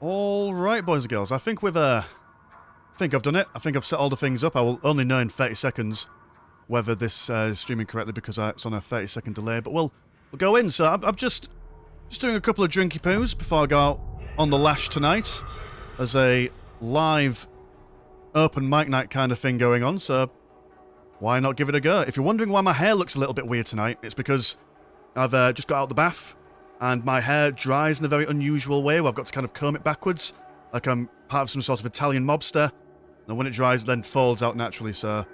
All right, boys and girls. I think we've I think I've done it. I think I've set all the things up. I will only know in 30 seconds whether this is streaming correctly because it's on a 30-second delay. But we'll go in. So I'm just doing a couple of drinky poos before I go out on the lash tonight. There's a live open mic night kind of thing going on. So why not give it a go? If you're wondering why my hair looks a little bit weird tonight, it's because I've just got out of the bath. And my hair dries in a very unusual way where I've got to kind of comb it backwards, like I'm part of some sort of Italian mobster. And when it dries, it then folds out naturally. So if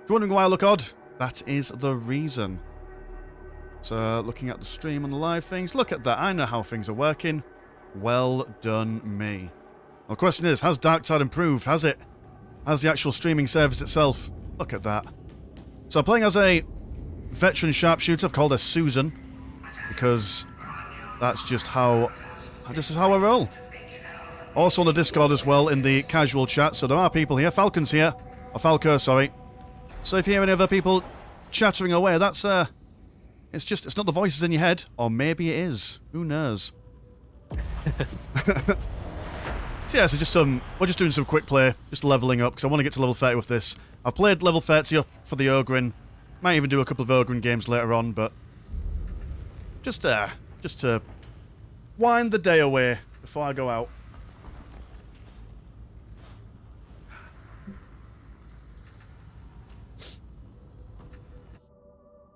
you're wondering why I look odd, that is the reason. So looking at the stream and the live things, look at that. I know how things are working. Well done, me. Well, the question is, has Darktide improved? Has it? Has the actual streaming service itself? Look at that. So I'm playing as a veteran sharpshooter. I've called her Susan because that's just how, this is how I roll. Also on the Discord as well, in the casual chat, so there are people here. Falcon's here. Or Falco, sorry. So if you hear any other people chattering away, that's, it's not the voices in your head. Or maybe it is. Who knows? So yeah, so we're just doing some quick play, just leveling up, because I want to get to level 30 with this. I've played level 30 up for the Ogrin. Might even do a couple of Ogrin games later on, but just to wind the day away before I go out.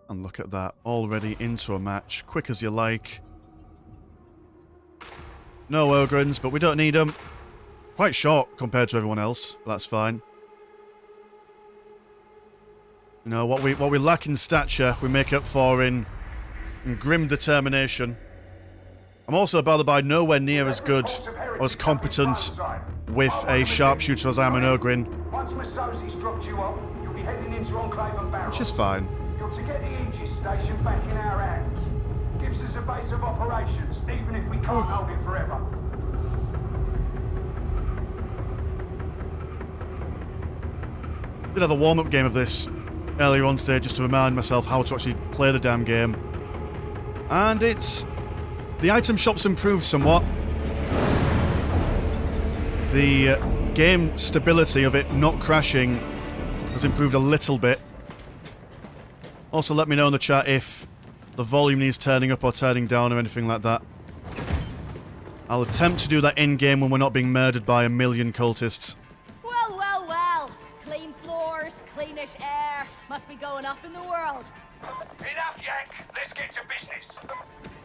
And look at that, already into a match, quick as you like. No Ogrins, but we don't need them. Quite short compared to everyone else, but that's fine. You know, what we lack in stature, we make up for in grim determination. I'm also, by the by, nowhere near as good or as competent with a sharpshooter as I am an Ogrin. Once Masosi's dropped you off, you'll be heading into Enclave and Barrow. Which is fine. You're to get the Aegis station back in our hands. Gives us a base of operations, even if we can't hold it forever. Did have a warm-up game of this earlier on today just to remind myself how to actually play the damn game. And the item shop's improved somewhat. The game stability of it not crashing has improved a little bit. Also let me know in the chat if the volume needs turning up or turning down or anything like that. I'll attempt to do that in-game when we're not being murdered by a million cultists. Well, well, well. Clean floors, cleanish air. Must be going up in the world. Enough, Yank. Let's get to business.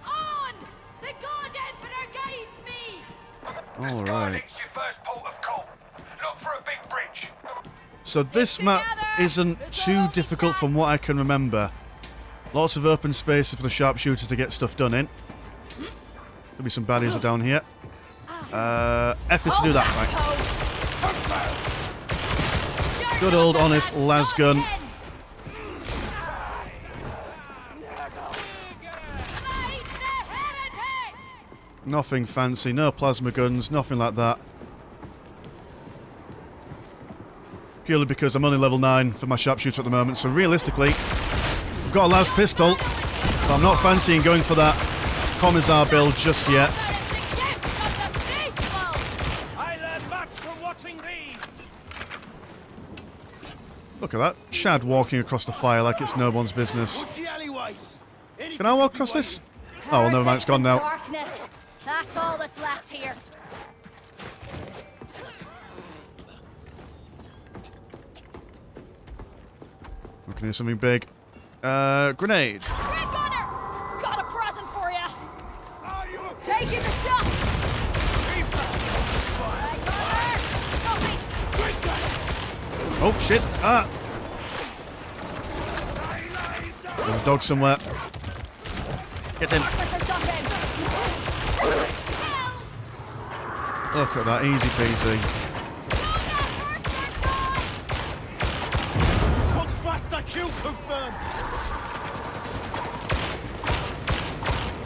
On! The God Emperor guides me! Alright. Your first port of call. Look for a big bridge. So this map isn't too difficult from what I can remember. Lots of open spaces for the sharpshooters to get stuff done in. There'll be some baddies down here. F is to do that, right. Good old honest las gun. Nothing fancy, no plasma guns, nothing like that. Purely because I'm only level 9 for my sharpshooter at the moment, so realistically, I've got a las pistol, but I'm not fancying going for that Commissar build just yet. Look at that, Chad walking across the fire like it's no one's business. Can I walk across this? Oh, well, never mind, it's gone now. Darkness. That's all that's left here. I can hear something big. Grenade. Red Gunner! Got a present for you! Taking the shot! Red Gunner! Nothing! Oh, shit. Ah! There's a dog somewhere. Get in. Look at that, easy peasy.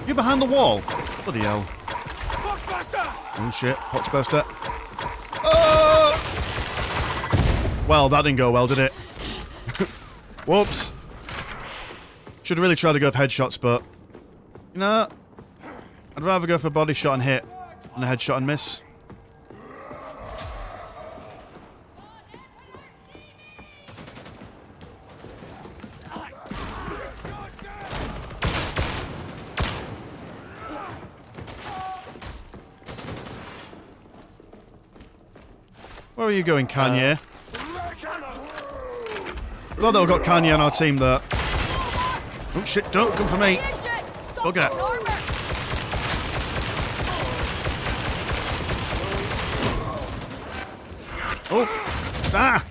You're behind the wall. Bloody hell. Oh shit, Poxbuster. Oh! Well, that didn't go well, did it? Whoops. Should have really tried to go for headshots, but you know, I'd rather go for a body shot and hit than a headshot and miss. Where are you going, Kanye? Glad that we've got Kanye on our team there. Oh shit, don't come for me. Look at it. Oh! Ah!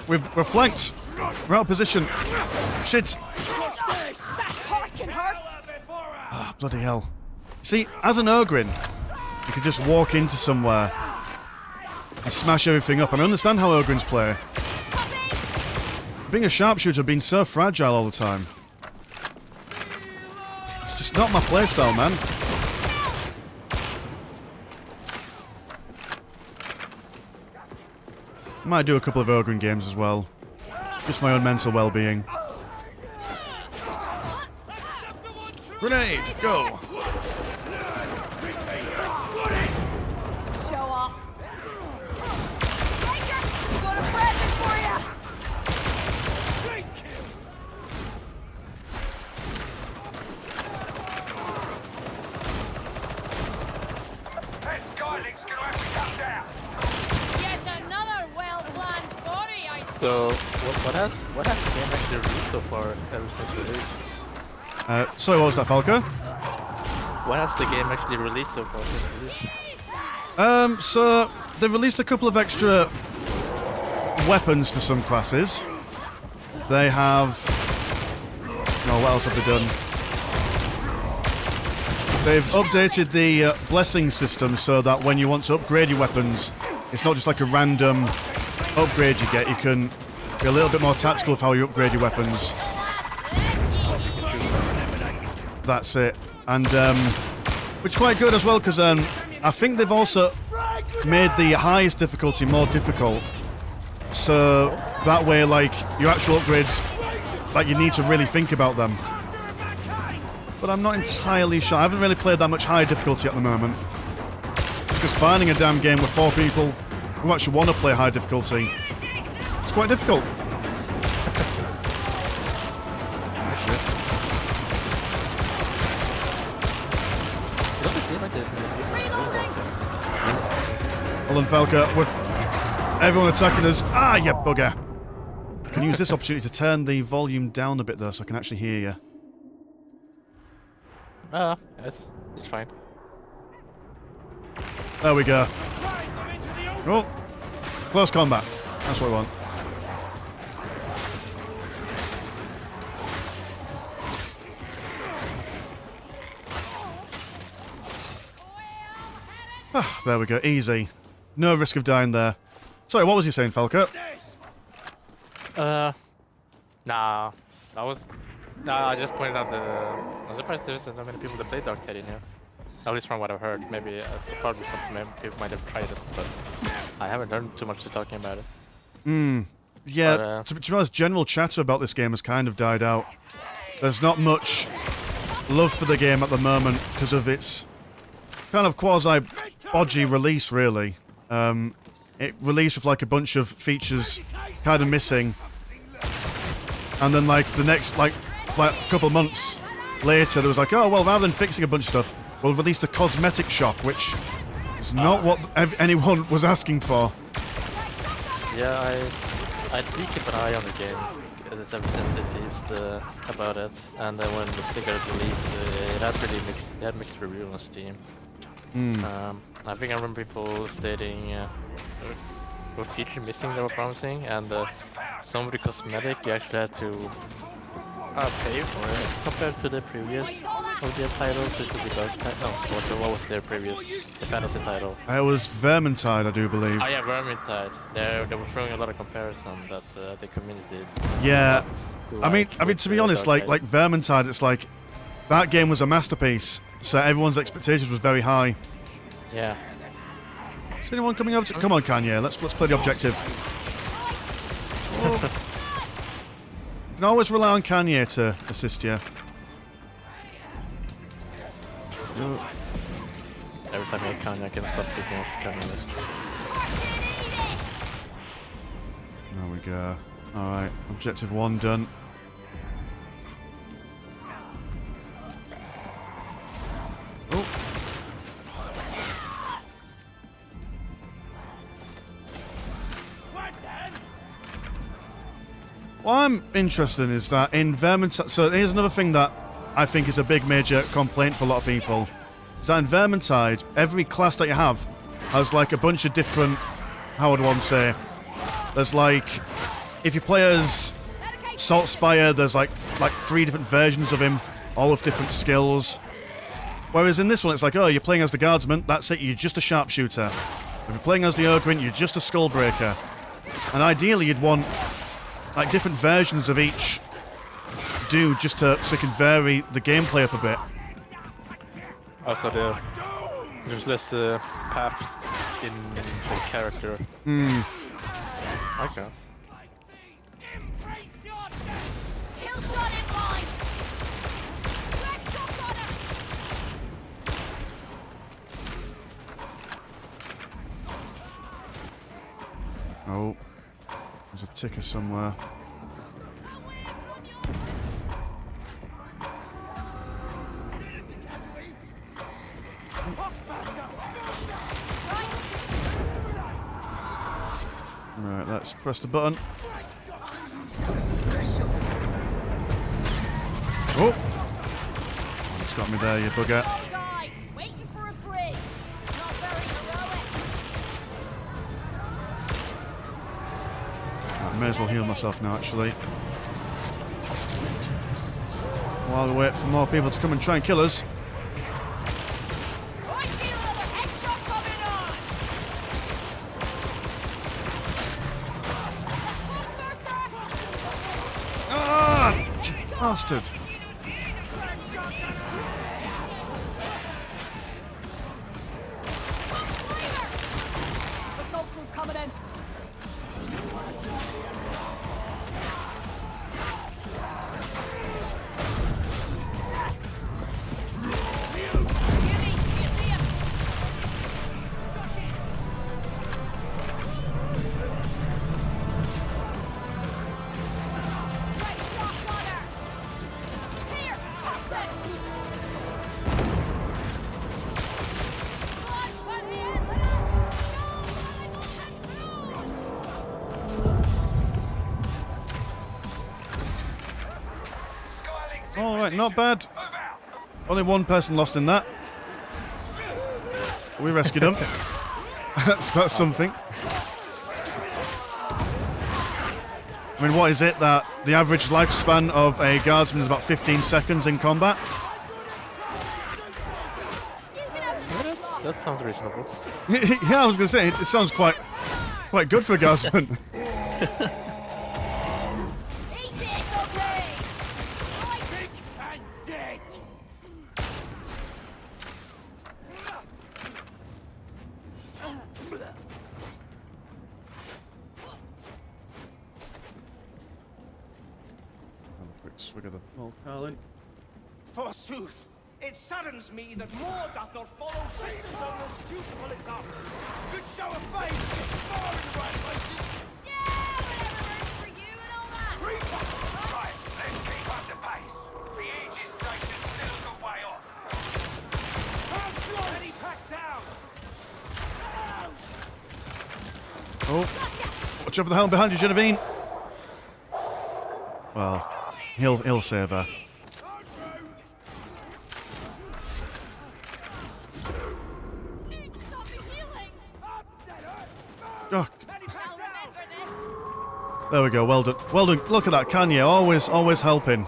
We're flanked. We're out of position. Shit! Ah, bloody hell. See, as an Ogrin, you could just walk into somewhere and smash everything up. And I understand how Ogrins play. Being a sharpshooter, being so fragile all the time. It's just not my playstyle, man. Might do a couple of Ogrin games as well. Just my own mental well-being. Grenade, go! Show off. Ranger, got a present for you. That Skyling's gonna have to come down. Yet another well-planned body, I So, what has the game actually released so far ever since release? Sorry, what was that, Falco? What has the game actually released so far since release? So they've released a couple of extra weapons for some classes. They have... No, what else have they done? They've updated the blessing system so that when you want to upgrade your weapons, it's not just like a random upgrade you get. You can be a little bit more tactical with how you upgrade your weapons. That's it. And, which is quite good as well, because I think they've also made the highest difficulty more difficult. So that way, like, your actual upgrades, like, you need to really think about them. But I'm not entirely sure. I haven't really played that much higher difficulty at the moment. Because finding a damn game with 4 people who actually want to play high difficulty, it's quite difficult. Hold on, Falco, with everyone attacking us. Ah, you bugger! I can use this opportunity to turn the volume down a bit, though, so I can actually hear you. It's fine. There we go. Oh, close combat. That's what we want. Ah, there we go. Easy. No risk of dying there. Sorry, what was you saying, Falco? Nah. I just pointed out I'm surprised there's so many people that play Darktide in here. At least from what I've heard. Maybe, probably some people might have tried it, but I haven't heard too much to talking about it. Yeah, But, to be honest, general chatter about this game has kind of died out. There's not much love for the game at the moment because of its kind of quasi-bodgy release, really. It released with like a bunch of features kind of missing. And then like the next like couple months later, there was like, oh, well, rather than fixing a bunch of stuff, we'll release the cosmetic shop, which is not what anyone was asking for. Yeah, I do keep an eye on the game ever since they teased about it, and then when the sticker was released, it had mixed reviews on Steam. I think I remember people stating what feature missing they were promising, and some of the cosmetic you actually had to pay for it compared to the previous of their titles, which would be Darktide. No, what was their previous the fantasy title? It was Vermintide, I do believe. Oh yeah, Vermintide. They were throwing a lot of comparison that the community did. Yeah, Not I mean, with to be honest, like Vermintide, it's like that game was a masterpiece, so everyone's expectations was very high. Yeah. Is anyone coming over to? Come on, Kanye, let's play the objective. You can always rely on Kanye to assist you. Every time I can, I can stop picking off Kanye list. There we go. Alright, objective 1 done. Oh. What I'm interested in is that in Vermintide... So here's another thing that I think is a big major complaint for a lot of people. Is that in Vermintide, every class that you have has like a bunch of different... How would one say? There's like... If you play as Salt Spire, there's like 3 different versions of him, all with different skills. Whereas in this one, it's like, oh, you're playing as the Guardsman, that's it, you're just a Sharpshooter. If you're playing as the Ogryn, you're just a Skullbreaker. And ideally, you'd want like different versions of each dude just so you can vary the gameplay up a bit. Also, there's less paths in the character. Okay. Kill shot in mind. Crack shot on her. Oh, there's a ticker somewhere. Right, let's press the button. Oh! It's got me there, you bugger. Died, waiting for a bridge. Not very heroic. I may as well heal myself now, actually. While we wait for more people to come and try and kill us. I feel another headshot coming on. Ah! Bastard! Assault group coming in. Alright, not bad. Only one person lost in that. We rescued him. that's something. I mean, what is it that the average lifespan of a guardsman is about 15 seconds in combat? That sounds reasonable. Yeah, I was going to say, it sounds quite good for a guardsman. Eat this, okay? Sick and dead. Have a quick swig of the old Carlin. Forsooth, it saddens me that more doth not follow Sister Zona's dutiful example. Good show of faith. Far in the right places. Yeah, whatever works for you and all that. Right, let's keep up the pace. The Aegis station's still a good way off. Ready, pack down. Oh, watch over the helm behind you, Genevieve. Well, he'll save her. Stop me healing. Oh, I'll remember this. there we go. Well done. Well done. Look at that, can you? Always helping.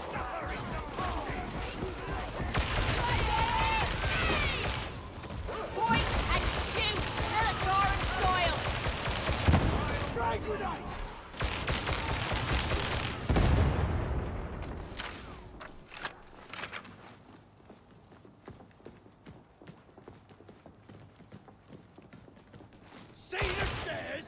Point and shoot. Militarum style. See the stairs.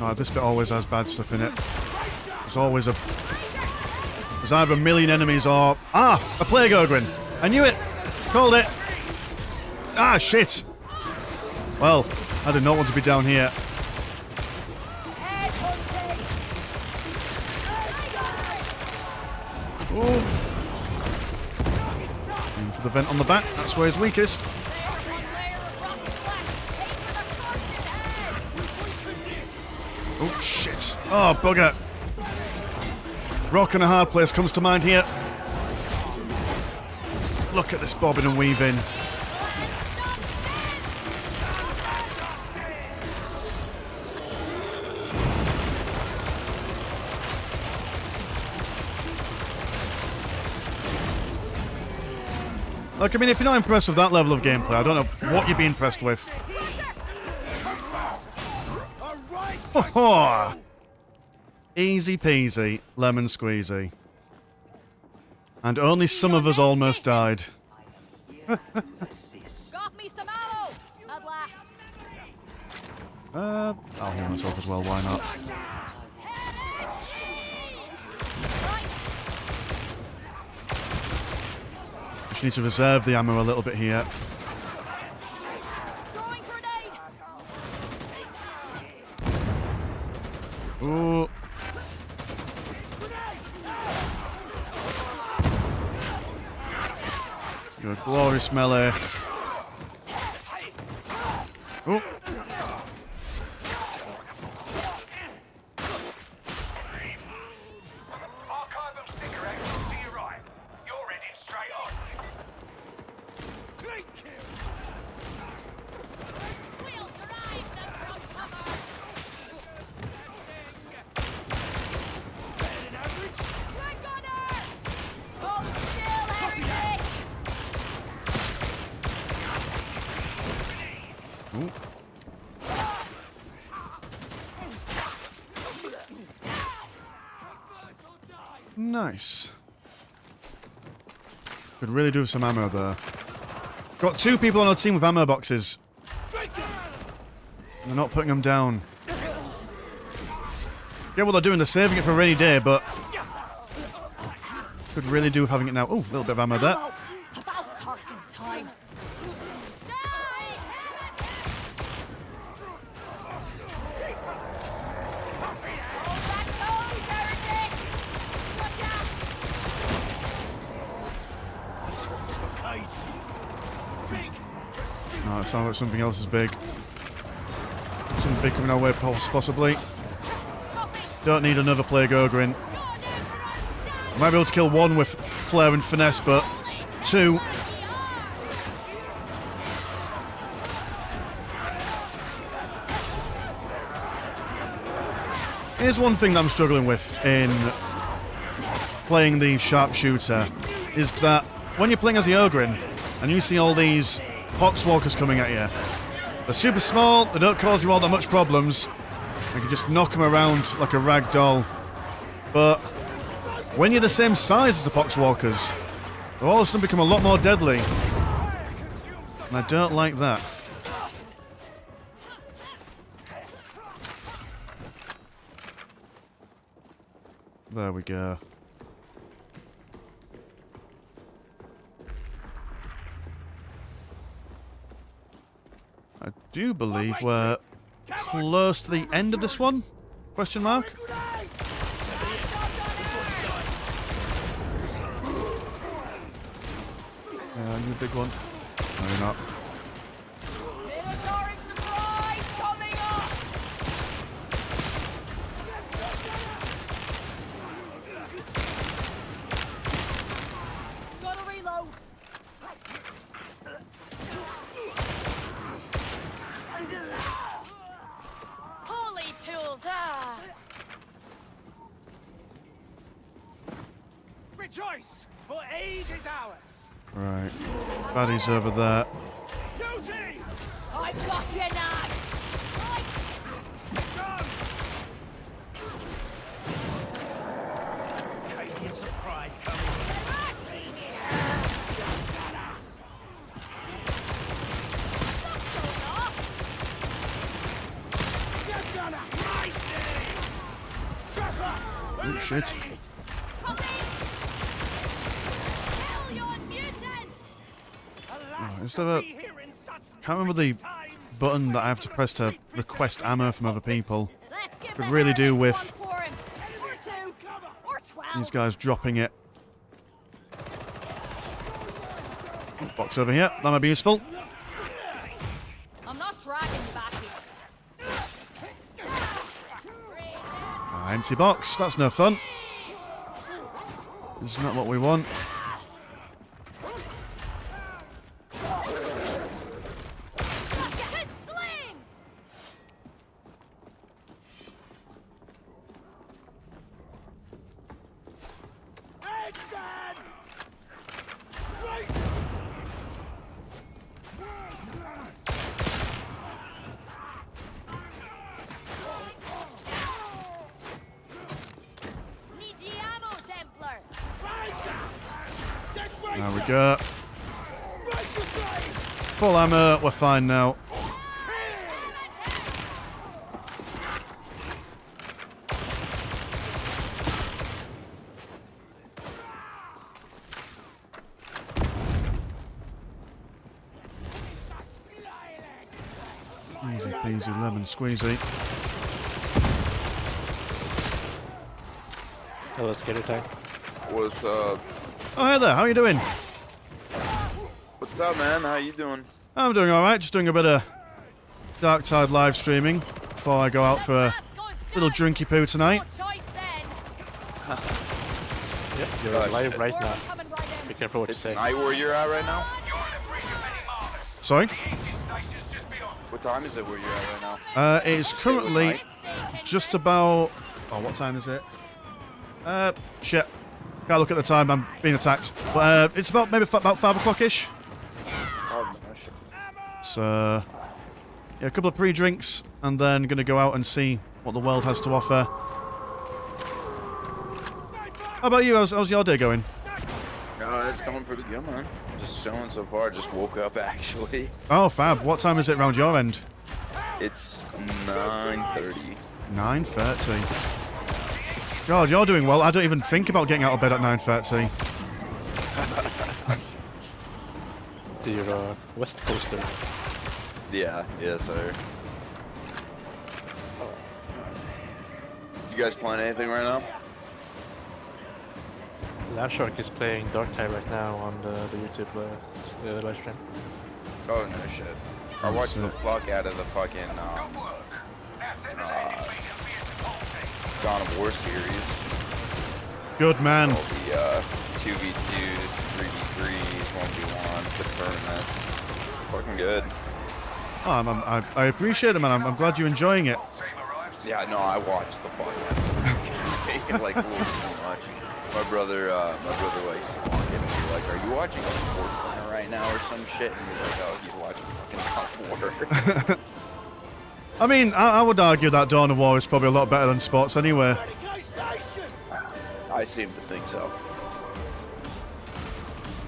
Oh, this bit always has bad stuff in it. There's always a... There's either a million enemies or... Ah! A Plague Ogryn! I knew it! Called it! Ah, shit! Well, I did not want to be down here. Head hunting. Oh, for the vent on the back. That's where he's weakest. There's one layer of rotten flesh. Aim for the scorched edge. Oh, shit. Oh, bugger. Rock and a hard place comes to mind here. Look at this bobbing and weaving. Look, I mean, if you're not impressed with that level of gameplay, I don't know what you'd be impressed with. Ho ho! Easy peasy, lemon squeezy. And only some of us almost died. Got me some ammo at last. I'll heal myself as well, why not? Just need to reserve the ammo a little bit here. Throwing grenade. Ooh. Good glorious melee. Ooh. Archival sticker axle to your right. You're heading straight on. We'll drive them from cover. Quick gunner! Hold still, heretic! Ooh. Nice. Could really do with some ammo there. Got 2 people on our team with ammo boxes. They're not putting them down. Yeah, well, they're doing the saving it for a rainy day, but could really do with having it now. Oh, a little bit of ammo there. Ammo. About carking time. Die! Hold back those, heretic! Watch out! Oh, it sounds like something else is big. Something big coming our way, possibly. Don't need another plague ogre in. I might be able to kill 1 with flair and finesse, but 2. Here's one thing that I'm struggling with in playing the Sharpshooter, is that when you're playing as the Ogrin, and you see all these Poxwalkers coming at you, they're super small, they don't cause you all that much problems, you can just knock them around like a rag doll. But when you're the same size as the Poxwalkers, they all of a sudden become a lot more deadly. And I don't like that. There we go. I do believe we're close to the end of this one? Question mark? Yeah, you big one. No, you're not. Minotaur surprise coming up! Gotta reload! Holy tools, ah! Rejoice, for aid is ours. Right. Baddies over there. Duty! I've got you, Nag! Canadian surprise coming. Oh, shit. Kill your mutant! Oh, is there a... Can't remember the button that I have to press to request ammo from other people. Let's give Could the really do heretics with one for him. Or 2. Or 12. these guys dropping it. Box over here. That might be useful. I'm not dragging you back here. Ah, empty box. That's no fun. It's not what we want. Sling! Nidiamo, Templar! There we go. Full ammo. We're fine now. Easy peasy lemon squeezy. Hello, Skater Time. What's up? Oh, hey there. How you doing? What's up, man? How you doing? I'm doing alright. Just doing a bit of Darktide live streaming before I go out for a little drinky poo tonight. No choice then. Yeah, you're Oh, live shit. right now. Coming right in. Be careful what you It's say. night where you're at right now? Sorry? What time is it where you're at right now? It's Say it was currently night? just about... Oh, what time is it? Shit. Can't look at the time, I'm being attacked. But it's about maybe about 5 o'clock-ish. Oh, no shit. So, yeah, a couple of pre-drinks, and then gonna go out and see what the world has to offer. How about you? How's your day going? It's going pretty good, man. Just chilling so far. Just woke up, actually. Oh, fab. What time is it round your end? It's 9:30. 9:30. God, you're doing well. I don't even think about getting out of bed at 9:30. You're a West Coaster. Yeah, yes, sir. You guys playing anything right now? Landshark is playing Darktide right now on the YouTube live stream. Oh, no shit. I watched the fuck out of the fucking, God of War series. Good man. All the 2v2s, 3v3s, 1v1s, the tournaments. Fucking good. Oh, I appreciate it, man. I'm glad you're enjoying it. Yeah, no, I watched the fuck out of it. Like a little too much. My brother likes to walk in and be like, "Are you watching Sports Center right now or some shit?" And he's like, "Oh, he's watching fucking God of War." I mean, I would argue that Dawn of War is probably a lot better than sports anyway. I seem to think so.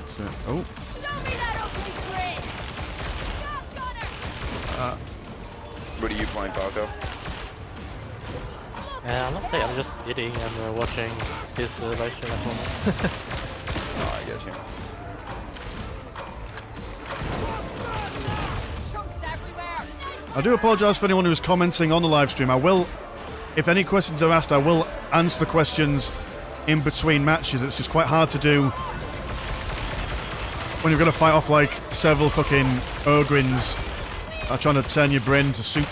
So, oh, Show me that ugly grin! Stop, Gunner! What are you playing, Falco? I'm not playing, I'm just eating and watching his live stream at the moment. Oh, I get you. Chunks everywhere! I do apologise for anyone who's commenting on the live stream. I will, if any questions are asked, I will answer the questions in between matches. It's just quite hard to do when you're going to fight off like several fucking Ogrins trying to turn your brain into soup.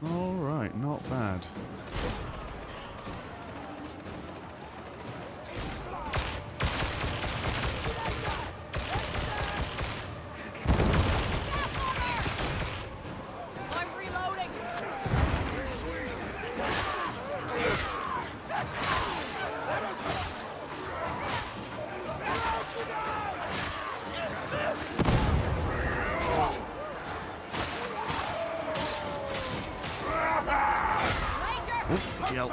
Alright, not bad. I'm reloading! Ranger! DL.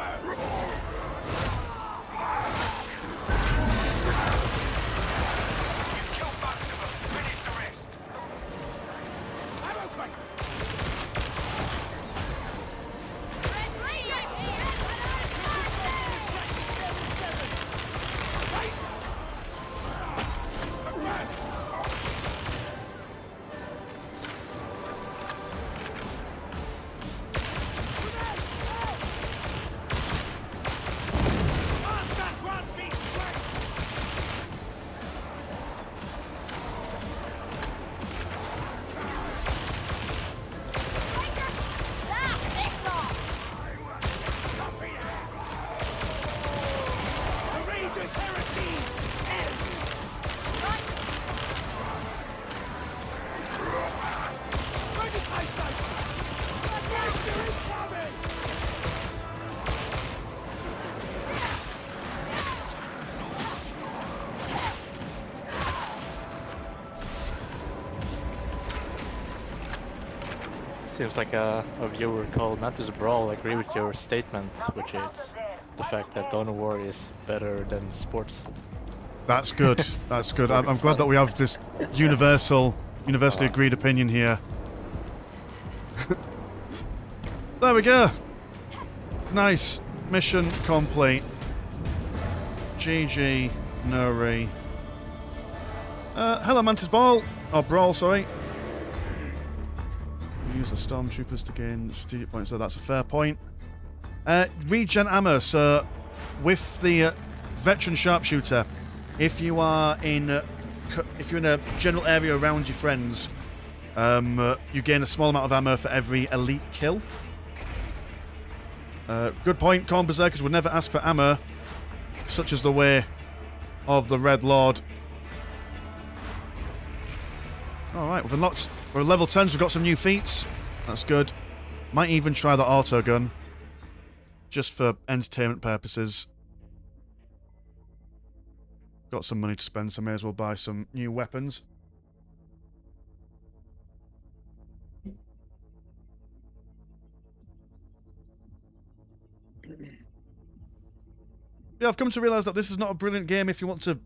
Seems like a viewer called Matthews Brawl agree with your statement, which is the fact that Dawn of War is better than sports. That's good. That's good. I'm glad that we have this universally agreed opinion here. There we go. Nice. Mission complete. GG, Nuri. Hello, Mantis Ball. Or Brawl, sorry. Use the Stormtroopers to gain strategic points, so that's a fair point. Regen ammo, so with the veteran Sharpshooter, if you're in a general area around your friends, you gain a small amount of ammo for every elite kill. Good point. Corn Berserkers would never ask for ammo, such as the way of the Red Lord. Alright, we've unlocked. We're at level 10s, we've got some new feats. That's good. Might even try the auto gun. Just for entertainment purposes. Got some money to spend, so may as well buy some new weapons. Yeah, I've come to realise that this is not a brilliant game if you want to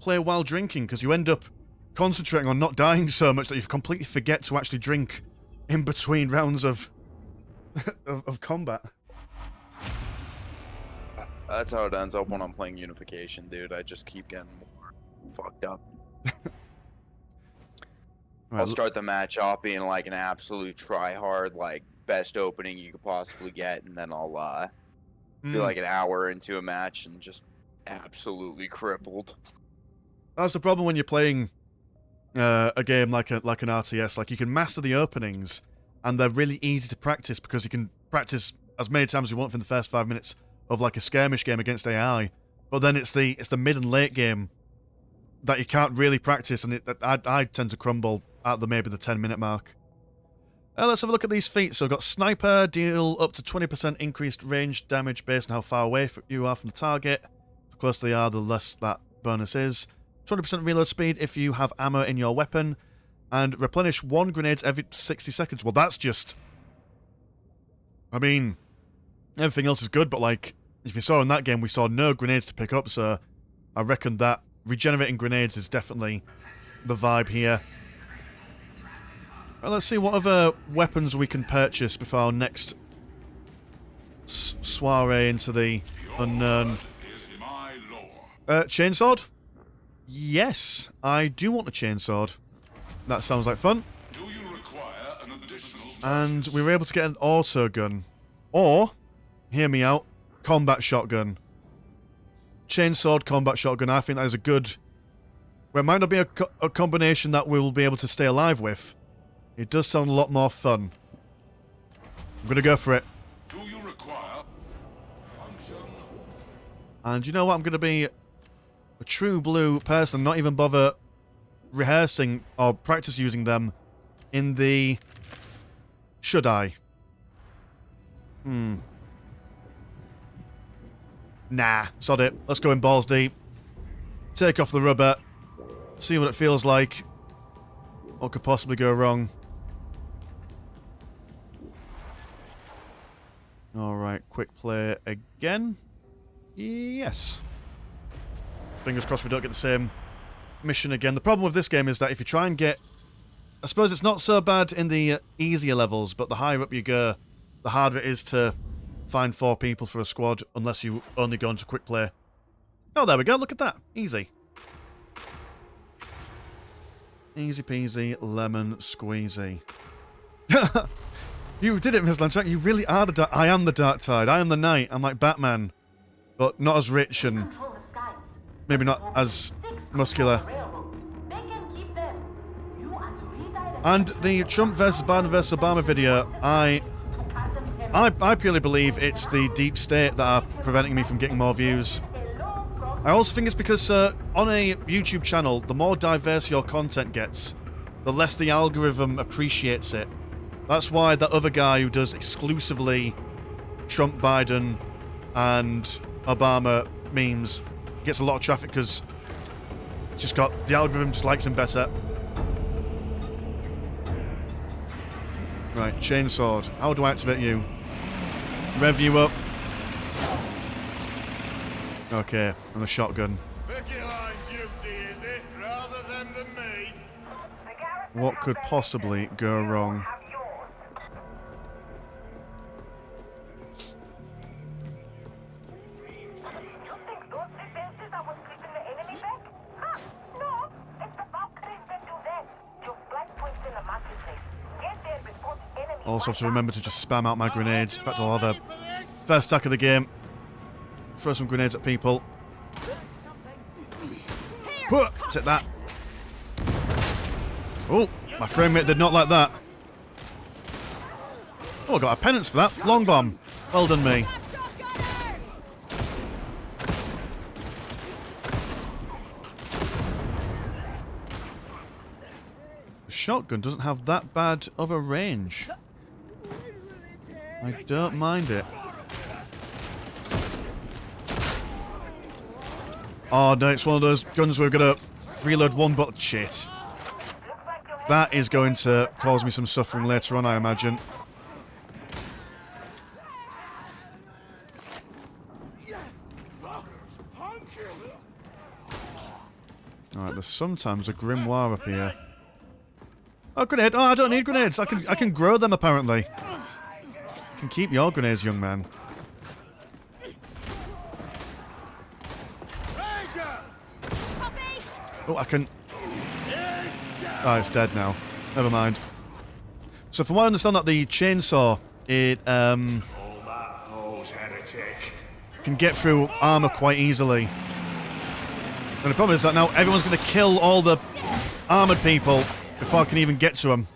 play while drinking, because you end up concentrating on not dying so much that you completely forget to actually drink in between rounds of of combat. That's how it ends up when I'm playing Unification, dude. I just keep getting more fucked up. I'll start the match off being like an absolute try-hard, like, best opening you could possibly get, and then I'll be like an hour into a match and just absolutely crippled. That's the problem when you're playing a game like an RTS. Like, you can master the openings, and they're really easy to practice because you can practice as many times as you want from the first 5 minutes of like a skirmish game against AI. But then it's the mid and late game that you can't really practice, and I tend to crumble at maybe the 10-minute mark. Let's have a look at these feats. So we've got Sniper, deal up to 20% increased range damage based on how far away you are from the target. The closer they are, the less that bonus is. 20% reload speed if you have ammo in your weapon. And replenish 1 grenade every 60 seconds. Well, that's just... I mean, everything else is good, but like, if you saw in that game, we saw no grenades to pick up, so I reckon that regenerating grenades is definitely the vibe here. Well, let's see what other weapons we can purchase before our next soiree into the unknown. Chainsword? Yes, I do want a chainsword. That sounds like fun. And we were able to get an auto gun. Or, hear me out, combat shotgun. Chainsword, combat shotgun. I think that is a good... Well, it might not be a combination that we will be able to stay alive with. It does sound a lot more fun. I'm going to go for it. Do you require function? And you know what? I'm going to be a true blue person, not even bother rehearsing or practice using them in the... Should I? Nah, sod it. Let's go in balls deep. Take off the rubber. See what it feels like. What could possibly go wrong? Alright, quick play again. Yes. Fingers crossed we don't get the same mission again. The problem with this game is that if you try and get... I suppose it's not so bad in the easier levels, but the higher up you go, the harder it is to find 4 people for a squad, unless you only go into quick play. Oh, there we go, look at that. Easy. Easy peasy, lemon squeezy. You did it, Miss Lanchak. You really are the I am the Darktide. I am the Knight. I'm like Batman. But not as rich and maybe not as muscular. And the Trump versus Biden versus Obama video, I purely believe it's the deep state that are preventing me from getting more views. I also think it's because on a YouTube channel, the more diverse your content gets, the less the algorithm appreciates it. That's why that other guy who does exclusively Trump, Biden, and Obama memes gets a lot of traffic because it's just got the algorithm just likes him better. Right, chainsword. How do I activate you? Rev you up. Okay, and a shotgun. Picket line duty, is it? Rather them than me? What could possibly go wrong? Also have to remember to just spam out my grenades. In fact, I'll have a first attack of the game. Throw some grenades at people. Take that. Oh, my frame rate did not like that. Oh, I got a penance for that. Long bomb. Well done, me. The shotgun doesn't have that bad of a range. I don't mind it. Oh no, it's one of those guns where we're gonna reload one but shit. That is going to cause me some suffering later on, I imagine. Alright, there's sometimes a grimoire up here. Oh, grenade! Oh, I don't need grenades! I can grow them, apparently. You can keep your grenades, young man. Oh, I can... Oh, it's dead now. Never mind. So from what I understand, that the chainsaw, it can get through armor quite easily. And the problem is that now everyone's going to kill all the armored people before I can even get to them.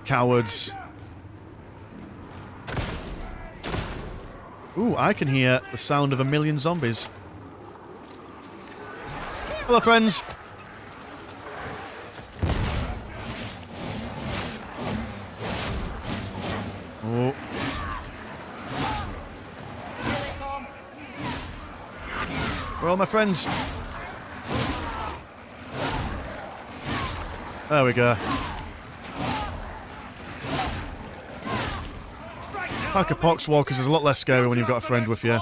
Cowards. Ooh, I can hear the sound of 1,000,000 zombies. Hello, friends. Oh. Where are all my friends? There we go. Pack of poxwalkers is a lot less scary when you've got a friend with you.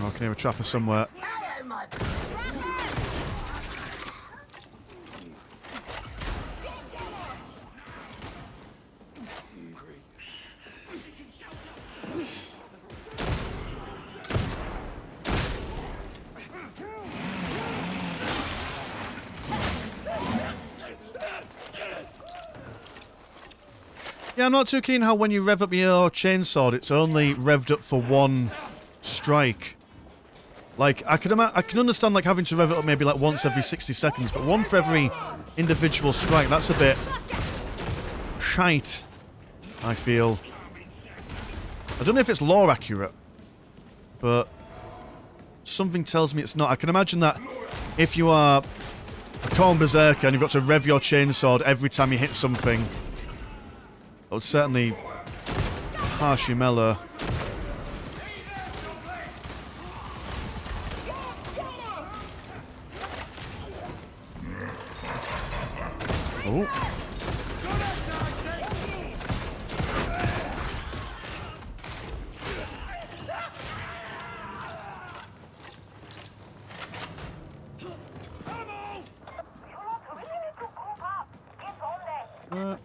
Oh, I can hear a trapper somewhere. Yeah, I'm not too keen how when you rev up your chainsword, it's only revved up for one strike. Like, I can understand like having to rev it up maybe like once every 60 seconds, but one for every individual strike, that's a bit shite, I feel. I don't know if it's lore accurate, but something tells me it's not. I can imagine that if you are a Khorne Berserker and you've got to rev your chainsword every time you hit something, that would certainly harsh your mellow. Oh.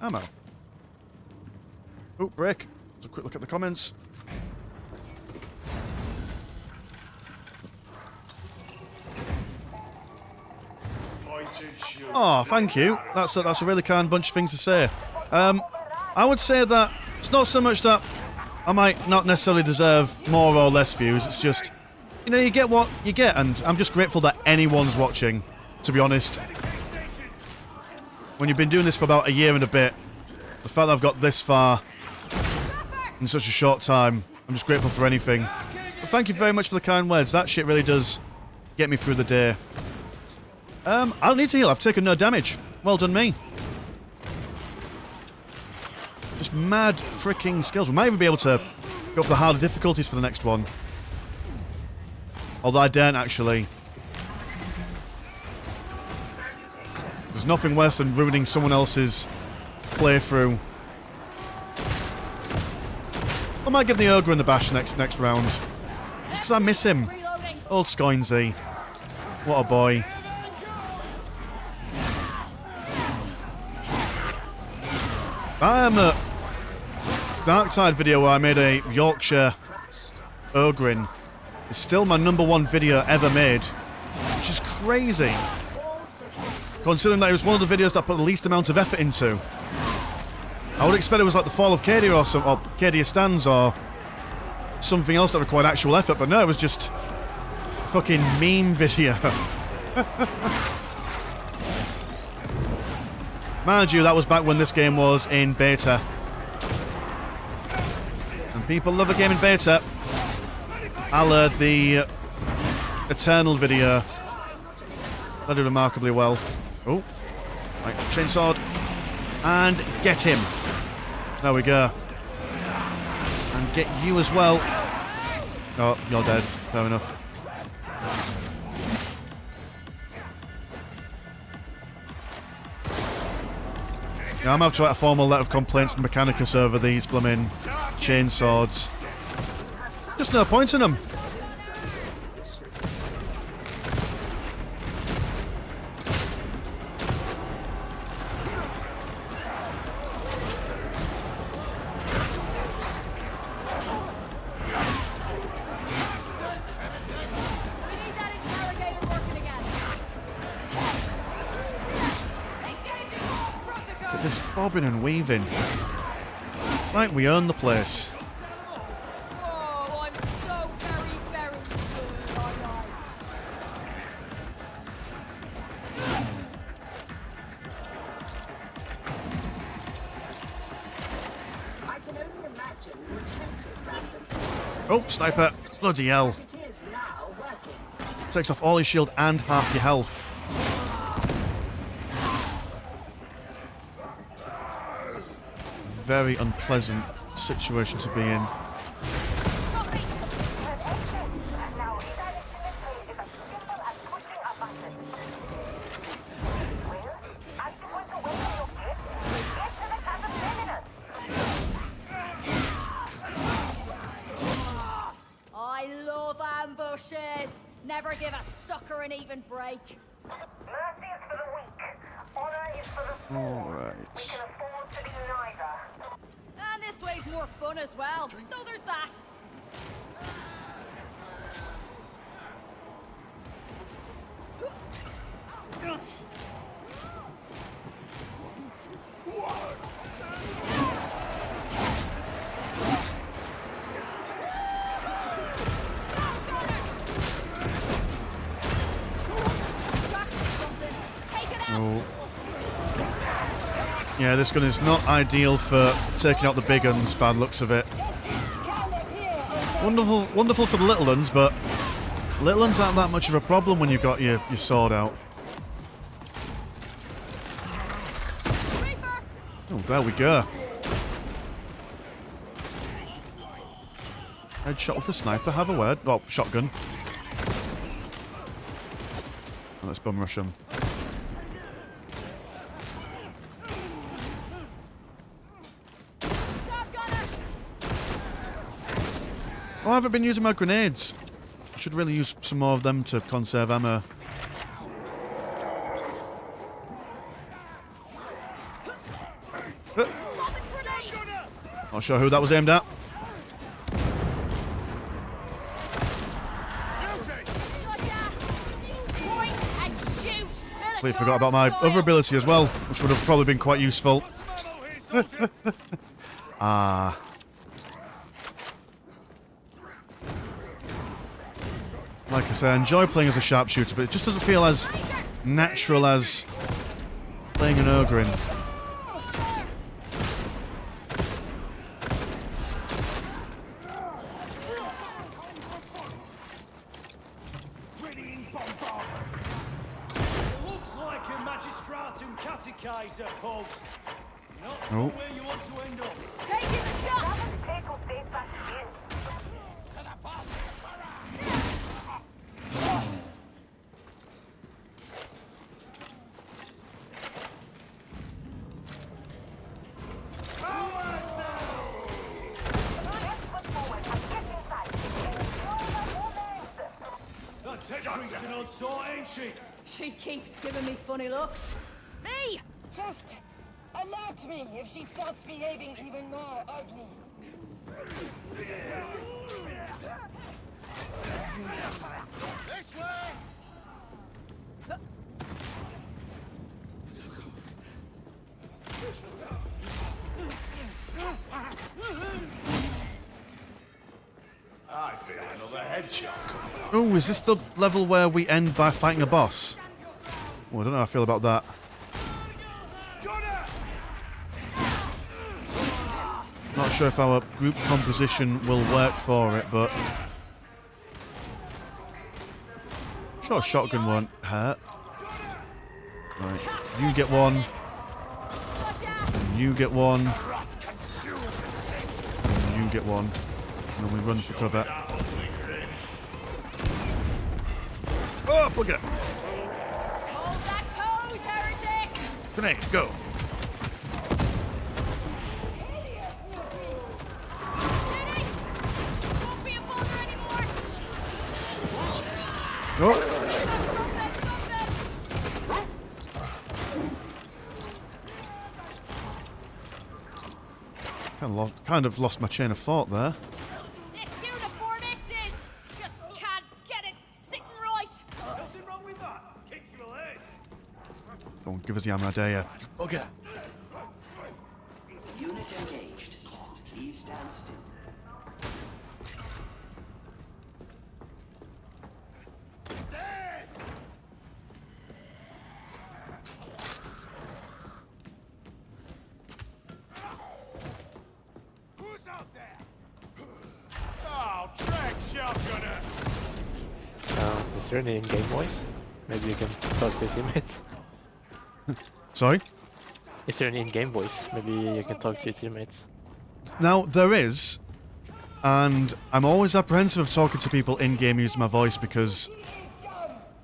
Ammo. Oh, break. Let's have a quick look at the comments. Oh, thank you. That's a really kind bunch of things to say. I would say that it's not so much that I might not necessarily deserve more or less views. It's just, you know, you get what you get, and I'm just grateful that anyone's watching, to be honest. When you've been doing this for about a year and a bit, the fact that I've got this far in such a short time, I'm just grateful for anything. But thank you very much for the kind words. That shit really does get me through the day. I don't need to heal. I've taken no damage. Well done, me. Just mad freaking skills. We might even be able to go for the harder difficulties for the next one. Although I daren't actually. There's nothing worse than ruining someone else's playthrough. I might give the Ogre in the bash next round. Just because I miss him. Old Scoinsy. What a boy. I am a Darktide video where I made a Yorkshire Ogre in. It's still my #1 video ever made. Which is crazy. Considering that it was one of the videos that I put the least amount of effort into. I would expect it was like the Fall of Cadia or Cadia Stands or something else that required actual effort, but no, it was just a fucking meme video. Mind you, that was back when this game was in beta. And people love a game in beta. I'll the Eternal video. That did remarkably well. Oh, right, chainsword. And get him. There we go. And get you as well. Oh, you're dead. Fair enough. Now, I'm going to have to write a formal letter of complaints to Mechanicus over these blooming chainswords. Just no point in them. This bobbing and weaving. Like we own the place. Oh, I'm so very, very good, aren't I? I can only imagine you attempted random Oh, sniper. Bloody hell. it is now working. Takes off all your shield and half your health. Very unpleasant situation to be in. I love ambushes. Never give a sucker an even break. Mercy is for the weak. Honor is for the strong. Alright. We can afford to do neither. And this way's more fun as well. So there's that. Oh. Yeah, this gun is not ideal for taking out the big guns, bad looks of it. Wonderful for the little ones, but little ones aren't that much of a problem when you've got your sword out. Oh, there we go. Headshot with a sniper, have a word. Oh, shotgun. Let's bum rush him. Oh, I haven't been using my grenades. I should really use some more of them to conserve ammo. Not sure who that was aimed at. Completely forgot about my other ability as well, which would have probably been quite useful. Ah. Like I say, I enjoy playing as a sharpshooter, but it just doesn't feel as natural as playing an ogre in. Looks like a magistratum catechiser post. Not Oh. Where you want to end up? Taking the shot! Take will stay back in. That technique's an old sort, ain't she? She keeps giving me funny looks. Me! Just alert me if she starts behaving even more ugly. This way! I feel another headshot coming. Oh, is this the level where we end by fighting a boss? Well, I don't know how I feel about that. Not sure if our group composition will work for it, but I'm sure a shotgun won't hurt. Right, you get one. And you get one. And you get one. And then we run for cover. Oh, bugger! Hold that pose, heretic! Grenade, go! Won't be a bother anymore! Oh! Kind of lost my chain of thought there. This uniform itches! Just can't get it sitting right! Nothing wrong with that. Kicks you a leg. Go on, give us the ammo, I dare ya. Bugger! Unit engaged. Please stand still. Who's out there? Oh, track shotgunner! Is there any in-game voice? Maybe you can talk to your teammates. Sorry? Is there any in-game voice? Maybe you can talk to your teammates. Now, there is, and I'm always apprehensive of talking to people in-game using my voice, because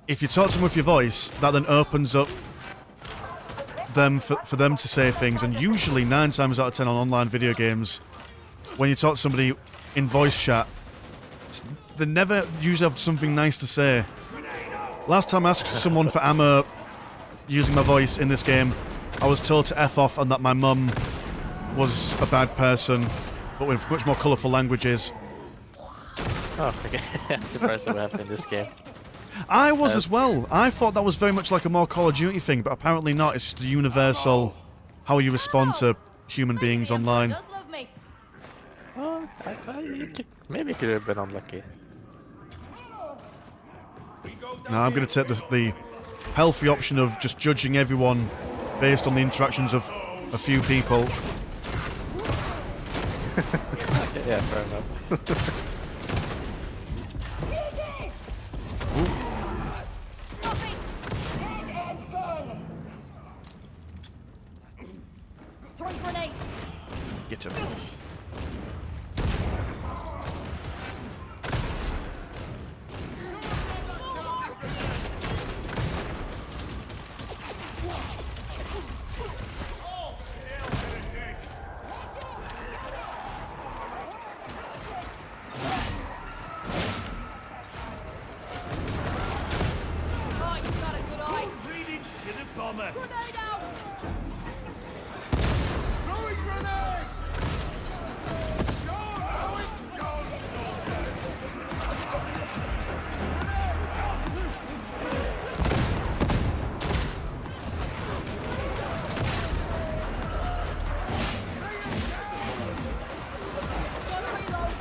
if you talk to them with your voice, that then opens up them for them to say things, and usually 9 times out of 10 on online video games, when you talk to somebody in voice chat, they never usually have something nice to say. Last time I asked someone for ammo using my voice in this game, I was told to F off and that my mum was a bad person, but with much more colourful languages. Oh, okay. I'm surprised that would happen in this game. I was as well. I thought that was very much like a more Call of Duty thing, but apparently not. It's just a universal how you respond to human beings Maybe the Emperor online. does love me. Oh, maybe you could have been unlucky. Now I'm going to take the healthy option of just judging everyone based on the interactions of a few people. Yeah, fair enough. Throw grenade! Get him. Oh, you've got a good eye! Greetings to the bomber. Grenade out! Throwing grenade! Show 'em how it's done, soldier! Gotta reload!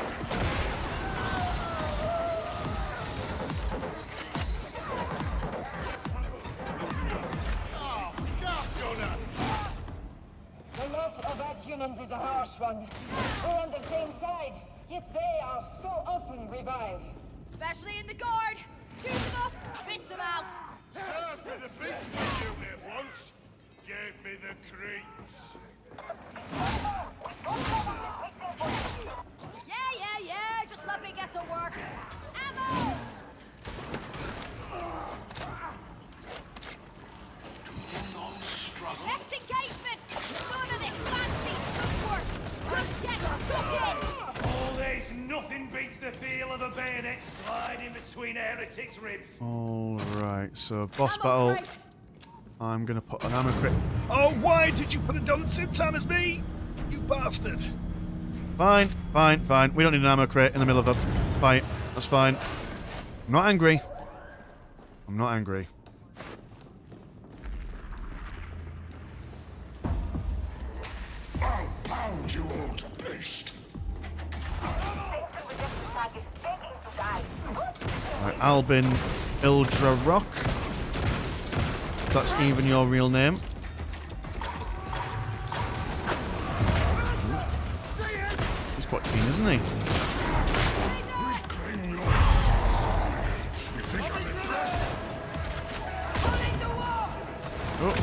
Oh, stop, gunner! The lot of our humans is a harsh one. We're on the same side, yet they are so often reviled. Especially in the guard! Shoot them up, spits them out! Served with a beastly unit once. Gave me the creeps. Yeah, just let me get to work. Ammo! Next engagement! None of this fancy footwork! Just get stuck in! Oh, there's nothing beats the feel of a bayonet sliding between a heretic's ribs. Alright, so boss Ammo battle. crate. I'm gonna put an ammo crate. Oh, why did you put it down at the same time as me? You bastard. Fine. We don't need an ammo crate in the middle of a fight. That's fine. I'm not angry. I'll pound you all to paste. Right, Albin Ildra Rock. If that's even your real name. He's quite keen, isn't he? Reclaim your... You think I'm impressed? Oh.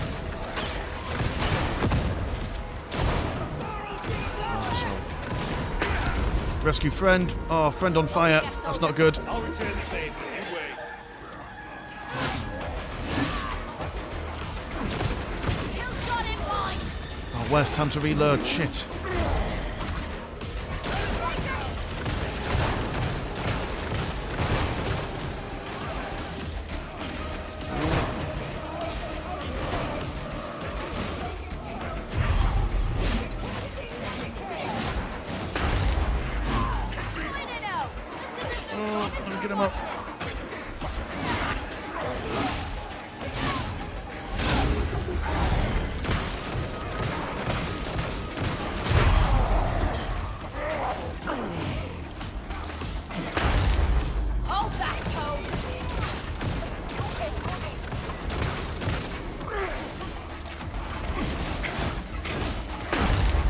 Rescue friend. Oh, friend on fire. That's not good. I'll return the favor, you wait. Kill shot in mind! Oh, where's time to reload? Shit. Get him up. Hold that pose!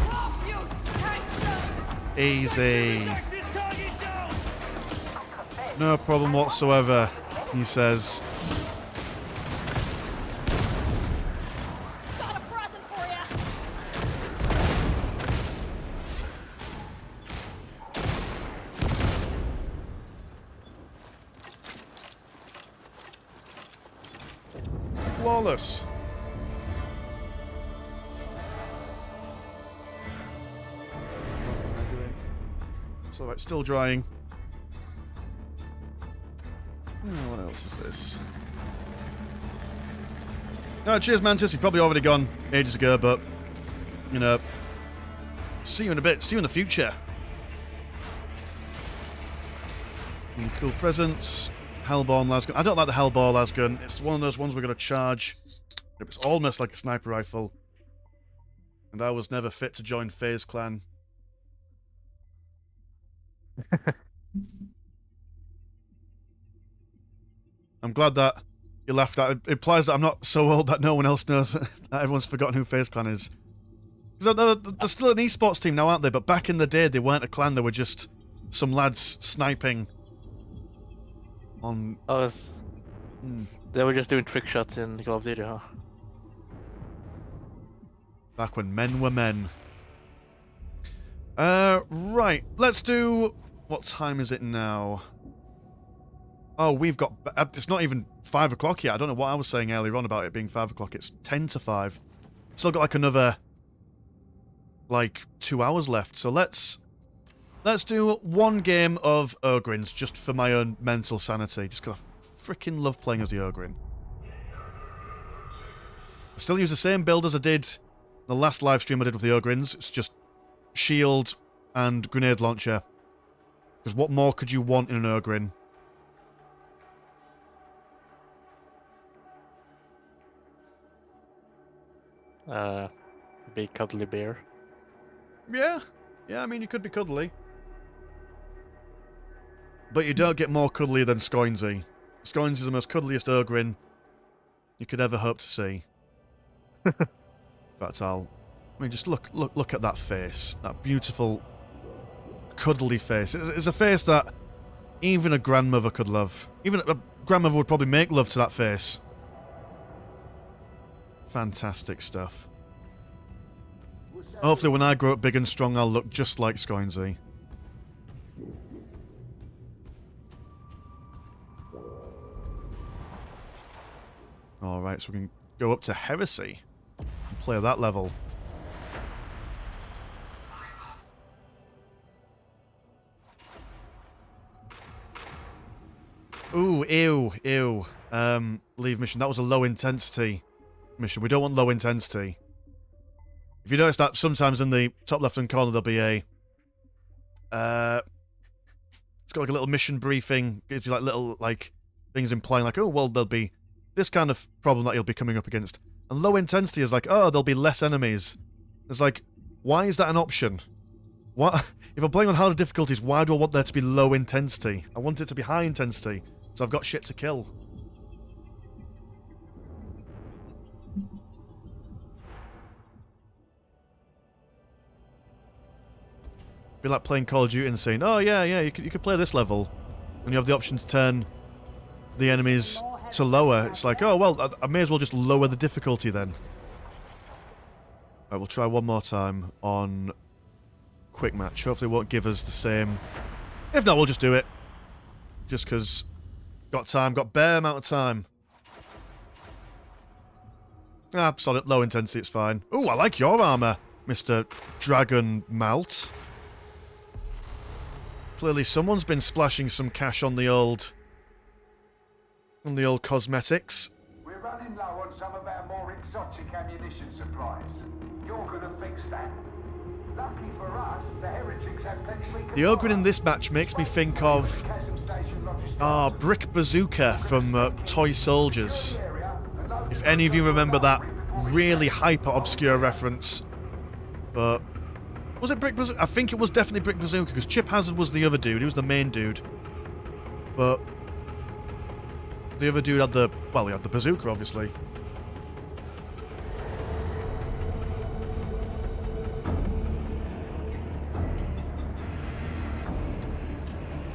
Drop, you sanction! Easy. No problem whatsoever, he says. Got a present for ya! Flawless. So it's still drying. What else is this? No, cheers, Mantis. You've probably already gone ages ago, but, you know, see you in a bit. See you in the future. Cool presents. Hellborn lasgun. I don't like the Hellborn lasgun. It's one of those ones we're going to charge. It's almost like a sniper rifle. And I was never fit to join FaZe Clan. I'm glad that you laughed at it. It implies that I'm not so old that no one else knows that everyone's forgotten who FaZe Clan is. Because they're still an esports team now, aren't they? But back in the day, they weren't a clan. They were just some lads sniping on... Oh, they were just doing trick shots in Call of Duty, huh? Back when men were men. Right. Let's do... What time is it now? Oh, we've got... It's not even 5 o'clock yet. I don't know what I was saying earlier on about it being 5 o'clock. It's 10 to 5. Still got like another... like 2 hours left. So let's do one game of Ogryns just for my own mental sanity. Just because I freaking love playing as the Ogryn. I still use the same build as I did the last live stream I did with the Ogryns. It's just shield and grenade launcher. Because what more could you want in an Ogryn? Big cuddly bear. Yeah. Yeah, I mean, you could be cuddly. But you don't get more cuddly than Scoinsy. Scoinsy is the most cuddliest Ogryn you could ever hope to see. In fact, I mean, just look at that face. That beautiful, cuddly face. It's a face that even a grandmother could love. Even a grandmother would probably make love to that face. Fantastic stuff. Hopefully when I grow up big and strong, I'll look just like Scoinsy. Alright, so we can go up to Heresy and play that level. Ooh, ew. Leave mission. That was a low intensity mission. We don't want low intensity. If you notice that sometimes in the top left-hand corner there'll be a... it's got like a little mission briefing. Gives you like little like things implying like, oh, well, there'll be this kind of problem that you'll be coming up against. And low intensity is like, oh, there'll be less enemies. It's like, why is that an option? What? If I'm playing on harder difficulties, why do I want there to be low intensity? I want it to be high intensity, so I've got shit to kill. Be like playing Call of Duty and saying, oh yeah, you could play this level. And you have the option to turn the enemies to lower. It's like, oh well, I may as well just lower the difficulty then. Right, we'll try one more time on quick match. Hopefully it won't give us the same. If not, we'll just do it. Just because got time, got bare amount of time. Ah, solid, low intensity, it's fine. Ooh, I like your armor, Mr. Dragon Malt. Clearly someone's been splashing some cash on the old cosmetics. We're running low on some of our more exotic ammunition supplies. You're gonna fix that. Lucky for us, the heretics have plenty we can The ogre in this match makes me think of Brick Bazooka from Toy Soldiers. If any of you remember that really hyper obscure reference. But was it Brick Bazooka? I think it was definitely Brick Bazooka because Chip Hazard was the other dude. He was the main dude. But the other dude had he had the bazooka obviously.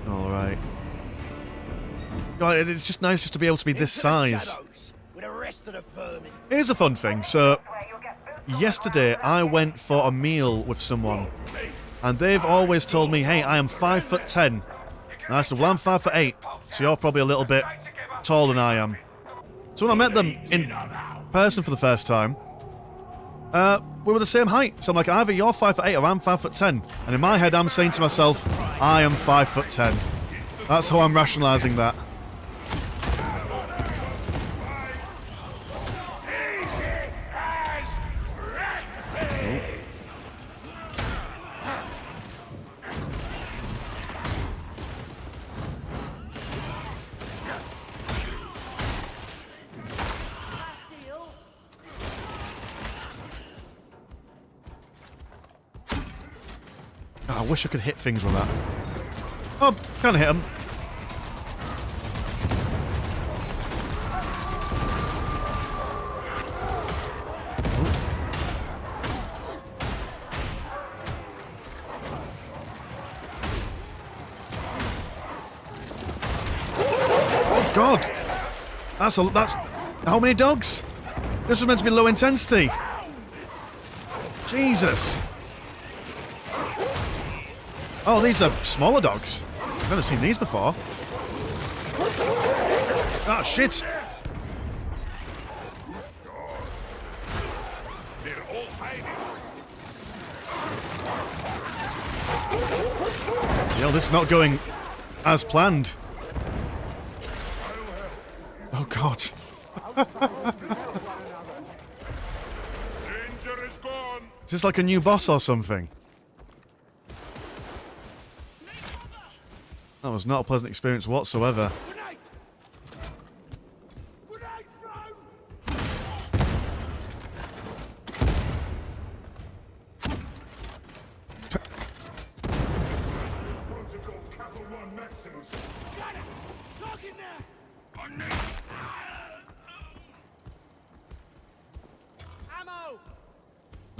Alright. God, it's just nice just to be able to be this size. Here's a fun thing. So, yesterday I went for a meal with someone, and they've always told me, hey, I am 5'10". And I said, well, I'm 5'8", so you're probably a little bit taller than I am. So when I met them in person for the first time, we were the same height. So I'm like, either you're 5'8" or I'm 5'10". And in my head, I'm saying to myself, I am 5'10". That's how I'm rationalising that. I wish I could hit things with that. Oh, kind of hit them. Oh God! That's how many dogs? This was meant to be low intensity. Jesus. Oh, these are smaller dogs. I've never seen these before. Ah, shit! Yo, this is not going as planned. Oh, God. Is this like a new boss or something? That was not a pleasant experience whatsoever.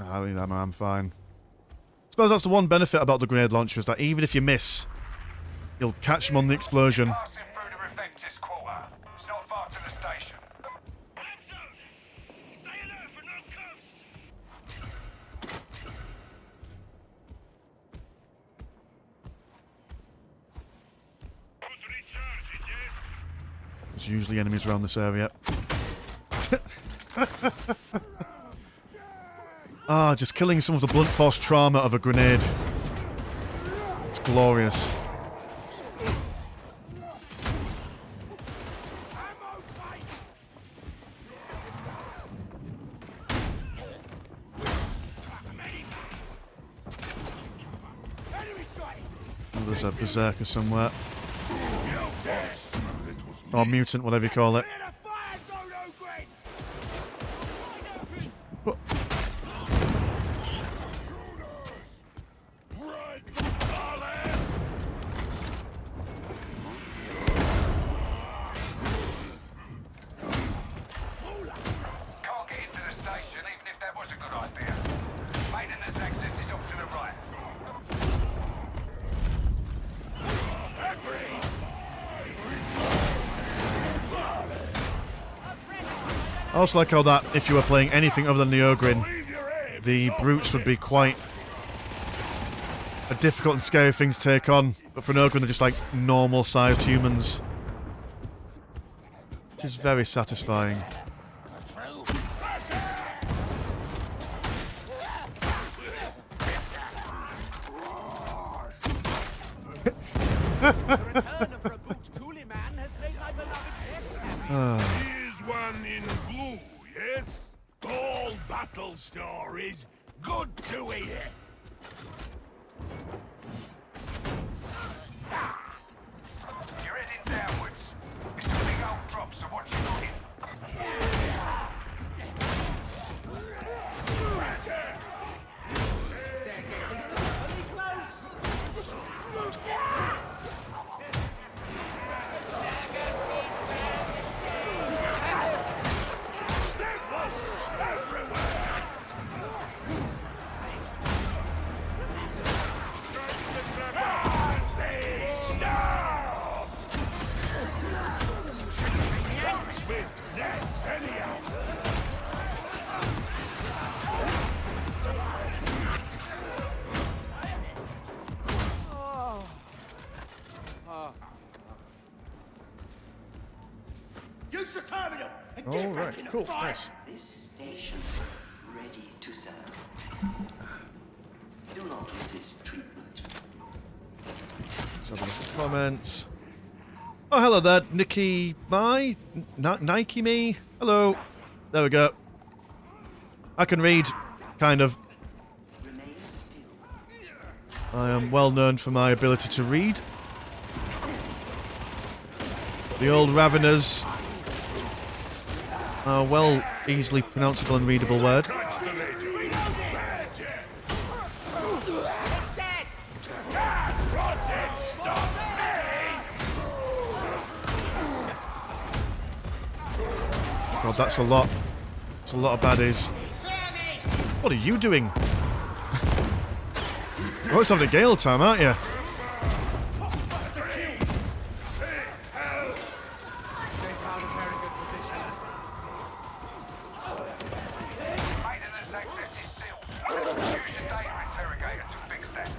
I don't need ammo, I'm fine. I suppose that's the one benefit about the grenade launcher, is that even if you miss, you'll catch them on the explosion. Passing through the Reflectors quarter. It's not far to the station. Stay alert for no cops. There's usually enemies around this area. Ah, just killing some of the blunt force trauma of a grenade. It's glorious. Oh, there's a berserker somewhere. Or mutant, whatever you call it. What? I also like how that, if you were playing anything other than the Ogrin, the brutes would be quite a difficult and scary thing to take on. But for an Ogrin, they're just like normal-sized humans. Which is very satisfying. Here's one in blue, yes? All battle stories. Good to hear. You're heading downwards. It's a big old drop, so watch your looking. Use the terminal and All get right, back in the cool, fight. nice. This station ready to serve. Do not resist treatment. Let's have a look at comments. Oh, hello there, Nikki Mai? Nike me? Hello. There we go. I can read, kind of. Remain still. I am well known for my ability to read. The old Raveners are well easily pronounceable and readable word. God, that's a lot. That's a lot of baddies. What are you doing? Oh, it's having a gale time, aren't you? Maintenance access is sealed. Use your data interrogator to fix that.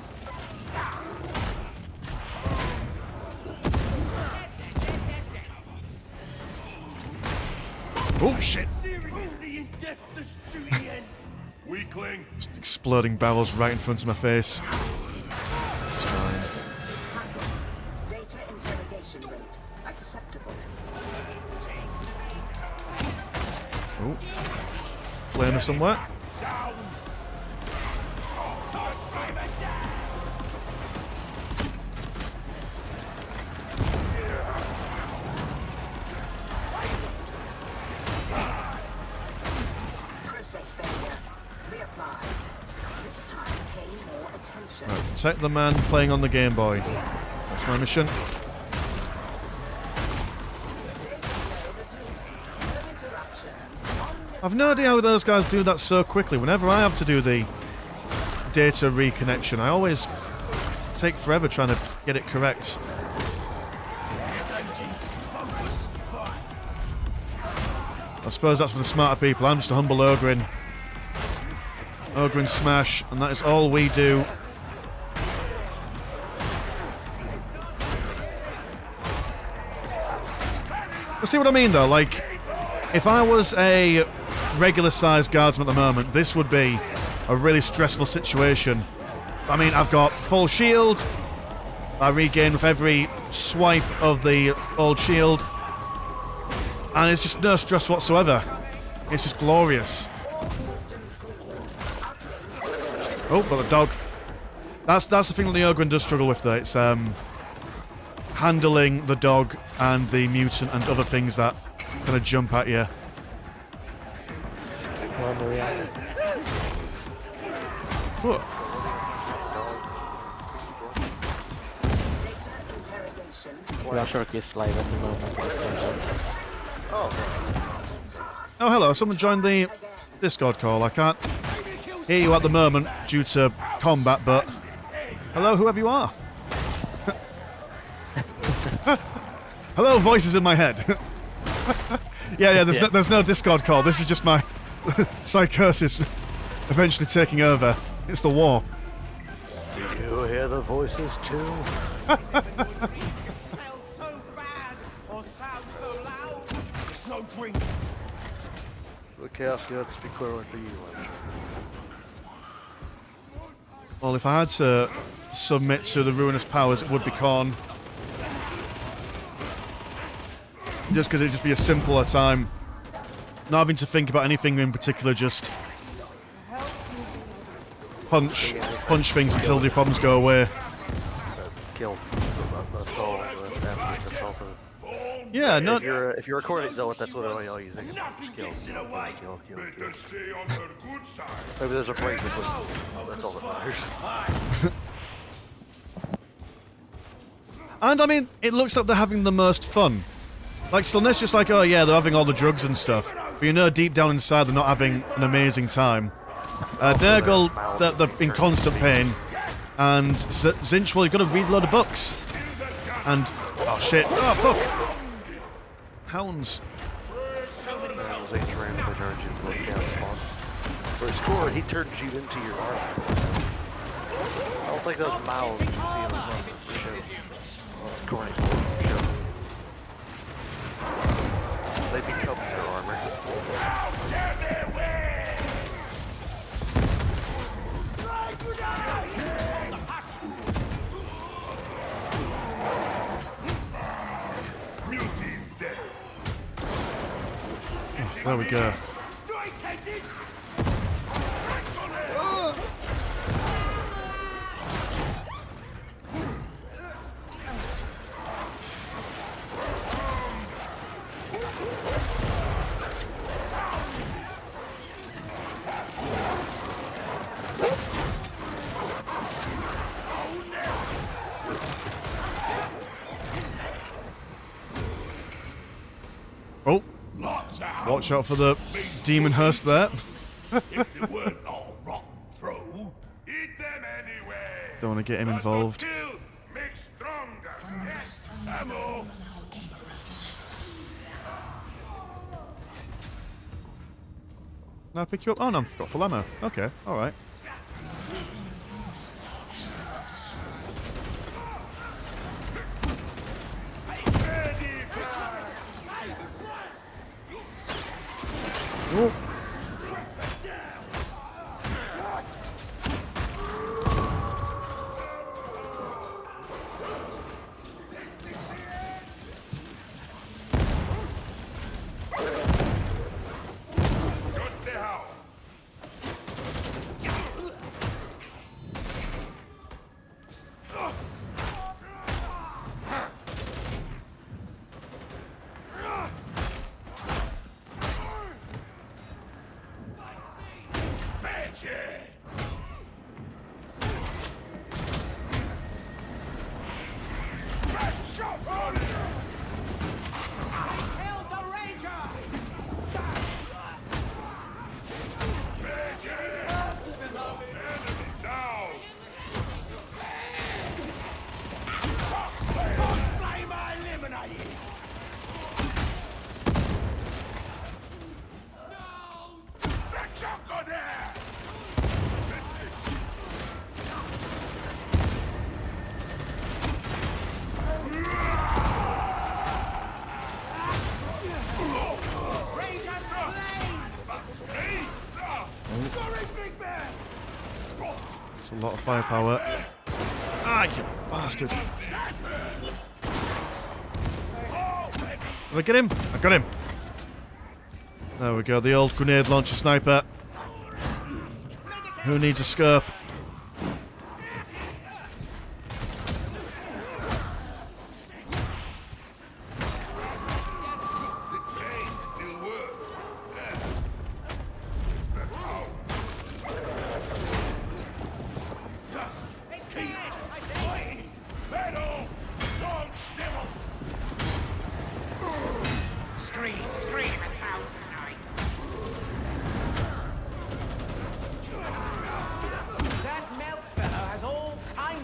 Oh, shit. Weakling. Just exploding barrels right in front of my face. It's fine. Data interrogation rate acceptable. Oh. Flamer somewhere. Process failure. Reapply. This time pay more attention. Right, protect the man playing on the Game Boy. That's my mission. Data flow resumed. No interruptions. I've no idea how those guys do that so quickly. Whenever I have to do the data reconnection, I always take forever trying to get it correct. I suppose that's for the smarter people. I'm just a humble Ogrin. Ogrin smash, and that is all we do. See what I mean, though? Like, if I was a regular-sized guardsman at the moment, this would be a really stressful situation. I mean, I've got full shield. I regain with every swipe of the old shield. And it's just no stress whatsoever. It's just glorious. Oh, but the dog. That's the thing that the Ogryn does struggle with, though. It's handling the dog and the mutant and other things that kind of jump at you. Cool. Well, Shark is live at the moment. Oh, hello. Someone joined the Discord call. I can't hear you at the moment due to combat, but hello, whoever you are. Hello, voices in my head. yeah, there's no Discord call. This is just my psychosis eventually taking over. It's the warp. Do you hear the voices too? Smells so bad or sound so loud. It's no drink. The Chaos Gods speak clearly for you. Well, if I had to submit to the ruinous powers, it would be Khorne. Just because it'd just be a simpler time. Not having to think about anything in particular, just punch things until the problems go away. Kill. That's all. That's all. Yeah, no. If you're recording, though, that's what I'll use. Kill. Better stay on her good side. Maybe there's a break between. That's all that matters. And I mean, it looks like they're having the most fun. Like, Slaanesh just like, oh yeah, they're having all the drugs and stuff. But you know deep down inside they're not having an amazing time. Nurgle, they're in constant pain. And Zinch, well, you've got to read a load of books. And, oh shit, oh fuck! Hounds. For his score, he turns you into your armor. I don't think those mouths you see on the show. According to the show. They become your armor. Muti's dead. There we go. Oh, watch out for the demon hearse there. If they weren't all rotten through, eat them anyway. Don't want to get him involved. Kill makes stronger. Yes, ammo. Can I pick you up? Oh no, I've got full ammo. Okay, alright. Oh. firepower. Ah, you bastard. Did I get him? I got him. There we go, the old grenade launcher sniper. Who needs a scope?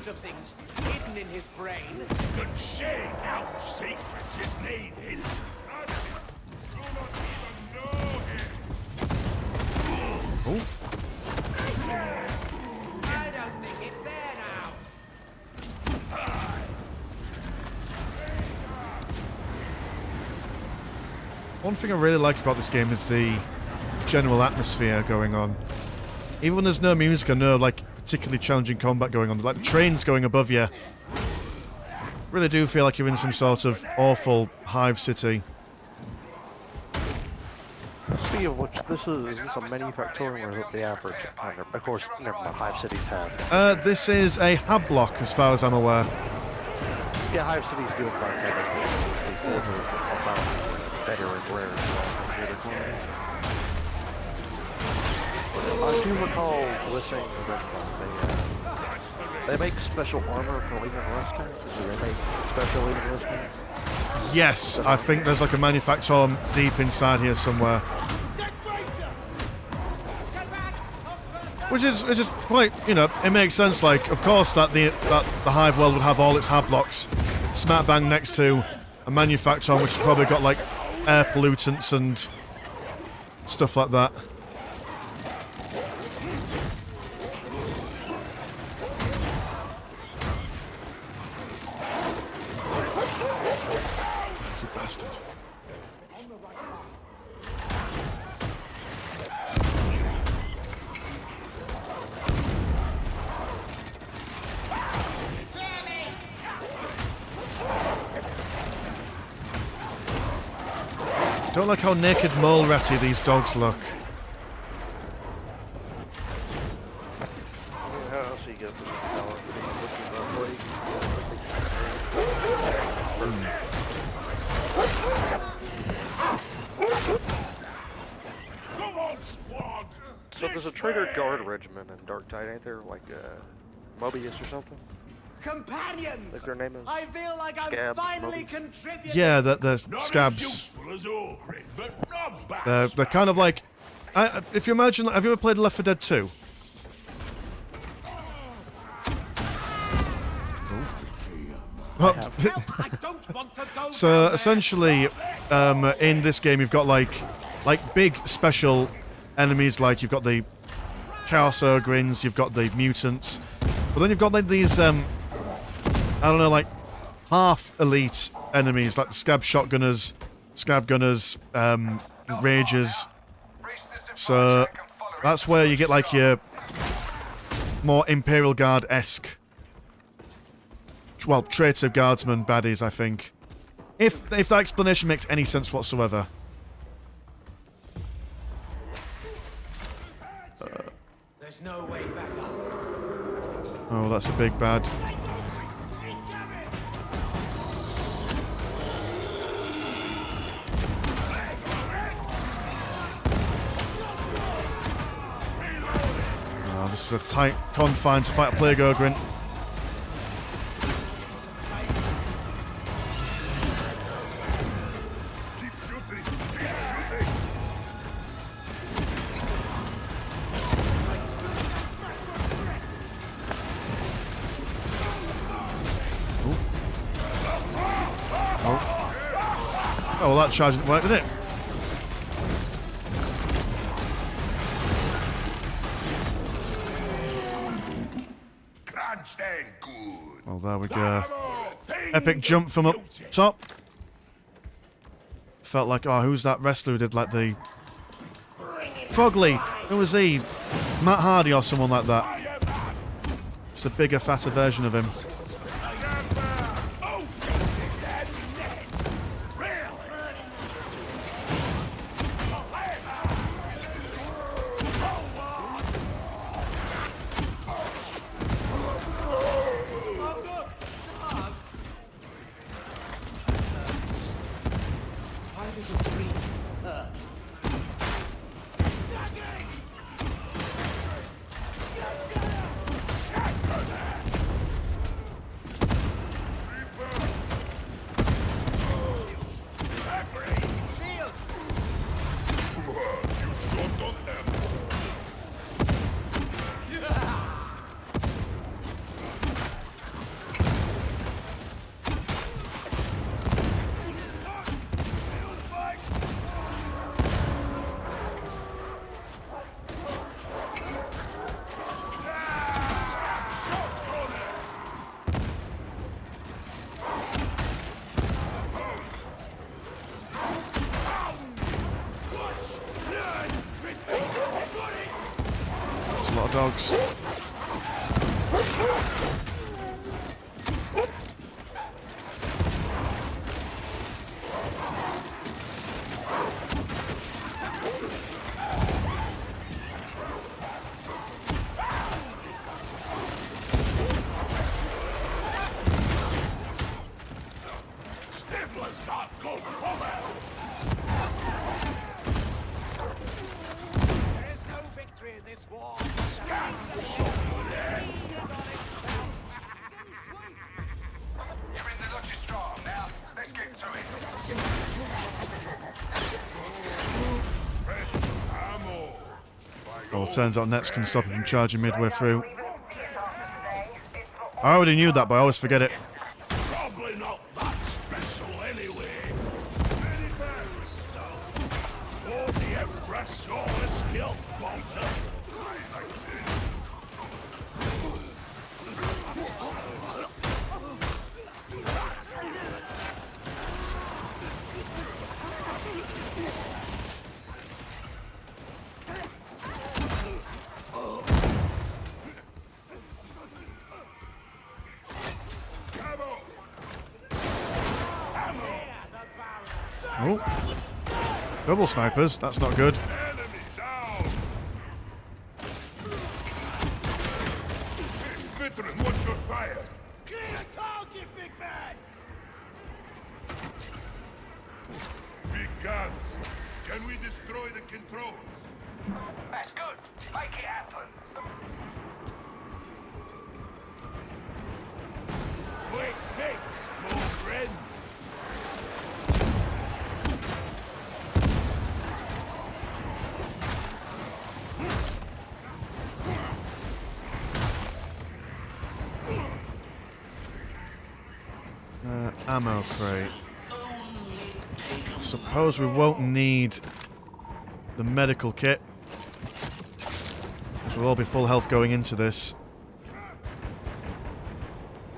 Of things hidden in his brain. Could shake out secrets if needed. Do not even know him. Oh. I don't think it's there now. One thing I really like about this game is the general atmosphere going on. Even when there's no music or no, like, particularly challenging combat going on, like the trains going above you. Really do feel like you're in some sort of awful hive city. Speaking of which, is this a manufacturing or is it the average? Of course, never mind, hive cities have. This is a hab block, as far as I'm aware. Yeah, hive cities do in fact have about better and rare. I do recall listening to them. They make special armor for Legion Resistance. Do they make special Legion Resistance? Yes, I think there's like a manufacturer deep inside here somewhere. Which is quite, you know, it makes sense. Like, of course, that the hive world would have all its hab blocks smack bang next to a manufacturer which has probably got like air pollutants and stuff like that. Bastard. Don't like how naked mole ratty these dogs look. How else do you get this power? So there's a traitor guard regiment in Darktide, ain't there? Like Mobius or something? Companions! Like their name is? I feel like I'm Scabs, finally Mobius. contributing. Yeah, the scabs. They're kind of like, if you imagine, have you ever played Left 4 Dead 2? So essentially, in this game, you've got like big special enemies. Like you've got the Chaos Ogrins, you've got the mutants, but then you've got like these, I don't know, like half elite enemies, like the scab shotgunners, scab gunners, rages. So that's where you get like your more Imperial Guard-esque, well, traits of guardsmen baddies, I think. If that explanation makes any sense whatsoever. There's no way back up. Oh, that's a big bad. Oh, this is a tight confine to fight a Plague Ogrin. Oh, well, that charge didn't work, did it? Grandstand good. Well, there we go. Epic jump from up top. Felt like, oh, who's that wrestler who did like the Frogley? Who was he? Matt Hardy or someone like that. Just Just a bigger, fatter version of him. A lot of dogs. Well, turns out nets can stop him from charging midway through. I already knew that, but I always forget it. Probably not that special anyway. Many thanks, though. Oh, the Empress saw a skill fighter. Oh. Double snipers, that's not good. Enemy down. Veteran, what's your fire? Clear the target, big man! Big guns. Can we destroy the controls? That's good. Make it happen. Quick fix, small friend. Ammo crate. Suppose we won't need the medical kit, because we'll all be full health going into this.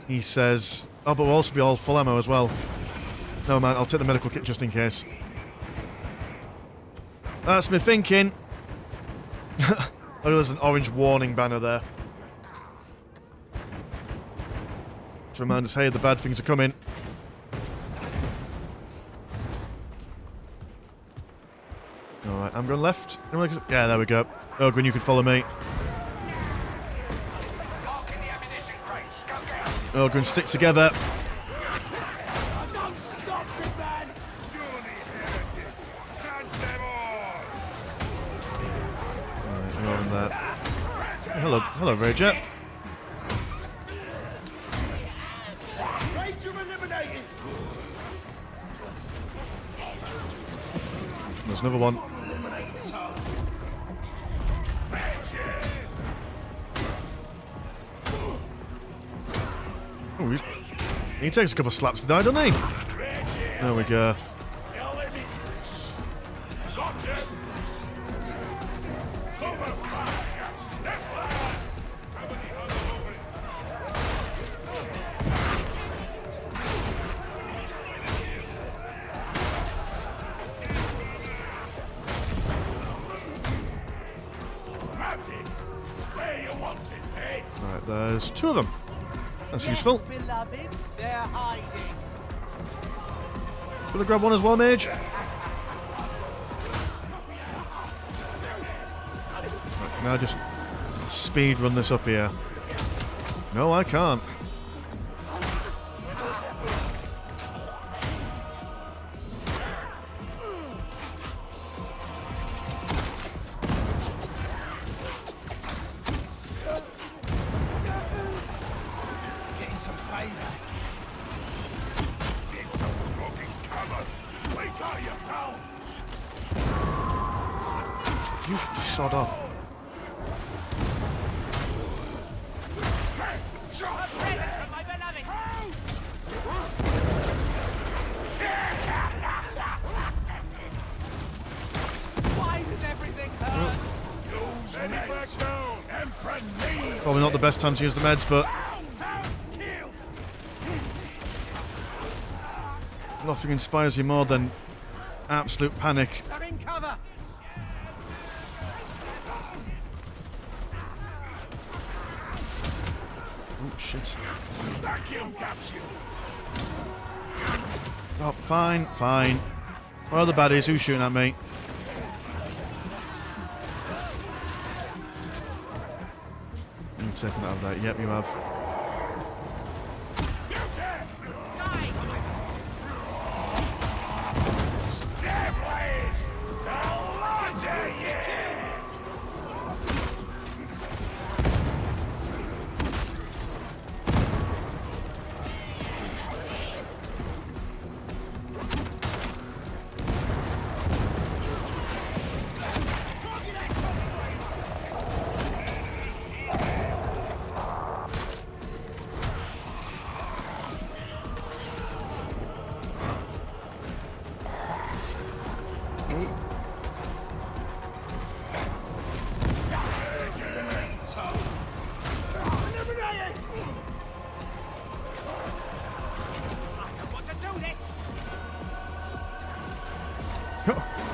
He says, oh, but we'll also be all full ammo as well. No man, I'll take the medical kit just in case. That's me thinking. Oh, there's an orange warning banner there. To remind us, hey, the bad things are coming. Alright, I'm going left. Yeah, there we go. Ogren, you can follow me. Ogren, stick together. Alright, you're on there. Hello, Rager. There's another one. Oh, he takes a couple of slaps to die, doesn't he? There we go. There's 2 of them. That's useful. Beloved, they're hiding. Gonna grab one as well, mage. Can I just speed run this up here? No, I can't. Getting some payback. Get some fucking cover. We got you, pal. You just sod off. A present from my beloved. Why does everything hurt? Send it back down. Emperor needs. Probably not the best time to use the meds, but Kill. nothing inspires you more than absolute panic. They're in cover. Oh, shit. Vacuum capsule. Oh, fine, fine. Where are the baddies? Who's shooting at me? You've taken that out of there. Yep, you have.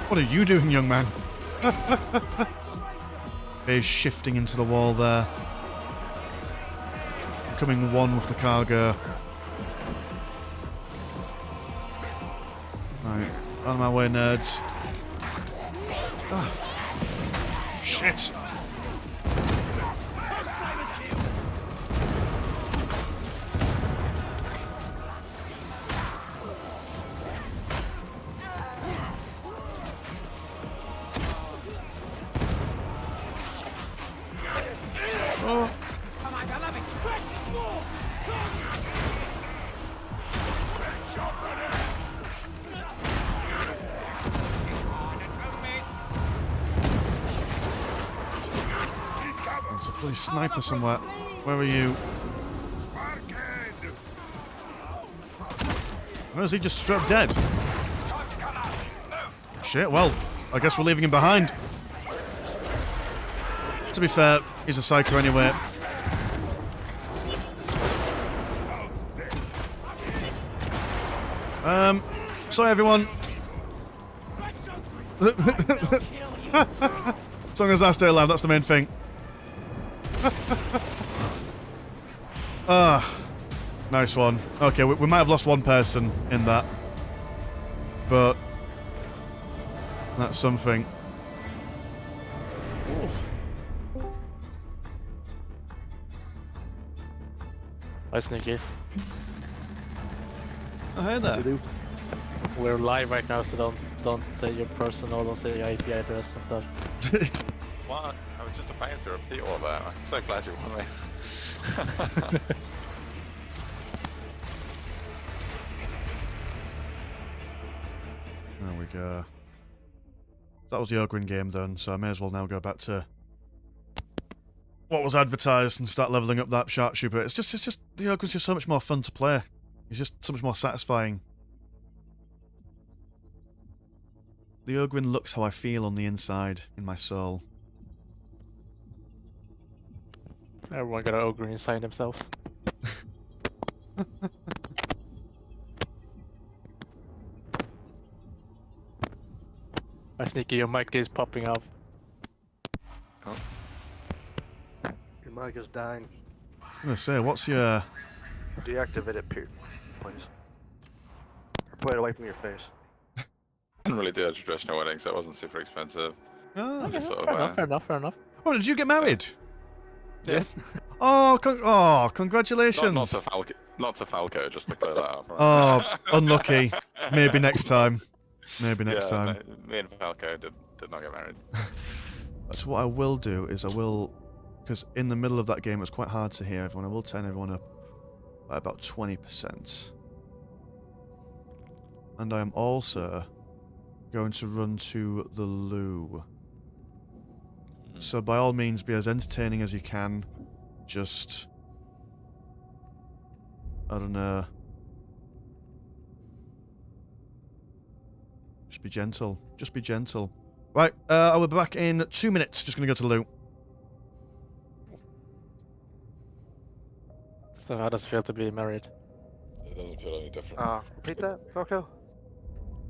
What are you doing, young man? He's shifting into the wall there. Becoming one with the cargo. Right, out of my way, nerds. Ah. Shit! Oh. Come on, beloved. Precious more. There's a bloody sniper somewhere. Where are you? Where is he just struck dead? Shit, well, I guess we're leaving him behind. To be fair, he's a psycho anyway. Sorry everyone. As long as I stay alive, that's the main thing. Ah, nice one. Okay, we might have lost one person in that, but that's something. Oof. Hi, Sneaky. Oh, hey there. We're live right now, so don't say your personal, don't say your IP address and stuff. What? I was just about to repeat all that. I'm so glad you won me. There we go. That was the Ogrin game then, so I may as well now go back to what was advertised and start leveling up that Sharpshooter. It's just the Ogrin's just so much more fun to play. It's just so much more satisfying. The Ogrin looks how I feel on the inside, in my soul. Everyone got an ogre inside themselves. Hi, Sneaky, your mic is popping off. Your mic is dying. gonna say, what's your... Deactivate it, please. Or put it away from your face. I didn't really do a traditional wedding, so it wasn't super expensive. Oh, Just sort of, Fair enough. oh, did you get married? Yes. Oh, congratulations. Not to Falco, just to clear that up. Right? Oh, unlucky. Maybe next time. Maybe next time. No, me and Falco did not get married. So what I will do is because in the middle of that game it was quite hard to hear everyone, I will turn everyone up by about 20%. And I am also going to run to the loo. So by all means, be as entertaining as you can. Just... I don't know. Just be gentle. Just be gentle. Right, I will be back in 2 minutes. Just gonna go to the loo. So how does it feel to be married? It doesn't feel any different. Repeat that, Falco?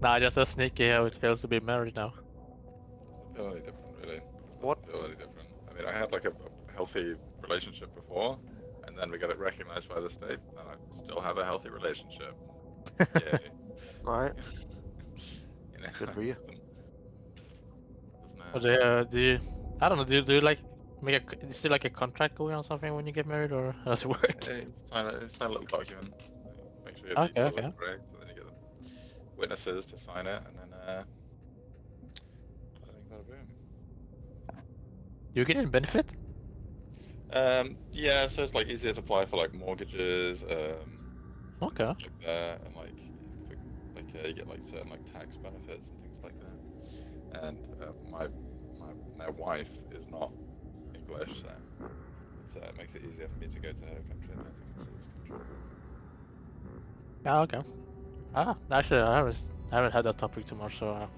Nah, just as sneaky how it feels to be married now. It doesn't feel any different, really. What? It doesn't feel any different. I mean, I had like a healthy relationship before, and then we got it recognized by the state, and I still have a healthy relationship. Yay. Alright. You know, Good for you. doesn't Or do you, I don't know, do you like is there like a contract going on something when you get married, or how does it work? It's sign a little document. Make sure your Okay, details okay. are correct, and then you get the witnesses to sign it, and then I think bada boom. You get any benefit? Yeah, so it's like easier to apply for like mortgages, Okay. stuff like that, and like you get like certain like tax benefits and things like that. And my wife is not English, so it makes it easier for me to go to her country and then to go to this country. Ah, okay. Actually, I haven't had that topic too much, so.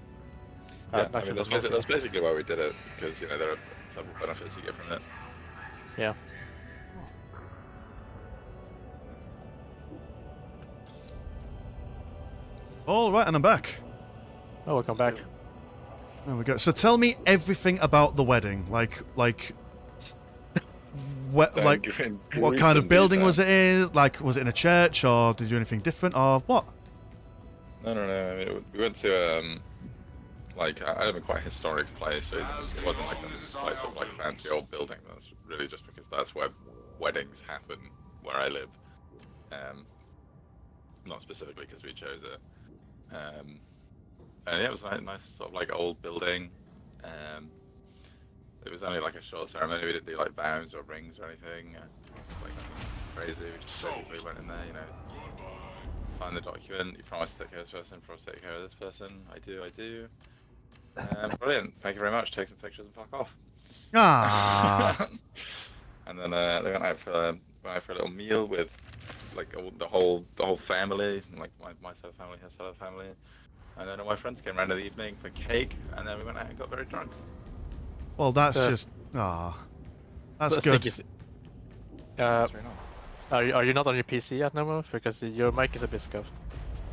Yeah, I mean that's basically why we did it, because you know there are several benefits you get from it. Yeah. All right, and I'm back. Oh, welcome back. There we go. So tell me everything about the wedding. Like, what kind of building was it in? Like, was it in a church, or did you do anything different, or what? No. I mean, we went to like I live in quite a historic place, so it wasn't like a like sort of like fancy old building. That's really just because that's where weddings happen where I live. Not specifically because we chose it. And yeah, it was a nice sort of like old building. It was only like a short ceremony. We didn't do like vows or rings or anything. Like crazy. We just basically went in there, you know, signed the document. You promise to take care of this person, promise to take care of this person. I do. Brilliant. Thank you very much. Take some pictures and fuck off. Ah. And then they went out for a little meal with like the whole family, like my side of the family, her side of the family. And then all my friends came around in the evening for cake, and then we went out and got very drunk. Well, that's just that's good. Are you not on your PC at the moment, because your mic is a bit scuffed?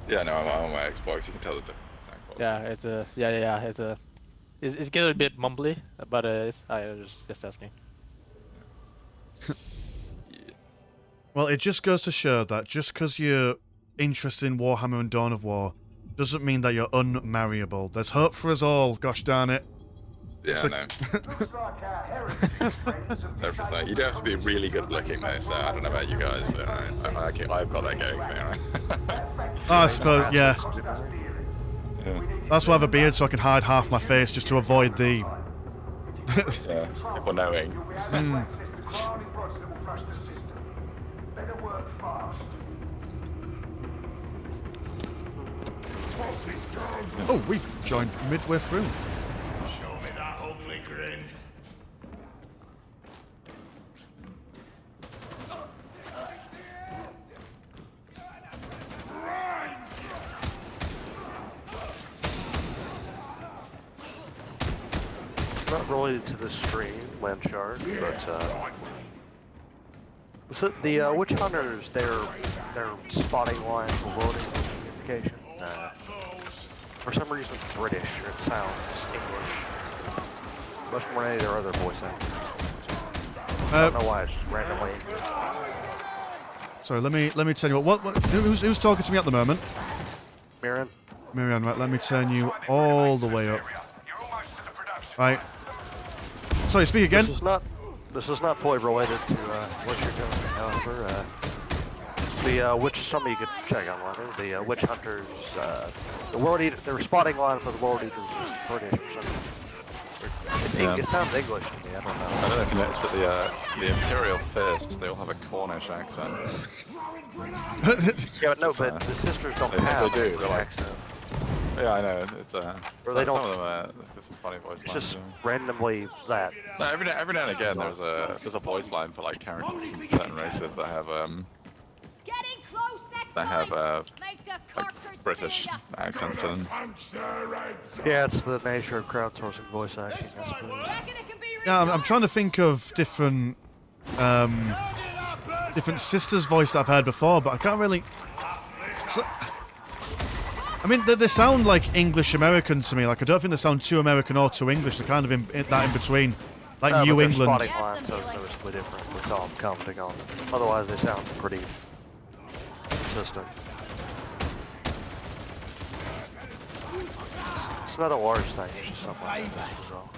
Yeah, no, I'm on my Xbox. You can tell the difference in sound quality. Yeah, it's getting a bit mumbly, but I was just asking. Well, it just goes to show that just because you're interested in Warhammer and Dawn of War doesn't mean that you're unmarriable. There's hope for us all, gosh darn it. Yeah, I know. You don't have to be really good looking though, so I don't know about you guys, but I've got that going for me. I suppose, yeah. That's why I have a beard, so I can hide half my face just to avoid the... yeah, people knowing. Better work fast. Oh, we've joined midway through. Show me that ugly grin. Not related to the stream, Landshard, but so the witch hunters, their spotting line for loading communication. For some reason, it's British, or it sounds English. Much more than any of their other voice actors. I don't know why, it's just randomly English. Sorry, let me tell you what who's talking to me at the moment? Mirren. Miriam, right, let me turn you all the way up. Right. Sorry, speak again. This is not fully related to what you're doing, however. The witch, some of you could check online. The witch hunters, the world eater, their spotting line for the world eaters is British or something. It sounds English to me. I don't know. I don't know if you noticed, but the Imperial Fists, they all have a Cornish accent. Yeah, no, but the sisters don't have they do. They're like, accent. yeah, I know. It's Or some, they don't. Some of them there's some funny voice It's lines. just randomly that. No, every now and again there's a voice line for like characters from certain races that have Getting close next that have Make the like British accents to them. Yeah, it's the nature of crowdsourcing voice acting, I suppose. Yeah, I'm trying to think of different different sisters' voice that I've heard before, but I can't really. I mean, they sound like English American to me. Like, I don't think they sound too American or too English. They're kind of in between, like New England. Spotting lines are noticeably different. That's all I'm commenting on. Otherwise, they sound pretty consistent. It's not a large thing. It's just something like that as well.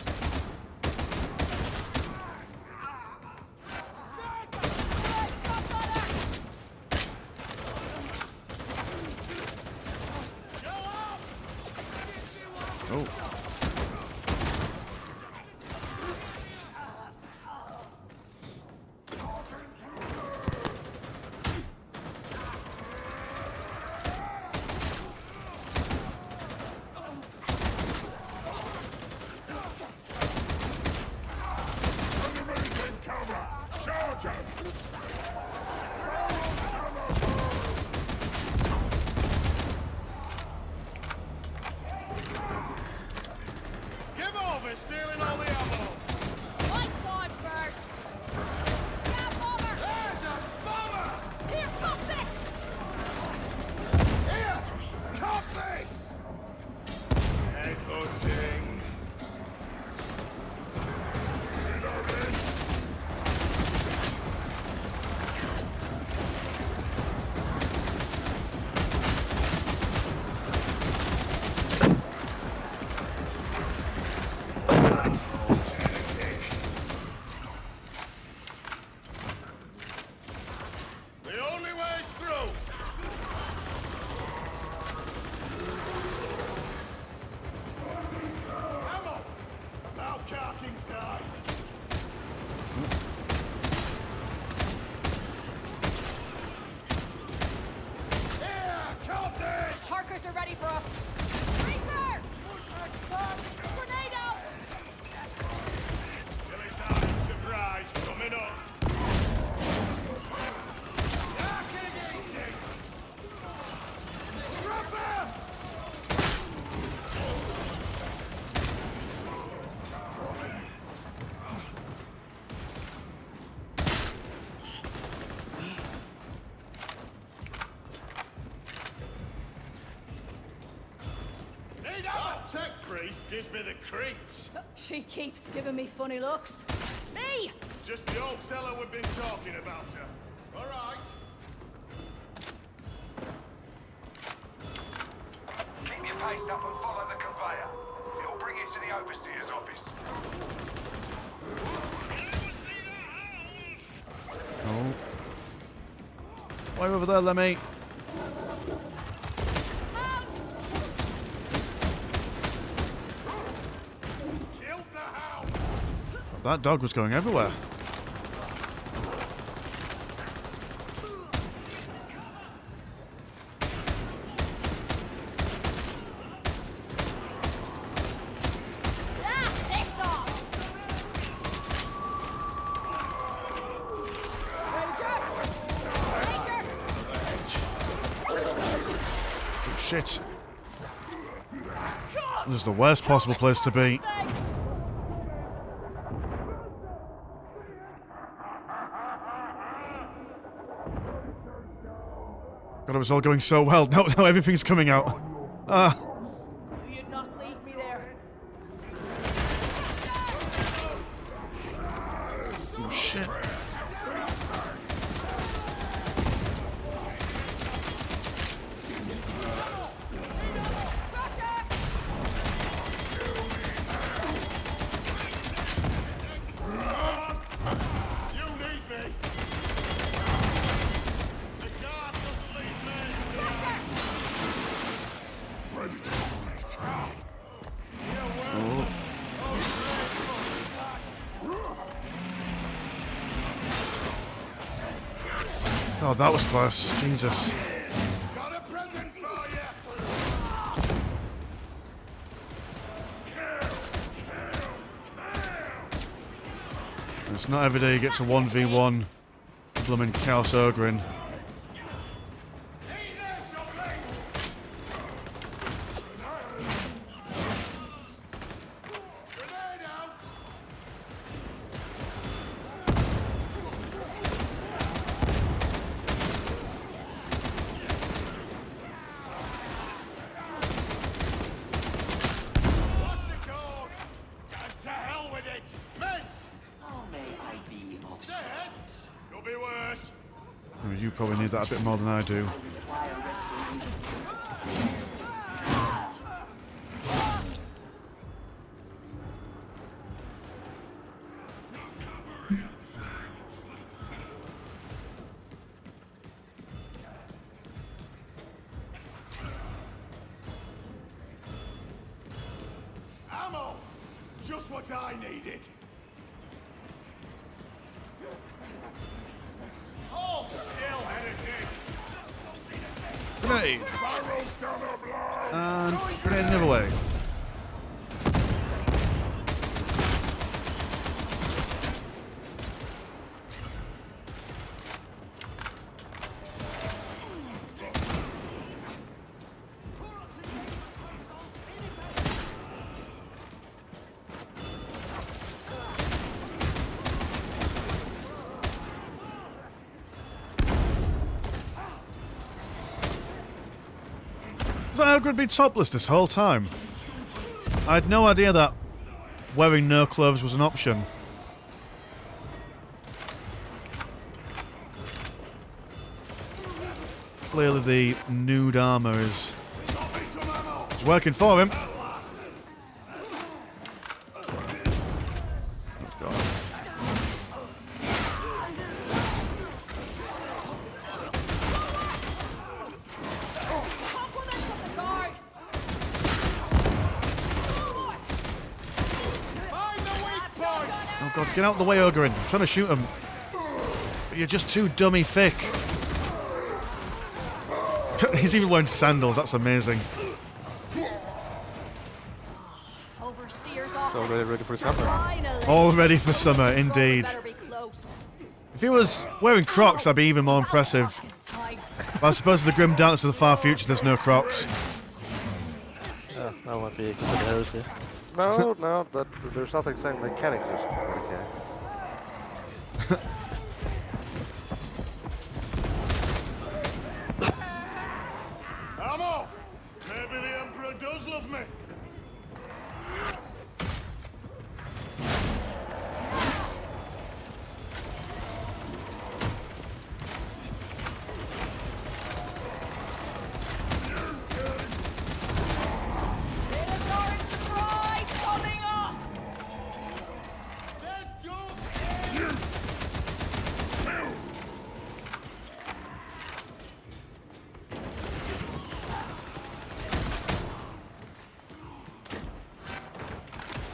Oh. Stealing all the ammo! My sword first! Yeah, bomber! There's a bomber! Here, cut this! Here! Cut this! Headhunting! Harkers are ready for us! Reaper! Grenade out! Billy's having surprise coming up! Tech priest gives me the creeps. She keeps giving me funny looks. Me! Just the old seller we've been talking about, sir. All right. Keep your pace up and follow the conveyor. It'll bring you to the overseer's office. Oh. Why over there, Lemmy? That dog was going everywhere. Oh, shit. This is the worst possible place to be. God, it was all going so well. Now everything's coming out. You'd not leave me there. Oh, shit. Oh, that was close. Jesus. Got a present for you. It's not every day you get to 1v1 blooming Chaos Ogrin. To hell with it! Miss! How may I be of service? Could be worse. Oh, you probably need that a bit more than I do. Require restoration. Ammo! Just what I needed. Hold still, heretic! Grenade! Barrow's gonna blow! And grenade the other way. Has that Ogre been topless this whole time? I had no idea that wearing no clothes was an option. Clearly the nude armour is it's working for him. Oh God. Compliments of the guard! Oh God, get out of the way, Ogrin. I'm trying to shoot him. But you're just too dummy thick. He's even wearing sandals, that's amazing. Overseer's office. Already ready for summer. Finally. All ready for summer, indeed. Better be close. If he was wearing Crocs, that'd be even more impressive. But I suppose in the grim darkness of the far future, there's no Crocs. Yeah, that would be considered heresy. No, there's nothing saying they can exist. Okay. Ammo! Maybe the Emperor does love me. Dinosaur surprise coming up!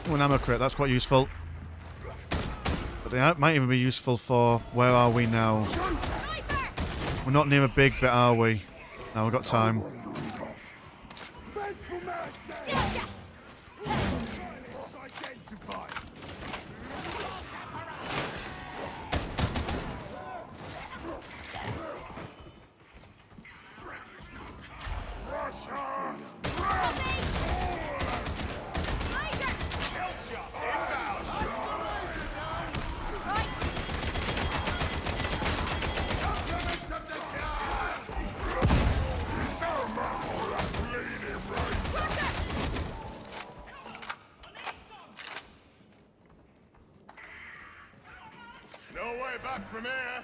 Oh, an ammo crate, that's quite useful. But it might even be useful for where are we now? We're not near a big bit, are we? No, we've got time. No way back from here.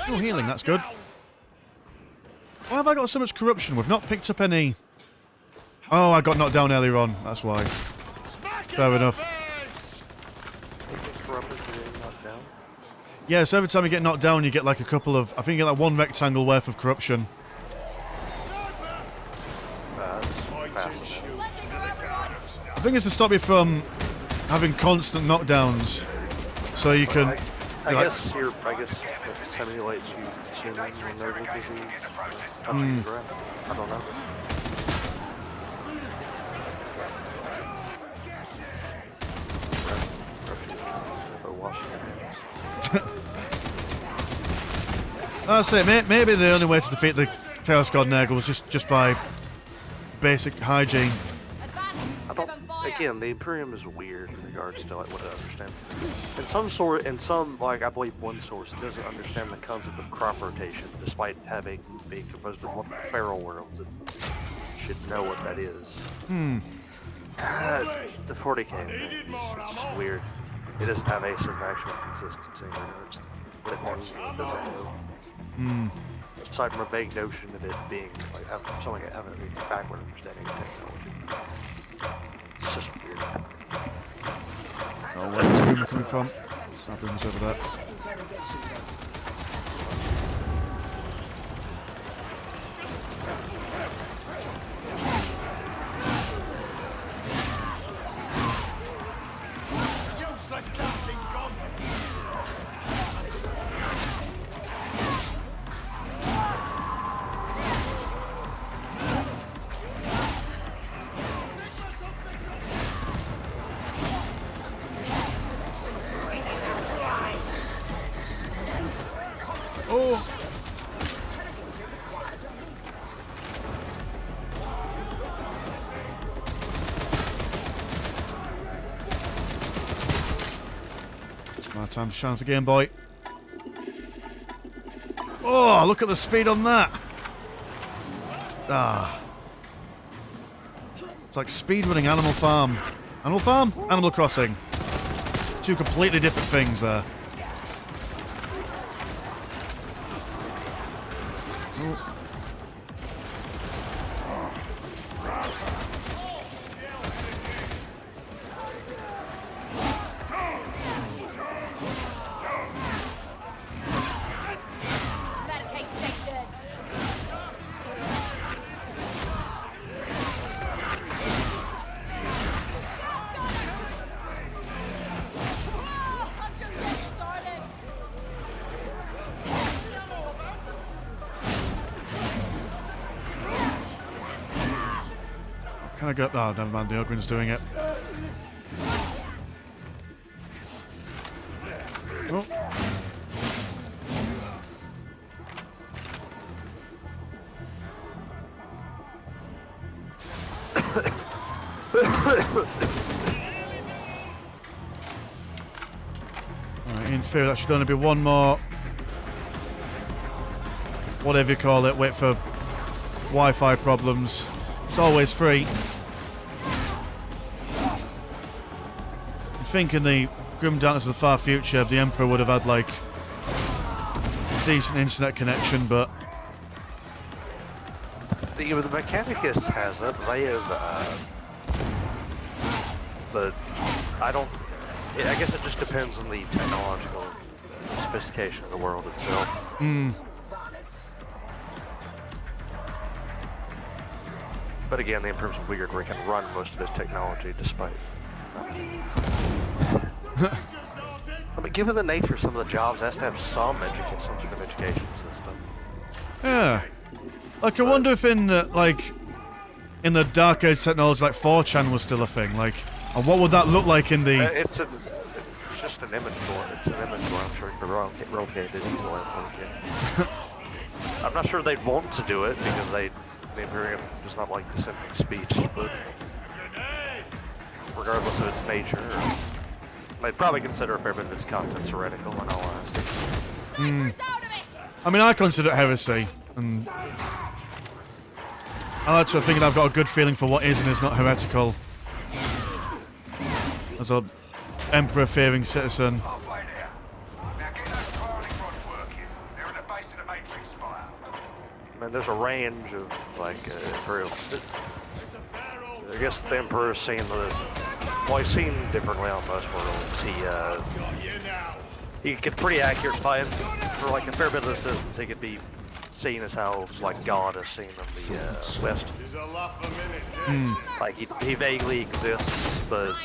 Oh, healing, that's good. Why have I got so much corruption? We've not picked up any... Oh, I got knocked down earlier on, that's why. Fair enough. Yeah, so every time you get knocked down, you get like a couple of... I think you get like one rectangle worth of corruption. The thing is to stop you from having constant knockdowns, so you can I guess it simulates you consuming a nerval disease. Touching the ground. I don't know. Washing your hands. That's it. Maybe the only way to defeat the Chaos God Nurgle was just by basic hygiene. Again, the Imperium is weird in regards to like what I understand. In some like I believe one source doesn't understand the concept of crop rotation, despite being composed of one feral worlds that should know what that is. The 40k is just weird. It doesn't have a sort of actual consistency. It's what it means, what it doesn't know. Aside from a vague notion of it being like having a backward understanding of technology. It's just weird. Oh, where's the screamer coming from? Sabrina's over there. Oh! It's my time to shine the Game Boy. Oh, look at the speed on that! Ah. It's like speedrunning Animal Farm. Animal Farm? Animal Crossing. Two completely different things there. Can I go? Oh, never mind. The Ogren's doing it. Oh. Right, in theory, that should only be one more. Whatever you call it. Wait for Wi-Fi problems. It's always free. I think in the grim darkness of the far future, the Emperor would have had like a decent internet connection, but the Mechanicus has it. They have, but I don't. I guess it just depends on the technological sophistication of the world itself. But again, the Emperor's weird where he can run most of his technology despite. I mean, given the nature of some of the jobs, it has to have some sort of education system. Yeah. Like, I wonder if in the Dark Age technology, like 4chan was still a thing. Like, and what would that look like in the? It's just an image for it. It's an image where I'm sure you can rotate it easily. I'm not sure they'd want to do it because the Imperium does not like dissenting speech, but regardless of its nature, they'd probably consider a fair bit of its contents heretical in all honesty. I mean, I consider it heresy, and I like to think I've got a good feeling for what is and is not heretical. As a Emperor-fearing citizen. I mean, there's a range of, like, Imperial... I guess the Emperor's seen the... Well, he's seen differently on most worlds. He gets pretty accurate by for, like, a fair bit of the citizens. He could be seen as how, like, God is seen in the, West. Mm. Like, he vaguely exists, but...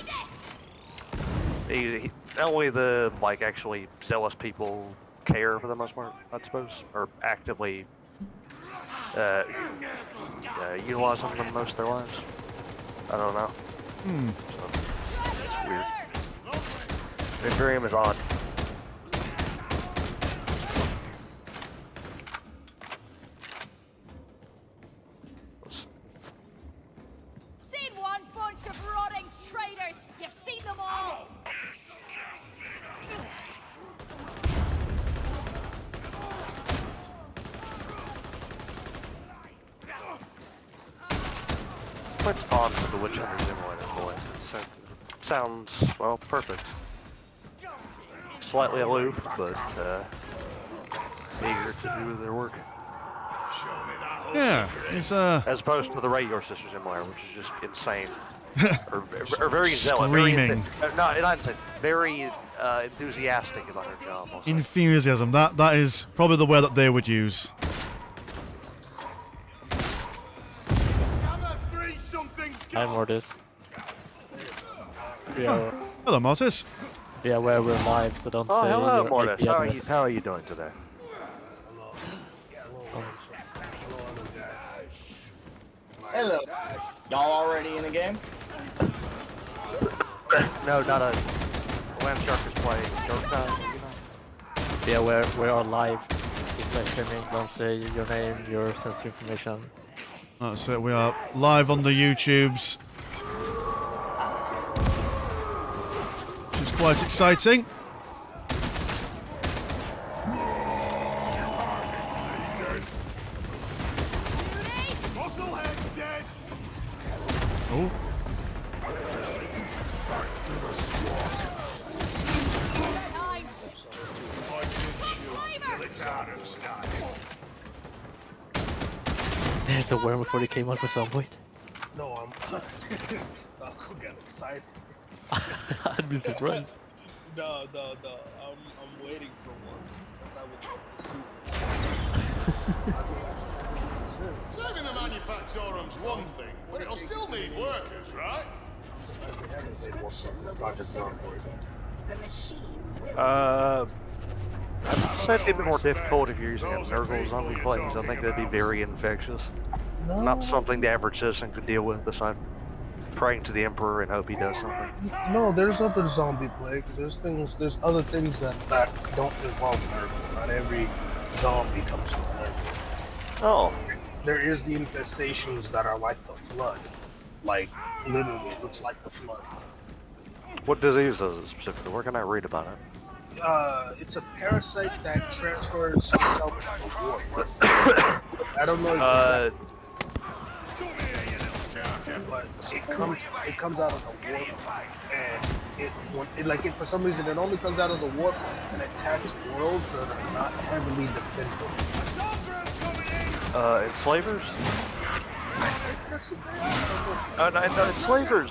Only the like actually zealous people care for the most part, I suppose, or actively utilizing them most of their lives. I don't know. So, it's weird. Imperium is odd. Seen one bunch of rotting traitors. You've seen them all. Quite fond of the Witch Hunter Simulator voice. It sounds, well, perfect. Slightly aloof, but eager to do their work. Yeah, it's as opposed to the regular Sister Simulator, which is just insane. or very zealous. Screaming. Not insane. Very enthusiastic about her job. Also. Enthusiasm. That is probably the word that they would use. Hi, Mortis. Yeah. Hello, Mortis. Yeah, where we're live, so don't say hello, your Mortis. IP address. How are you doing today? Hello. Y'all already in the game? No, not a. Land Shark is playing Darktide, you know? Yeah, we're all live. Just like streaming, don't say your name, your sensitive information. That's it, we are live on the YouTubes. Which is quite exciting. Oh. There's a worm before they came out for some point. No, I could get excited. I'd be surprised. No. I'm waiting for one. Because I would love to see. Saving the manufactorum's one thing, but it'll still need workers, right? I'd say it'd be more difficult if you're using a Nurgle zombie plagues. I think that'd be very infectious. No. Not something the average citizen could deal with, aside praying to the Emperor and hope he does something. No, there's other zombie plagues. There's other things that don't involve Nurgle. Not every zombie comes from Nurgle. Oh. There is the infestations that are like the Flood. Like, literally, it looks like the Flood. What disease does it specifically? Where can I read about it? It's a parasite that transfers itself to the warp. I don't know exactly, but it comes out of the warp, and if for some reason it only comes out of the warp and attacks worlds that are not heavily defended. Enslavers? I think that's what they are. No, enslavers,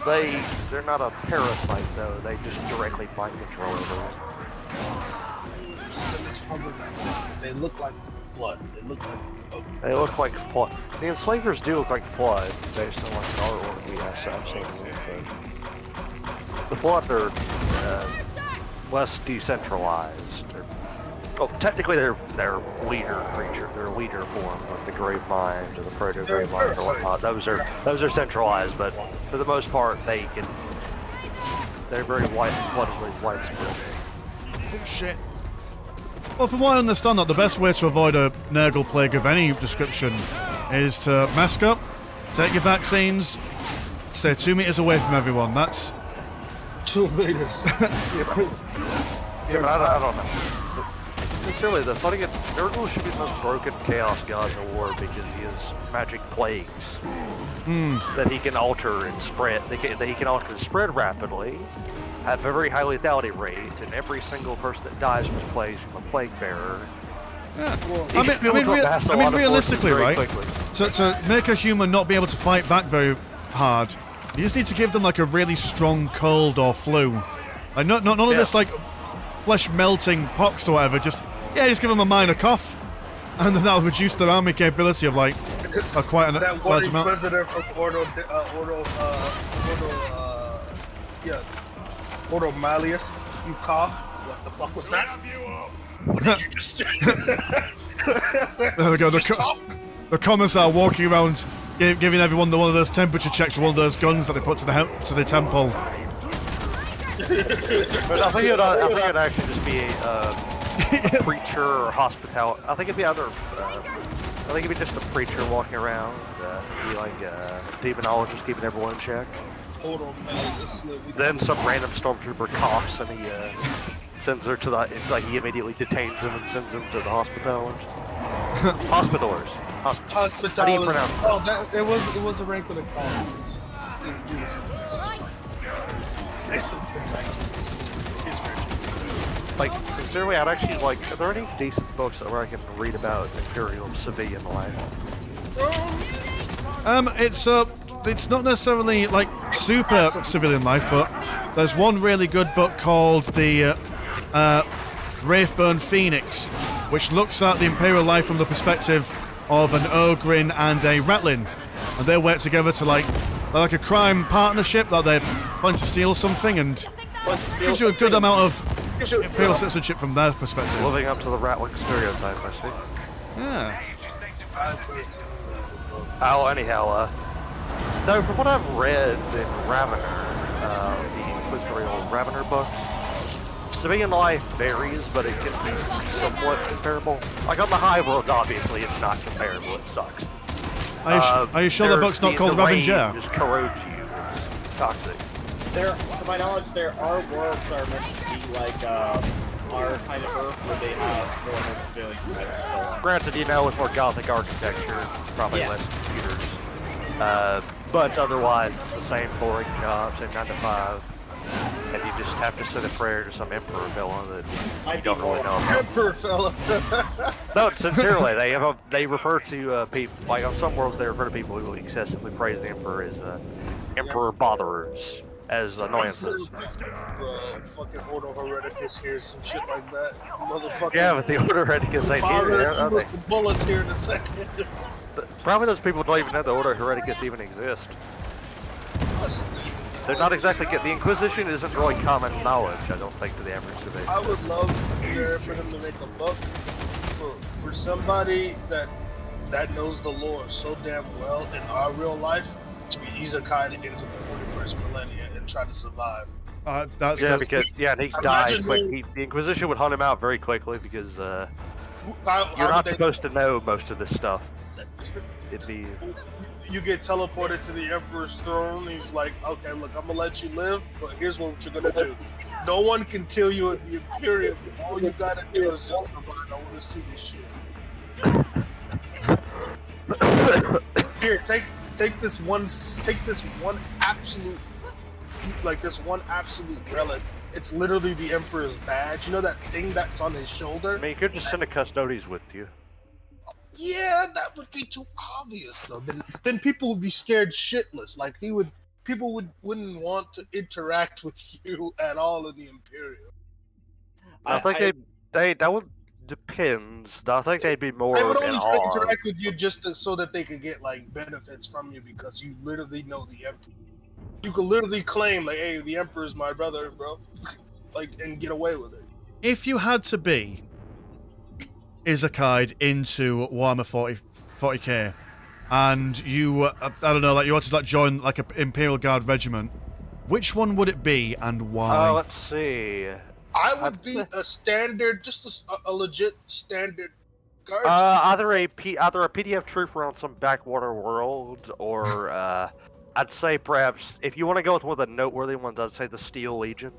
they're not a parasite though. They just directly find control over it. They look like blood. They look like flood. The enslavers do look like flood, based on like the artwork we have seen. The flood are less decentralized. Technically they're leader creature. They're a leader form of the Grave Mind or the Proto Grave Mind or whatnot. Those are centralized, but for the most part they're very widespread. Oh shit. Well, from what I understand, that the best way to avoid a Nurgle plague of any description is to mask up, take your vaccines, stay 2 meters away from everyone. That's 2 meters. Yeah, but I don't know. Sincerely, the funny is, Nurgle should be the most broken chaos god in the war because he has magic plagues that he can alter and spread. That he can alter and spread rapidly, have a very high lethality rate, and every single person that dies from his plagues from a plague bearer. Yeah. I mean, realistically, right? To make a human not be able to fight back very hard, you just need to give them like a really strong cold or flu. Like none of this like flesh melting pox or whatever. Just give them a minor cough, and then that'll reduce their army capability of like quite a large amount. Ordo Malleus, you cough. What the fuck was that? What did you just do? There we go. The commissar walking around, giving everyone one of those temperature checks with one of those guns that they put to the temple. But I think it'd actually just be a preacher or hospitality. I think it'd be either. I think it'd be just a preacher walking around. Be like a demonologist keeping everyone in check. Then some random stormtrooper coughs and he sends her to the. It's like he immediately detains him and sends him to the hospitalers. Hospitalers. Hospitalers. How do you pronounce that? Oh, it was a rank of the college. Listen to like, sincerely, I'd actually like. Are there any decent books where I can read about Imperial civilian life? It's not necessarily like super civilian life, but there's one really good book called the Wraithburn Phoenix, which looks at the Imperial life from the perspective of an Ogrin and a Ratlin, and they work together to like a crime partnership that they're planning to steal something, and gives you a good amount of Imperial citizenship from their perspective. Living up to the Ratling stereotype, I see. Yeah. Oh, anyhow, so from what I've read in Ravener, the Inquisitorial Ravener books, civilian life varies, but it can be somewhat comparable. Like on the High World, obviously, it's not comparable. It sucks. Are you sure the book's not called Ravenger? Just corrodes you. It's toxic. To my knowledge, there are worlds that are meant to be like our kind of Earth, where they have normal civilian life and so on. Granted, you know, with more Gothic architecture, probably less computers. But otherwise, it's the same boring job, same 9 to 5. And you just have to say a prayer to some emperor fella that you don't really know about. Emperor fella. No, sincerely, they refer to people, like on some worlds they refer to people who excessively praise the emperor as emperor botherers, as annoyances. Fucking Ordo Hereticus hears some shit like that. Motherfucker. Yeah, but the Ordo Hereticus ain't here, are they? Some bullets here in a second. Probably those people don't even know the Ordo Hereticus even exist. They're not exactly the Inquisition isn't really common knowledge, I don't think, to the average civilian. I would love for them to make a book for somebody that knows the lore so damn well in our real life to be isekai'd into the 41st millennia and try to survive. And he died quick. The Inquisition would hunt him out very quickly because you're not supposed to know most of this stuff. You get teleported to the Emperor's throne. He's like, okay, look, I'm gonna let you live, but here's what you're gonna do. No one can kill you at the Imperium. All you gotta do is just survive. I want to see this shit. Here, take this one absolute, like this one absolute relic. It's literally the Emperor's badge. You know that thing that's on his shoulder? I mean, you could just send a Custodes with you. Yeah, that would be too obvious though. Then people would be scared shitless. Like people wouldn't want to interact with you at all in the Imperium. I think that would depends. I think they'd be more. They would only interact with you just so that they could get like benefits from you because you literally know the Emperor. You could literally claim like, "Hey, the Emperor's my brother, bro," like, and get away with it. If you had to be isekai'd into Warhammer 40k, and you, I don't know, like you wanted to like join like an Imperial Guard regiment, which one would it be and why? Let's see. I would be a standard, just a legit standard guard. Either a PDF trooper on some backwater world, or I'd say perhaps if you want to go with one of the noteworthy ones, I'd say the Steel Legion.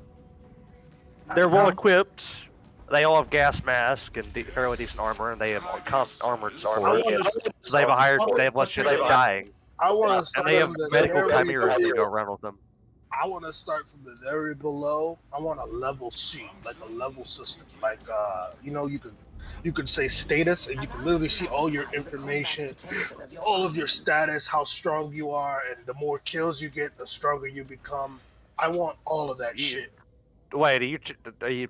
They're well equipped. They all have gas masks and fairly decent armor, and they have constant armored support. So they have less shit dying. I want to start. And they have medical chimeras that go around with them. I want to start from the very below. I want a level sheet, like a level system. Like you could say status, and you can literally see all your information, all of your status, how strong you are, and the more kills you get, the stronger you become. I want all of that shit. Wait, are you?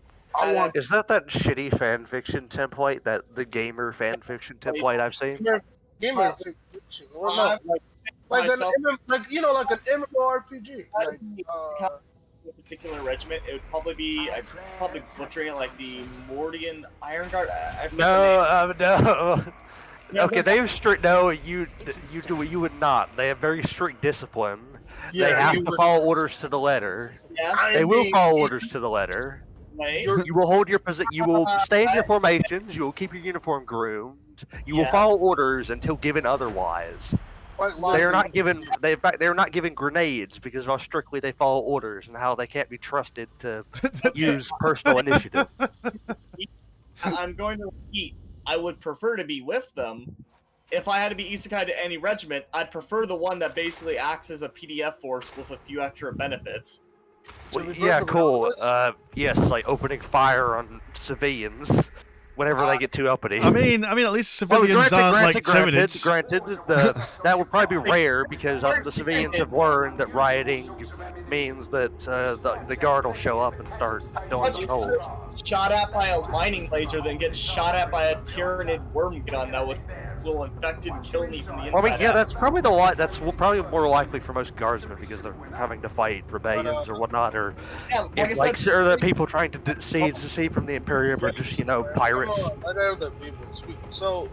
Is that shitty fan fiction template? That the gamer fan fiction template I've seen? Gamer fiction. Well, no, like an MMORPG. a particular regiment, it would probably be, I'm probably butchering it, like the Mordian Iron Guard. I forget the name. No. Yeah, Okay, they have strict. No, you would not. They have very strict discipline. Yeah, they have you to would- follow orders to the letter. Yes. They will follow orders to the letter. Right. You will hold your position. You will stay in your formations. You will keep your uniform groomed. You will Yeah. follow orders until given otherwise. Quite They are likely- not given. They, in fact, they are not given grenades because of how strictly they follow orders and how they can't be trusted to use personal initiative. I'm going to repeat. I would prefer to be with them. If I had to be isekai to any regiment, I'd prefer the one that basically acts as a PDF force with a few extra benefits. To be Yeah, perfectly cool. honest, Yes, like opening fire on civilians whenever they get too uppity. I mean, at least civilians aren't like Tyranids. Granted, that would probably be rare because the civilians have learned that rioting means that the guard will show up and start doing the whole. Shot at by a lightning laser, then get shot at by a Tyranid worm gun that will infect and kill me from the inside. I mean, yeah, out. that's probably that's probably more likely for most guardsmen because they're having to fight rebellions or whatnot, or Yeah, like I said, or the people trying to secede from the Imperium, or just pirates. Let other people speak. So,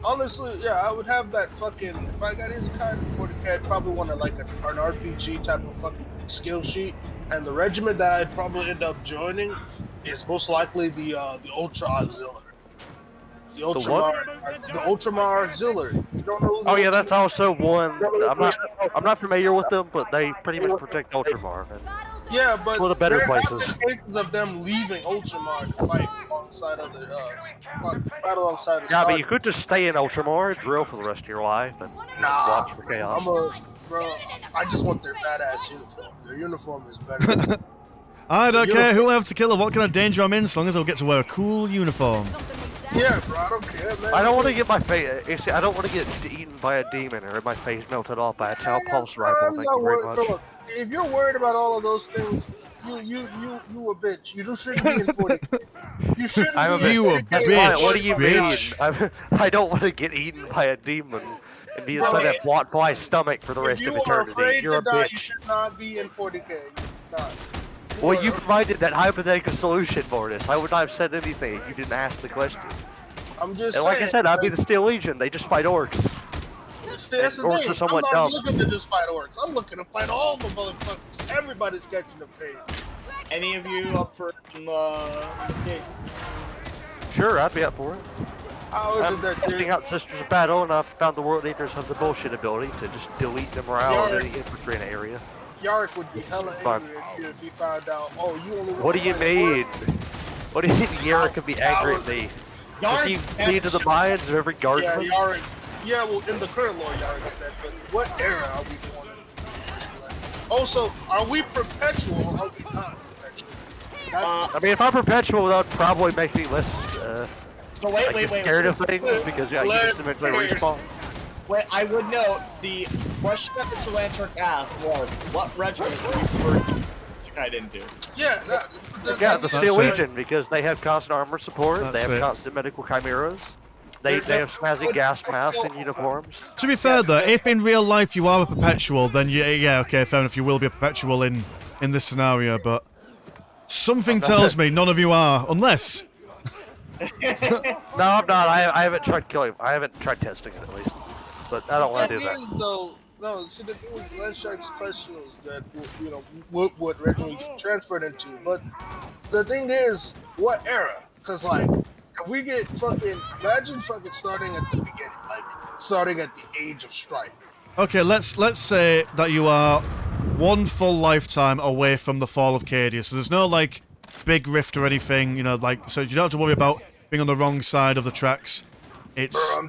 honestly, yeah, I would have that fucking. If I got his kind of 40K, I'd probably want like an RPG type of fucking skill sheet. And the regiment that I'd probably end up joining is most likely the Ultra Auxiliary. The Ultramar Auxiliary. You don't know who the Oh yeah, that's also one. I'm not familiar with them, but they pretty much protect Ultramar. Yeah, but one of the better there have places. been cases of them leaving Ultramar to fight alongside of the fight alongside the. Yeah, but you could just stay in Ultramar, drill for the rest of your life, and watch for chaos. I just want their badass uniform. Their uniform is better. I don't care who I have to kill or what kind of danger I'm in, as long as I'll get to wear a cool uniform. Yeah, bro, I don't care, man. I don't want to get my face. I don't want to get eaten by a demon or my face melted off by a Tau pulse rifle. I'm Thank not you very worried. much. Look, if you're worried about all of those things, you a bitch. You shouldn't be in 40K. You shouldn't I'm a be in 40K. That's why, what do you bitch. mean? I don't want to get eaten by a demon and be inside that blot fly stomach for the rest If of you are eternity. afraid You're to a die, bitch. you should not be in 40K. You should not. Well, you provided that hypothetical solution for this. I would not have said anything if you didn't ask the question. I'm just And saying. like I said, I'd be the Steel Legion. They just fight orcs. That's the orcs thing. are I'm somewhat not dumb. looking to just fight orcs. I'm looking to fight all the motherfuckers. Everybody's catching the page. Any of you up for okay. Sure, I'd be up for it. How is I'm it that testing out Sisters of Battle, and I've found the World Eaters have the bullshit ability to just delete the morale of any infantry in the area. Yarick would be hella Fun. angry at you if he found out, oh, you only What do you mean? What do you mean Yara could be angry at me? Does he feed to the minds of every Yeah, guardsman? Yarick. Yeah, well, in the current lore, Yarick's dead, but what era are we going in? Also, are we perpetual or are we not perpetual? I mean, if I'm perpetual, that would probably make me less So wait, like, scared of things because you just eventually respawn. Wait, I would note the question that Mr. Lantern asked was, what regiment would you prefer Isekai into? Yeah, Yeah, the Steel it. Legion, because they have constant armor support, they That's have it. constant medical chimeras, they have snazzy gas masks and uniforms. To be fair though, if in real life you are a perpetual, then yeah, okay, fair enough, you will be a perpetual in this scenario, but something tells me none of you are, unless... No, I'm not. I haven't tried killing. I haven't tried testing it at least, but I don't want to do that. Though, no, see, the thing with Landshark's question was that, you know, what regiment you transferred into, but the thing is, what era? Because, like, if we get fucking, imagine fucking starting at the beginning, like, starting at the age of strife. Okay, let's say that you are one full lifetime away from the fall of Cadia, so there's no, like, big rift or anything, you know, like, so you don't have to worry about being on the wrong side of the tracks. It's... Bro,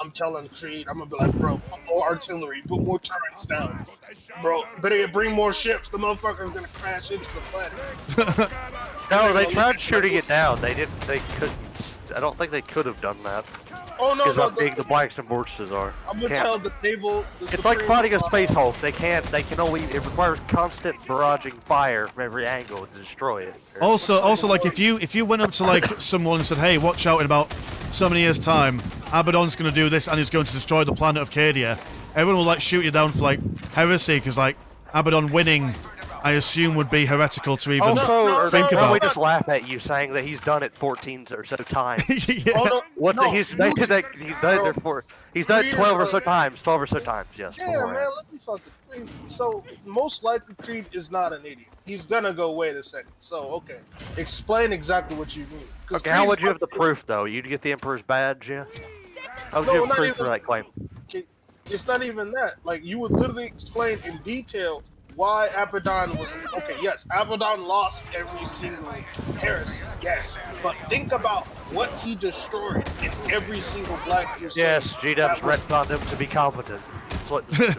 I'm telling Creed, I'm gonna be like, bro, put more artillery, put more turrets down. Bro, better yet, bring more ships, the motherfucker's gonna crash into the planet. No, they tried shooting it down. They didn't. They couldn't. I don't think they could have done that. Oh no, Because no, how big the Blacks and Borches are. I'm gonna Can't. tell the naval. It's like fighting a space hulk. They can't. They can only. It requires constant barraging fire from every angle to destroy it. Also, like, if you went up to, like, someone and said, hey, watch out, in about so many years' time, Abaddon's gonna do this and he's going to destroy the planet of Cadia, everyone will, like, shoot you down for, like, heresy, because, like, Abaddon winning I assume would be heretical to even Also, think we about. just laugh at you saying that he's done it 14 or so times. Yeah. Oh, no, What's no, it? He's done it for. He's done it 12 or so times. 12 or so times. Yes. Yeah, beforehand. man, let me fucking. So, most likely Creed is not an idiot. He's gonna go, wait a second. So, okay. Explain exactly what you mean. 'Cause Okay, how Creed's would you have the not- proof, though? You'd get the Emperor's badge, yeah? How would No, you have not proof even- for that claim? It's not even that. Like, you would literally explain in detail why Abaddon was. Okay, yes, Abaddon lost every single heresy, yes. But think about what he destroyed in every single Black Crusade. Yes, G-Dub's That was- retconned him to be competent.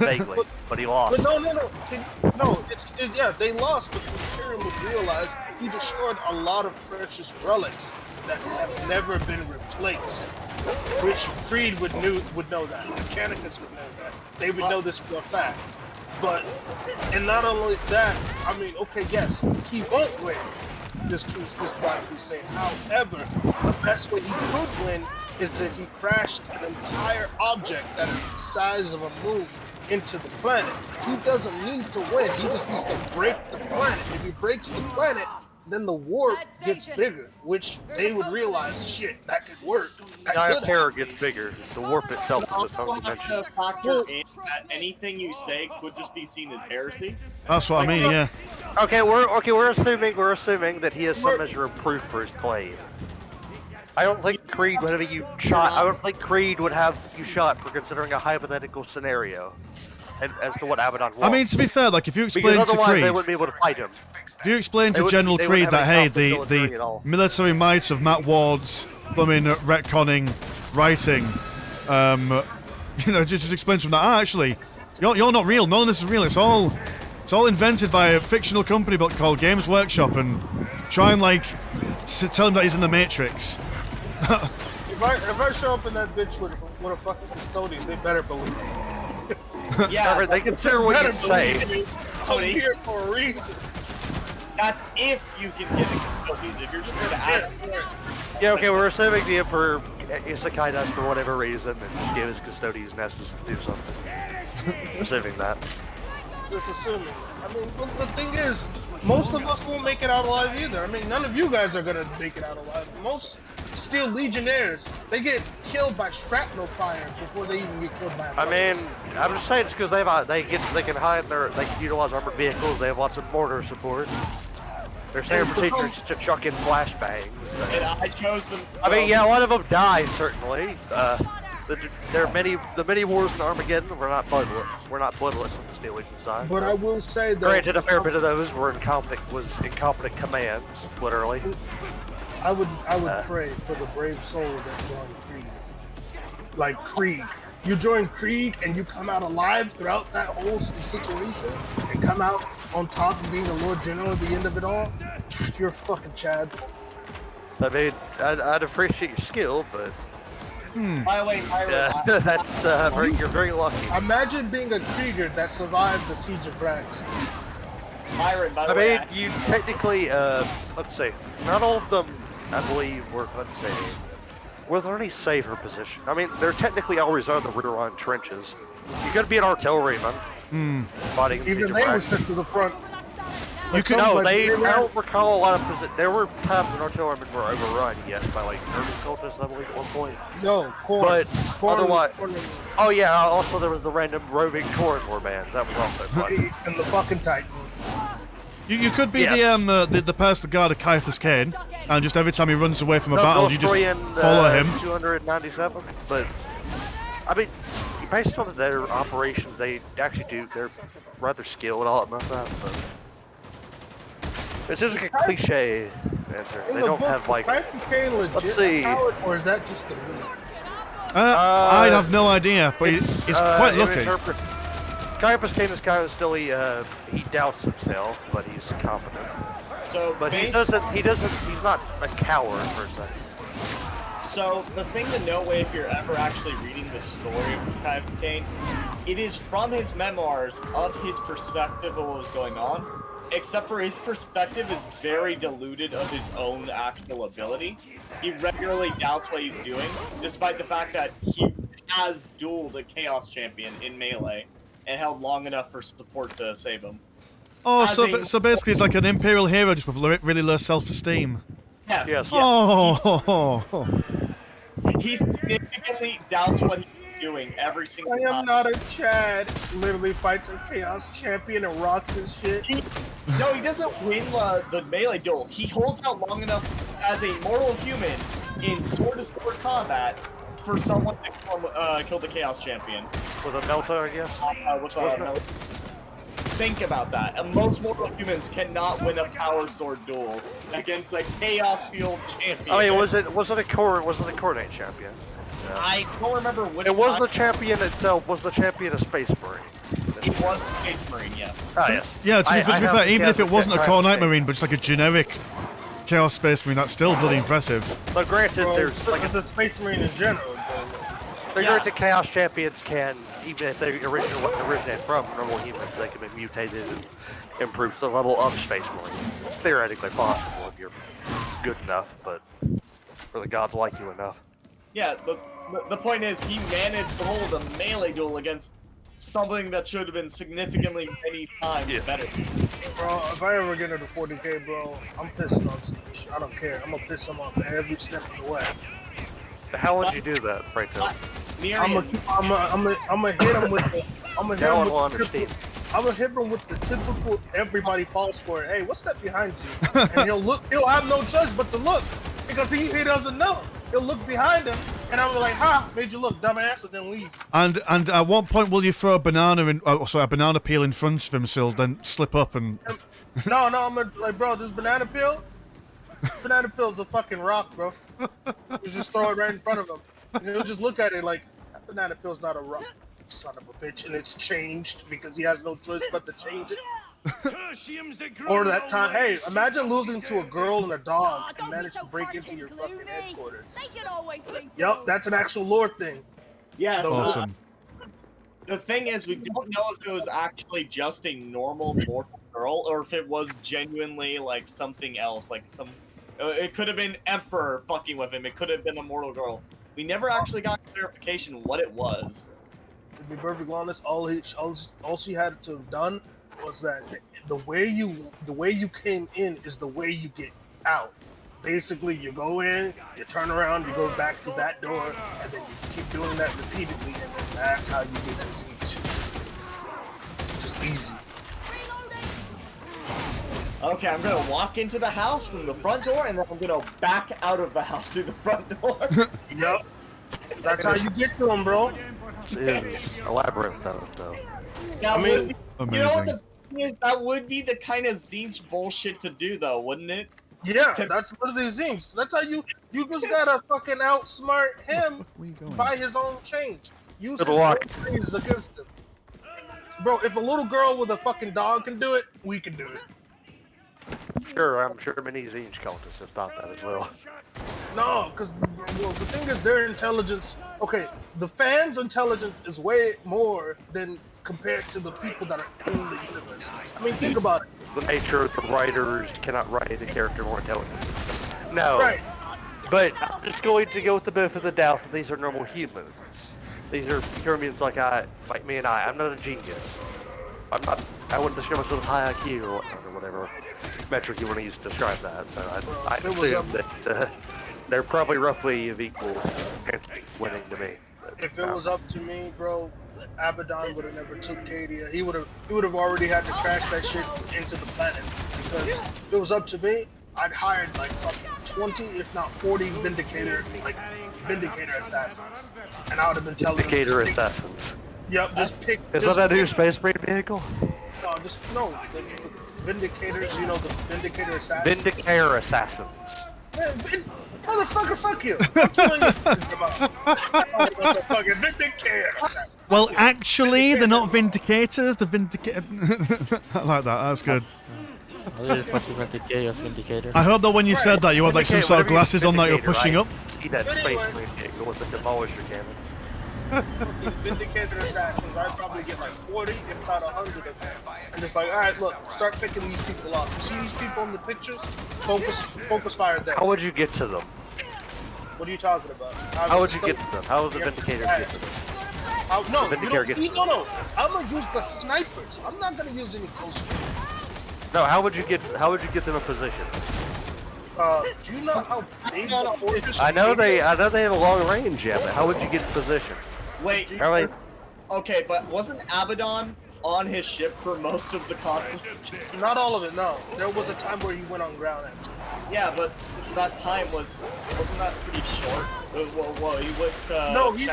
Vaguely, but he lost. But no. Yeah, they lost, but the Imperium would realize he destroyed a lot of precious relics that have never been replaced. Which Creed would know that. Mechanicus would know that. They would know this for a fact. But, and not only that, I mean, okay, yes, he won't win this Black Crusade. However, the best way he could win is if he crashed an entire object that is the size of a moon into the planet. He doesn't need to win. He just needs to break the planet. If he breaks the planet, then the warp gets bigger, which they would realize, shit, that could work. The terror gets bigger. The warp itself is its own Also dimension. have to factor in that anything you say could just be seen as heresy. That's what I mean, yeah. Okay, we're assuming that he has some measure of proof for his claim. I don't think Creed would have you shot. I don't think Creed would have you shot for considering a hypothetical scenario, and as to what Abaddon wants. I mean, to be fair, like if you explain because to otherwise Creed, they wouldn't be able to fight him. if you explain They to wouldn't- General they wouldn't Creed have that any hey, conflict military at the all. military might of Matt Ward's plumbing, retconning, writing, just explain to him that actually, you're not real. None of this is real. It's all invented by a fictional company called Games Workshop, and try and tell him that he's in the Matrix. If I show up in that bitch with a fucking custodians, they better believe it. Yeah, they consider what you say. I'm here for a reason. That's if you can get the custodians. If you're just going to add Yeah, okay, we're assuming the Emperor isekai us for whatever reason and give his custodians messages to do something. Assuming that. Just assuming. I mean, the thing is, most of us won't make it out alive either. I mean, none of you guys are gonna make it out alive. Most Steel Legionnaires, they get killed by shrapnel fire before they even get killed by a I mean, I'm just saying it's because they can hide they can utilize armored vehicles. They have lots of mortar support. Their standard procedure is to chuck in flashbangs. And I chose them. I mean, yeah, a lot of them die certainly. The many wars in Armageddon were not bloodless. We're not bloodless on the Steel Legion side. But I will say though, Granted, a fair bit of those were incompetent commands, literally. I would pray for the brave souls that join Krieg. Like Krieg. You join Krieg and you come out alive throughout that whole situation and come out on top of being a Lord General at the end of it all, you're fucking Chad. I mean, I'd appreciate your skill, but... By the way, Myron, you're very lucky. Imagine being a Krieger that survived the Siege of Vrax. Myron, by the I way, mean, you technically, let's see, not all of them, I believe, were, let's say, were there any safer position? I mean, they're technically always on the rear line trenches. You could be an artilleryman fighting the Even Siege they of were Vrax. sent to the front. You could I don't recall a lot of positions. There were times when artillerymen were overrun, yes, by like urban cultists, I believe, at one point. No, but otherwise, oh yeah, also there was the random roving Torin war bands. That was also fun. And the fucking Titan. You could be the personal guard of Caiaphas Cain, and just every time he runs away from a battle, you just follow him. 297, but I mean, based on their operations, they actually do. They're rather skilled and all about that. But it's just like a cliche answer. They don't have like. Let's see. Or is that just the myth? I have no idea, but he's quite lucky. Caiaphas Cain is kind of still he doubts himself, but he's confident. So, but he's not a coward per se. So the thing to know if you're ever actually reading the story of Caiaphas Cain, it is from his memoirs of his perspective of what was going on. Except for his perspective is very diluted of his own actual ability. He regularly doubts what he's doing, despite the fact that he has dueled a Chaos Champion in Melee and held long enough for support to save him. Oh, as a- so basically it's like an Imperial hero just with really low self-esteem. Yes. Yes. Yeah. Oh. He significantly doubts what he's doing every single I time. am not a Chad. Literally fights a Chaos Champion and rocks his shit. No, he doesn't win the melee duel. He holds out long enough as a mortal human in sword-to-sword combat for someone to kill the Chaos Champion. With a Melta, I guess? With a Think about that. And most mortal humans cannot win a power sword duel against a Chaos Field champion. I mean, was it a coordinate champion? I don't remember which. It was the champion itself. Was the champion a Space Marine? It was a Space Marine, yes. Ah, yes. Yeah, to be fair, even if it wasn't a Core Knight Marine. Marine, but just like a generic Chaos Space Marine, that's still bloody impressive. But granted, there's like it's a Space Marine in general. granted, Chaos champions can, even if they originate from normal humans, they can be mutated and improved to the level of Space Marine. It's theoretically possible if you're good enough, but for the gods like you enough. Yeah, the point is, he managed to hold a melee duel against something that should have been significantly many times better. Bro, if I ever get into 40k, bro, I'm pissing off Steve. I don't care. I'm gonna piss him off every step of the way. How would you do that, Freito? I'm gonna hit him with the. I'm gonna hit him with the typical. I'm gonna hit him with the typical. Everybody falls for it. Hey, what's that behind you? And he'll look. He'll have no choice but to look because he doesn't know. He'll look behind him, and I'm like, "Ha! Made you look, dumbass," and then leave. And at what point will you throw a banana in? A banana peel in front of him, so he'll then slip up and. No, I'm gonna, like, bro, this banana peel's a fucking rock, bro. You just throw it right in front of him, and he'll just look at it like, that banana peel's not a rock, son of a bitch, and it's changed because he has no choice but to change it. Or that time, hey, imagine losing to a girl and a dog and manage to break into your fucking headquarters. Yep, that's an actual lore thing. Yeah, awesome. The thing is, we don't know if it was actually just a normal mortal girl or if it was genuinely like something else, like some. It could have been Emperor fucking with him. It could have been a mortal girl. We never actually got clarification what it was. To be perfectly honest, all she had to have done was that the way you came in is the way you get out. Basically, you go in, you turn around, you go back to that door, and then you keep doing that repeatedly, and then that's how you get to Siege. It's just easy. Okay, I'm gonna walk into the house from the front door, and then I'm gonna back out of the house through the front door. Yep. That's how you get to him, bro. A labyrinth, though. That would be, amazing. you know what the thing is? That would be the kind of Zinch bullshit to do, though, wouldn't it? Yeah, that's one of the Zinch. That's how you just gotta fucking outsmart him by his own change. Use his own phrases against him. Bro, if a little girl with a fucking dog can do it, we can do it. Sure, I'm sure many Zinch cultists have thought that as well. No, because the thing is, their intelligence. Okay, the fans' intelligence is way more than compared to the people that are in the universe. I mean, think about it. The nature of the writers cannot write a character more intelligent. No. Right. But I'm just going to go with the benefit of the doubt that these are normal humans. These are humans like me and I. I'm not a genius. I wouldn't describe myself as high IQ or whatever metric you want to use to describe that. So I assume that they're probably roughly of equal winning to me. If it was up to me, bro, Abaddon would have never took Cadia. He would have already had to crash that shit into the planet. Because if it was up to me, I'd hired like fucking 20, if not 40 Vindicator assassins, and I would have been telling Vindicator assassins. Yep, just pick. Is that a new Space Marine vehicle? No, the Vindicators. You know the Vindicator assassins. Vindicator assassins. Man, motherfucker, fuck you. Fuck you and your fucking Vindicator assassins. Well, actually, they're not Vindicators. They're I like that. That's good. I hope that when you said that, you had like some sort of glasses on that you're pushing up. See that Space Marine vehicle with the demolisher cannon. Vindicator assassins, I'd probably get like 40, if not 100 of them. And just like, alright, look, start picking these people off. You see these people in the pictures? Focus fire them. How would you get to them? What are you talking about? How would you get to them? How would the Vindicator get to them? No, I'm gonna use the snipers. I'm not gonna use any close range. No, how would you get them in position? Do you know how big the fortress? I know they have a long range, yeah, but how would you get in position? Wait. Okay, but wasn't Abaddon on his ship for most of the conflict? Not all of it. No, there was a time where he went on ground. Actually. Yeah, but that time wasn't that pretty short? Well, he went. No, he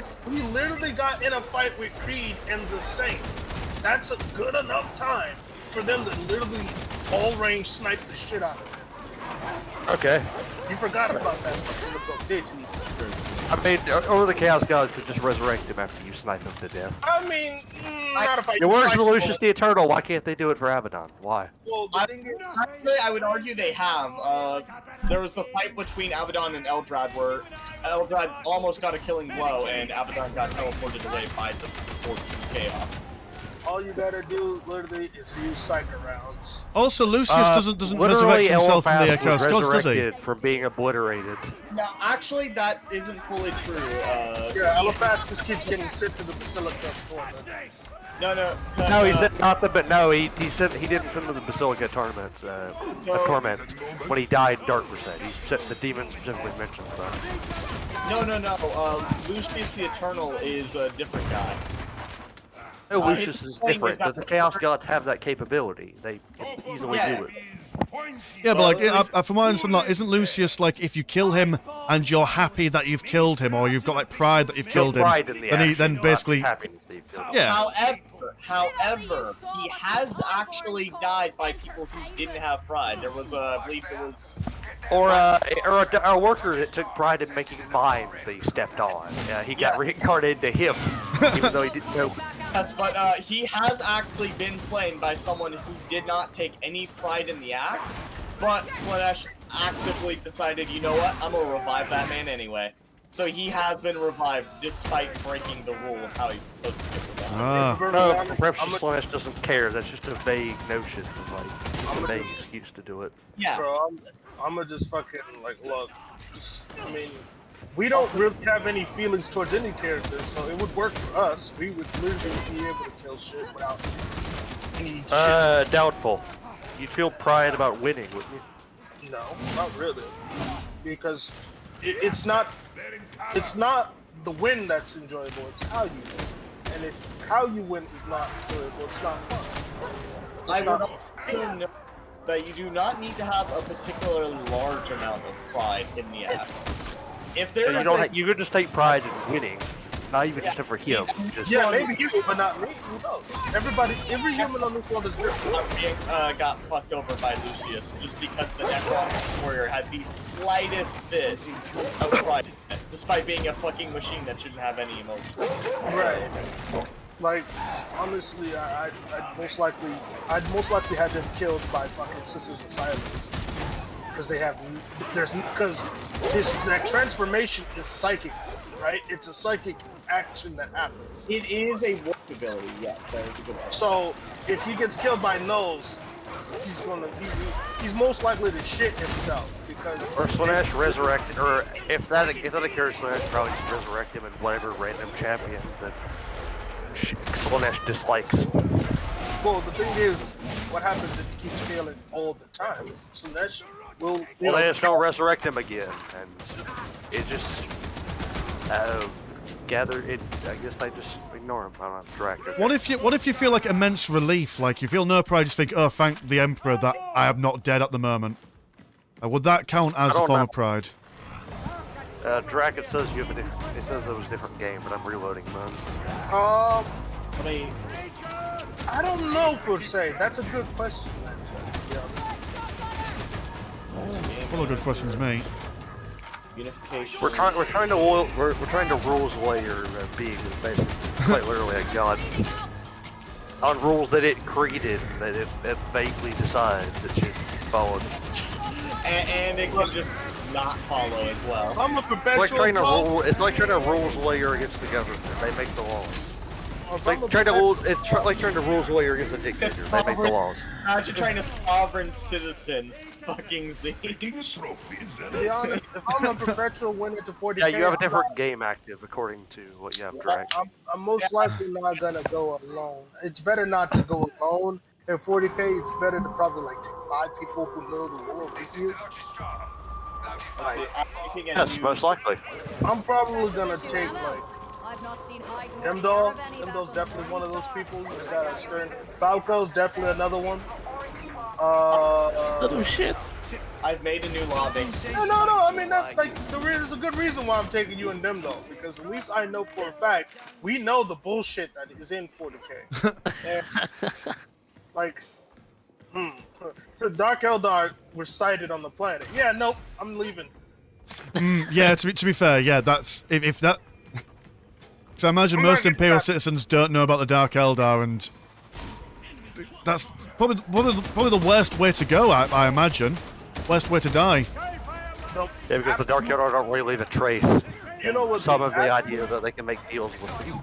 literally got in a fight with Creed and the Saint. That's a good enough time for them to literally all range snipe the shit out of him. Okay. You forgot about that in the book, did you? I mean, or the Chaos Gods could just resurrect him after you snipe him to death. I mean, not if I. It works for Lucius the Eternal. Why can't they do it for Abaddon? Why? Well, the thing is, actually, I would argue they have. There was the fight between Abaddon and Eldrad where Eldrad almost got a killing blow and Abaddon got teleported away by the forces of chaos. all you gotta do literally is use psychic rounds. Also, Lucius doesn't resurrect himself from the Chaos Gods, does he? From being obliterated. No, actually, that isn't fully true. Yeah, Eliphaz just keeps getting sent to the Basilica tournament. No, he said not the, but no, he said he didn't come to the Basilica tournaments, torment when he died in Dark Percent. He said the demons specifically mentioned that. No. Lucius the Eternal is a different guy. No, Lucius is different. Does the Chaos Gods have that capability? They can easily do it. Yeah, but like, from what I understand, like, isn't Lucius like if you kill him and you're happy that you've killed him, or you've got like pride that you've killed him, then basically, yeah. However, he has actually died by people who didn't have pride. There was, I believe it was, or a worker that took pride in making mines that he stepped on. He got reincarnated into him, even though he didn't know. Yes, but he has actually been slain by someone who did not take any pride in the act, but Slanesh actively decided, you know what, I'm gonna revive that man anyway. So he has been revived despite breaking the rule of how he's supposed to get revived. No, perhaps Slanesh doesn't care. That's just a vague notion. Like, a vague excuse to do it. Yeah. Bro, I'm gonna just fucking, like, look. I mean, we don't really have any feelings towards any character, so it would work for us. We would literally be able to kill shit without any shit. Doubtful. You'd feel pride about winning, wouldn't you? No, not really. Because it's not the win that's enjoyable, it's how you win. And if how you win is not enjoyable, it's not fun. I would know that you do not need to have a particularly large amount of pride in the act. If there is you could just take pride in winning, not even just for him. Yeah, maybe you, but not me. Who knows? Every human on this world is different. I'm being got fucked over by Lucius just because the Necron Warrior had the slightest bit of pride, despite being a fucking machine that shouldn't have any emotion. Right. Like, honestly, I'd most likely have him killed by fucking Sisters of Silence. Because that transformation is psychic, right? It's a psychic action that happens. It is a work ability, yes. That is a good one. So if he gets killed by Nose, he's most likely to shit himself because. Or Slanesh resurrect, or if that occurs, Slanesh probably just resurrect him in whatever random champion that Slanesh dislikes. Well, the thing is, what happens if he keeps failing all the time? Slanesh will. Well, they just don't resurrect him again, and it just gather it. I guess they just ignore him. I don't have track. What if you feel like immense relief, like you feel no pride, just think, oh, thank the Emperor that I am not dead at the moment. Would that count as a form of pride? Drac, it says you have it says it was a different game, but I'm reloading mode. I don't know for say. That's a good question, actually, to be honest. Full of good questions, mate. Unification. We're trying to rules layer being basically quite literally a god on rules that it created and that it vaguely decides it should follow. And it can just not follow as well. I'm a perpetual it's like trying to rules layer against the government. They make the laws. It's like trying to rule. It's like trying to rule lawyer against a dictator. They make the laws. Imagine trying to sovereign citizen fucking Zinch. To be honest, if I'm a perpetual winner to 40k, Yeah, you have a different game active according to what you have direct. I'm most likely not gonna go alone. It's better not to go alone. At 40k, it's better to probably like take 5 people who know the lore with you. Yes, most likely. I'm probably gonna take like I've not seen hide nor Demdall. hair of any Demdall's that definitely one of those people. He's got a stern. Falco's definitely another one. Oh shit. I've made a new lobby. No. I mean, that's like there's a good reason why I'm taking you and Demdall, because at least I know for a fact we know the bullshit that is in 40k. Like, the Dark Eldar were sighted on the planet. Yeah, nope, I'm leaving. Yeah, to be fair, yeah, that's if that. Because I imagine most Imperial citizens don't know about the Dark Eldar, and that's probably the worst way to go. I imagine, worst way to die. Nope. Yeah, because the Dark Eldar don't really leave a trace. You know what? Some of the idea that they can make deals with you.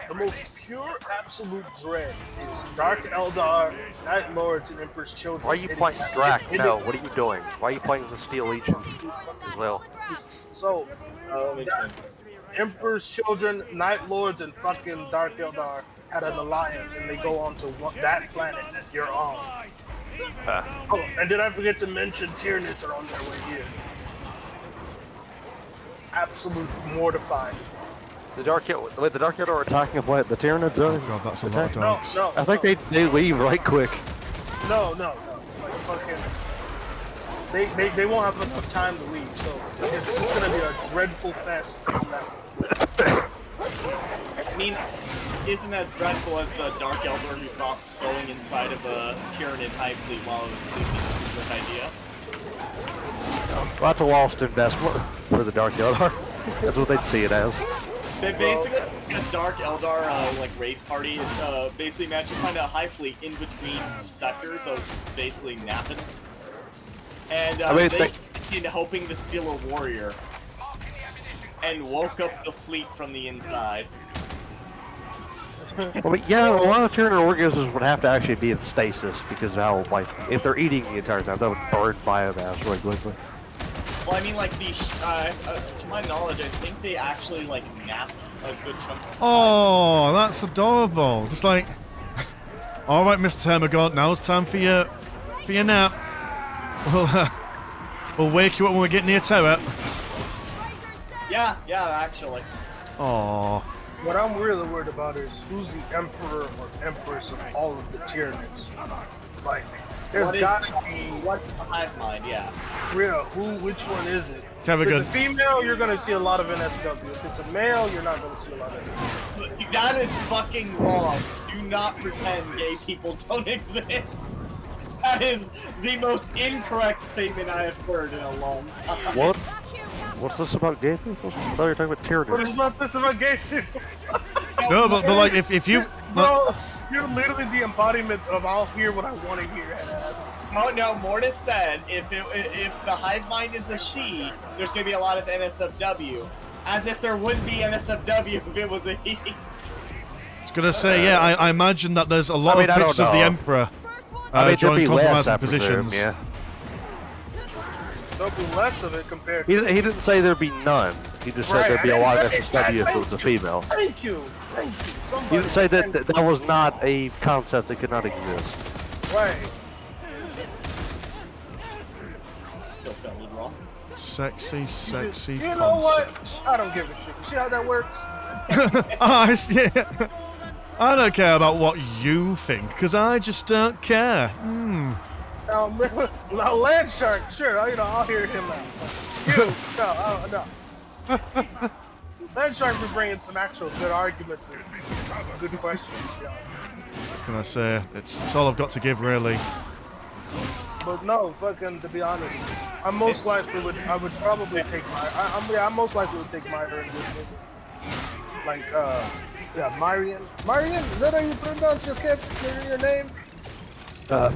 The most pure, absolute dread is Dark Eldar, Night Lords, and Emperor's Children. Why are you playing Drac? No, what are you doing? Why are you playing the Steel Legion as well? So, Emperor's Children, Night Lords, and fucking Dark Eldar had an alliance, and they go on to that planet that you're on. Oh, and did I forget to mention Tyranids are on their way here? Absolute mortified. The Dark Eldar are attacking a planet. The Tyranids are. Oh god, that's a lot of dogs. No. I think they leave right quick. No. Like fucking. They won't have enough time to leave, so it's just gonna be a dreadful fest. I mean, isn't as dreadful as the Dark Eldar who thought going inside of a Tyranid hive fleet while it was sleeping was a good idea. Well, that's a lost investment for the Dark Eldar. That's what they'd see it as. They basically, a Dark Eldar like raid party, basically managed to find a hive fleet in between sectors of basically napping. And I mean, they in hoping to steal a warrior, and woke up the fleet from the inside. Well, but yeah, a lot of Tyranid organisms would have to actually be in stasis because of how, like, if they're eating the entire time, that would burn biomass really quickly. Well, I mean, like, to my knowledge, I think they actually, like, nap a good chunk of time. Oh, that's adorable. Just like, all right, Mr. Termagant, now it's time for your nap. We'll wake you up when we get near turret. Yeah, actually. Oh. What I'm really worried about is who's the emperor or empress of all of the Tyranids. Like, there's gotta be. What's the hive mind? Yeah. Real, which one is it? Kevin, if it's a female, you're gonna see a lot of NSW. If it's a male, you're not gonna see a lot of NSW. That is fucking wrong. Do not pretend gay people don't exist. That is the most incorrect statement I have heard in a long time. What? What's this about gay people? I thought you were talking about Tyranids. What is about this about gay people? No, but like if you. Bro, you're literally the embodiment of I'll hear what I want to hear, ass. No, Mortis said if the hive mind is a she, there's gonna be a lot of NSFW. As if there wouldn't be NSFW if it was a he. I was gonna say, yeah, I imagine that there's a lot of pictures of the Emperor joining compromising positions. Yeah. There'll be less of it compared He to... didn't say there'd be none. He just said there'd be a lot of SSW if it was a female. Thank you. He didn't say that that was not a concept that could not exist. Right. Still sounded wrong. Sexy You concept. know what? I don't give a shit. You see how that works? Yeah. I don't care about what you think, because I just don't care. Now, Landshark, sure, I'll hear him out. You, no. Landshark be bringing some actual good arguments and some good questions. Yeah. What can I say? It's all I've got to give, really. But no, fucking, to be honest, I most likely would probably take I most likely would take Myrian with me. Like, Myrian. Myrian, is that how you pronounce your name?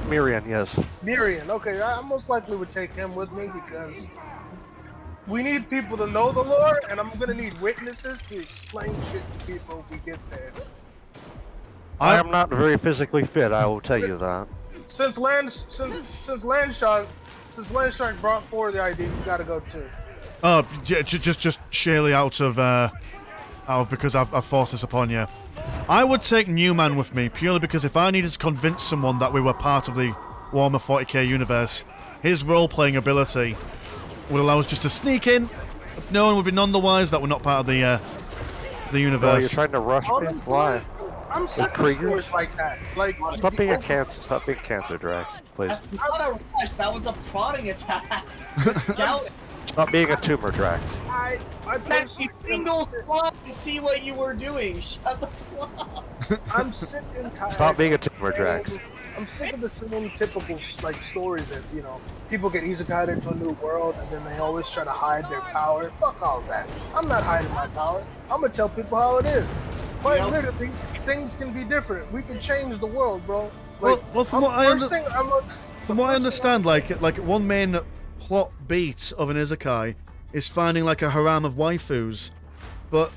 Mirian, yes. Mirian, okay, I most likely would take him with me because we need people to know the lore, and I'm gonna need witnesses to explain shit to people if we get there. I am not very physically fit. I will tell you that. Since Landshark brought forward the idea, he's got to go too. Oh, just sheerly out of because I've forced this upon you. I would take Newman with me purely because if I needed to convince someone that we were part of the Warhammer 40k universe, his role-playing ability would allow us just to sneak in. No one would be none the wise that we're not part of the universe. Oh, you're trying to rush me? Why? I'm sick of stories like that. Like, Stop being a cancer. Stop being cancer, Drax. Please. That's not a rush. That was a prodding attack. Scout. Stop being a tumor, Drax. I That's a single shot to see what you were doing. Shut the fuck up. I'm sick and tired. Stop being a tumor, Drax. I'm sick of the same typical like stories that people get isekai'd into a new world and then they always try to hide their power. Fuck all that. I'm not hiding my power. I'm gonna tell people how it is. Quite literally, things can be different. We can change the world, bro. Like, well, from what I understand, like one main plot beat of an isekai is finding like a harem of waifus. But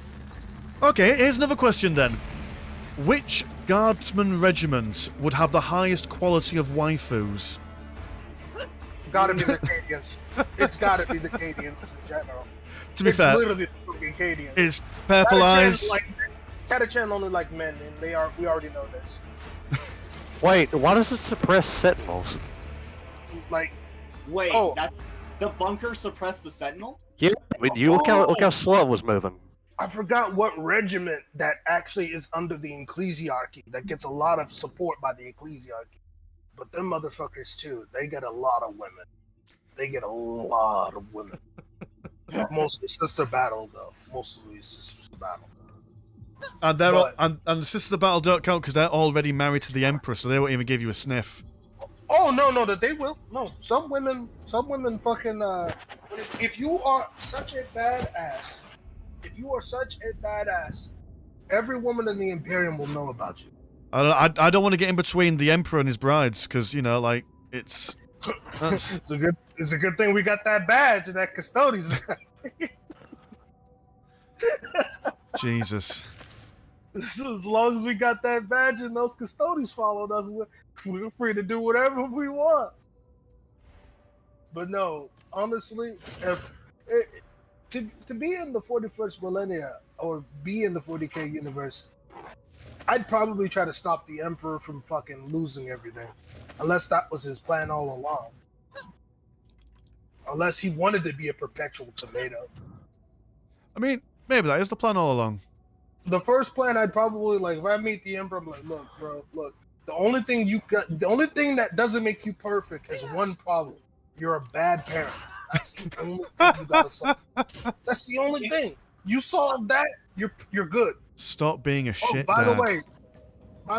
okay, here's another question then. Which guardsman regiment would have the highest quality of waifus? Gotta be the Cadians. It's gotta be the Cadians in general. To be fair, it's literally the fucking Cadians. It's purple eyes. Catachan only like men, and we already know this. Wait, why does it suppress sentinels? Like, wait, the bunker suppressed the sentinel? Yeah, I mean, look how slow it was moving. I forgot what regiment that actually is under the ecclesiarchy that gets a lot of support by the ecclesiarchy. But them motherfuckers too, they get a lot of women. They get a lot of women. Mostly Sister Battle though. Mostly Sister Battle. And they're and the Sisters of Battle don't count because they're already married to the Emperor, so they won't even give you a sniff. Oh no, that they will. No, some women fucking. If you are such a badass, every woman in the Imperium will know about you. I don't want to get in between the Emperor and his brides because like it's. It's a good thing we got that badge and that custodies. Jesus. As long as we got that badge and those custodians followed us, we're free to do whatever we want. But no, honestly, to be in the 41st millennia or be in the 40k universe, I'd probably try to stop the Emperor from fucking losing everything. Unless that was his plan all along. Unless he wanted to be a perpetual tomato. I mean, maybe that is the plan all along. The first plan, I'd probably if I meet the Emperor, I'm like, look, bro, look. The only thing that doesn't make you perfect is one problem. You're a bad parent. That's the only thing you gotta solve. That's the only thing. You solve that, you're good. Stop being a shit by dad.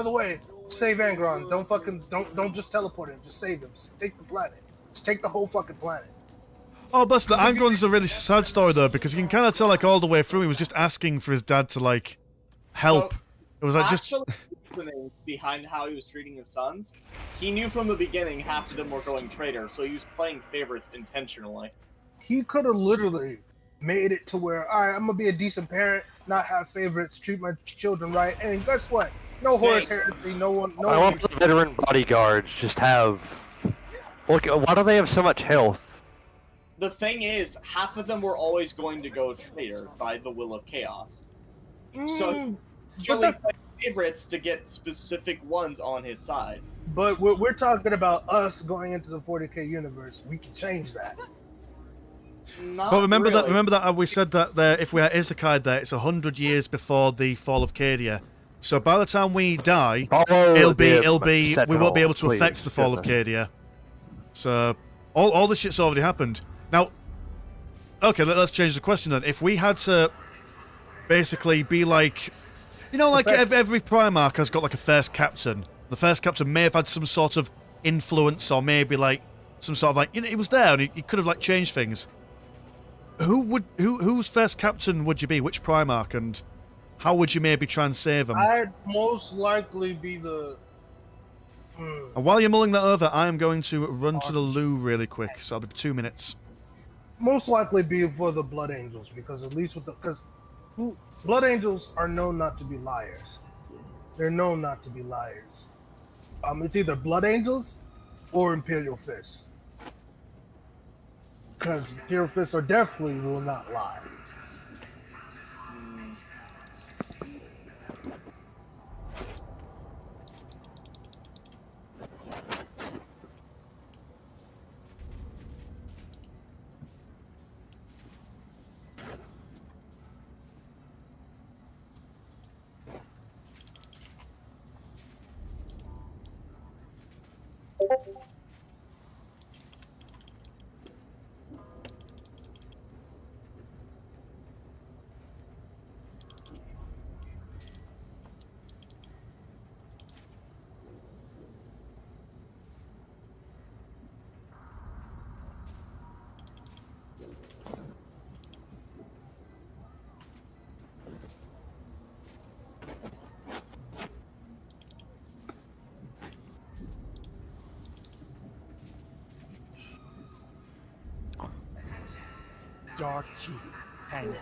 the way, save Angron. Don't just teleport him. Just save him. Take the planet. Just take the whole fucking planet. Oh, but Angron's a really sad story though, because you can kind of tell all the way through he was just asking for his dad to help. It was actually, reasoning behind how he was treating his sons, he knew from the beginning half of them were going traitor, so he was playing favorites intentionally. He could have literally made it to where, all right, I'm gonna be a decent parent, not have favorites, treat my children right, and guess what? No Horus heresy, no one. I want the veteran bodyguards just have. Look, why do they have so much health? The thing is, half of them were always going to go traitor by the will of chaos. So, really play favorites to get specific ones on his side. But we're talking about us going into the 40k universe. We can change that. But remember that we said that if we are isekai there, it's 100 years before the fall of Cadia. So by the time we die, it'll be we won't be able to affect the fall of Cadia. So all this shit's already happened. Now, okay, let's change the question then. If we had to basically be every Primarch has got a first captain. The first captain may have had some sort of influence, or maybe some sort of he was there and he could have changed things. Whose first captain would you be? Which Primarch, and how would you maybe try and save him? I'd most likely be the. And while you're mulling that over, I am going to run to the loo really quick, so I'll be 2 minutes. Most likely be for the Blood Angels, because at least because Blood Angels are known not to be liars. They're known not to be liars. It's either Blood Angels or Imperial Fists. Because Imperial Fists are definitely will not lie. Dark cheek hangs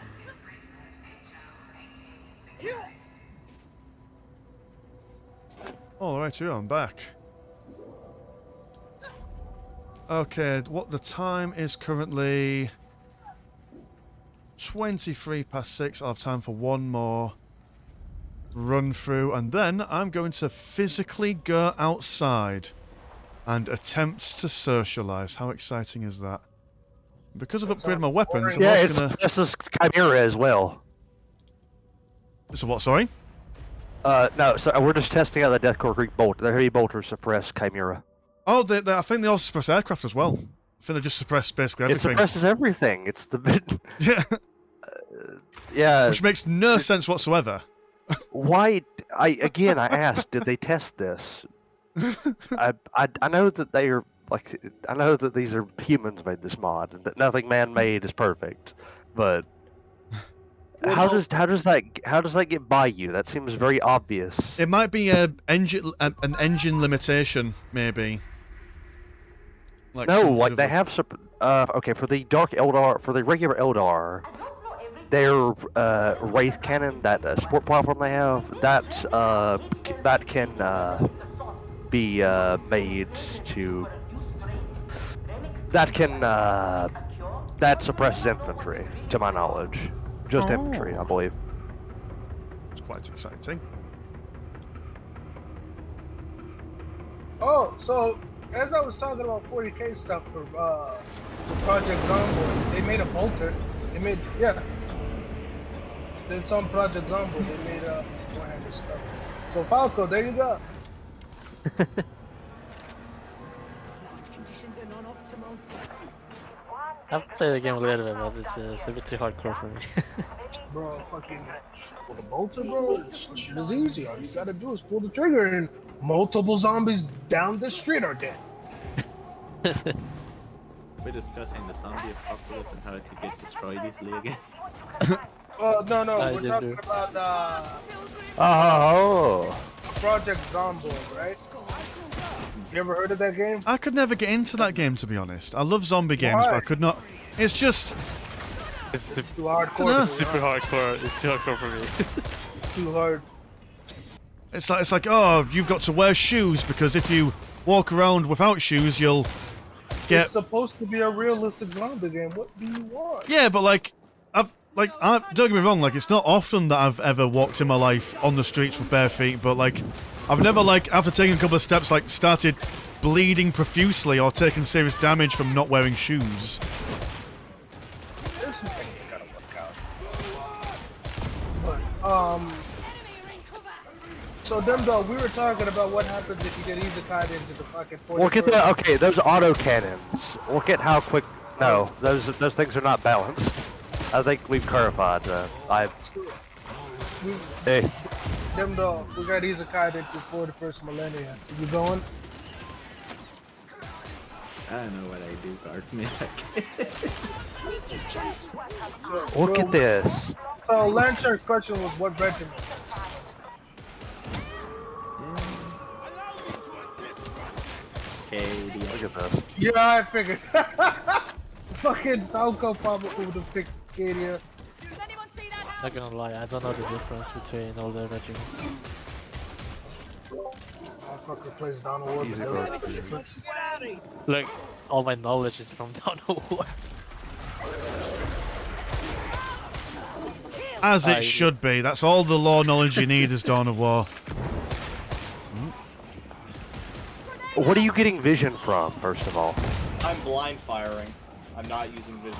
me. Alright, I'm back. Okay, what the time is currently 23 past 6. I'll have time for one more run through, and then I'm going to physically go outside and attempt to socialize. How exciting is that? Because I've upgraded my weapons, I'm yeah, also gonna... this is Chimera as well. This is what, sorry? No, so we're just testing out the Deathcore Creek bolt. The heavy bolters suppress Chimera. Oh, I think they also suppress aircraft as well. I think they just suppress basically everything. It suppresses everything. It's the bit. Yeah. Yeah. Which makes no sense whatsoever. Why? I asked, did they test this? I know that they are like. I know that these are humans made this mod, and that nothing man-made is perfect. But how does that get by you? That seems very obvious. It might be an engine limitation, maybe. Like no, like they have okay, for the Dark Eldar, for the regular Eldar, their Wraith cannon, that support platform they have, that can be made to. That suppresses infantry, to my knowledge. Just infantry, I believe. It's quite exciting. Oh, so as I was talking about 40k stuff for Project Zomboid, they made a bolter. They made It's on Project Zomboid. They made Warhammer stuff. So Falco, there you go. I've played the game a little bit, but it's a bit too hardcore for me. Bro, fucking with a bolter, bro, shit is easy. All you gotta do is pull the trigger and multiple zombies down the street are dead. We're discussing the zombie apocalypse and how it could get destroyed easily again. No, we're talking about Project Zomboid, right? You ever heard of that game? I could never get into that game, to be honest. I love zombie games, but I could not. It's just. It's too hardcore. It's super hardcore. It's too hardcore for me. It's too hard. It's like, oh, you've got to wear shoes because if you walk around without shoes, you'll get. It's supposed to be a realistic zombie game. What do you want? Yeah, but don't get me wrong. Like, it's not often that I've ever walked in my life on the streets with bare feet, but like, I've never after taking a couple of steps, started bleeding profusely or taking serious damage from not wearing shoes. There's some things that gotta work out. But so Dumbo, we were talking about what happens if you get isekai into the fucking 40. Look at those auto cannons. Look at how quick. No, those things are not balanced. I think we've clarified. Hey. Dumbo, we got isekai into 41st millennia. Are you going? I don't know what I do, guards me. Look at this. So Landshark's question was what regiment? Okay, look at this. Yeah, I figured. Fucking Falco probably would have picked Cadia. Not gonna lie, I don't know the difference between all the regiments. Motherfucker plays Dawn of War, but doesn't know the difference. Look, all my knowledge is from Dawn of War. As it should be. That's all the lore knowledge you need is Dawn of War. What are you getting vision from, first of all? I'm blind firing. I'm not using vision.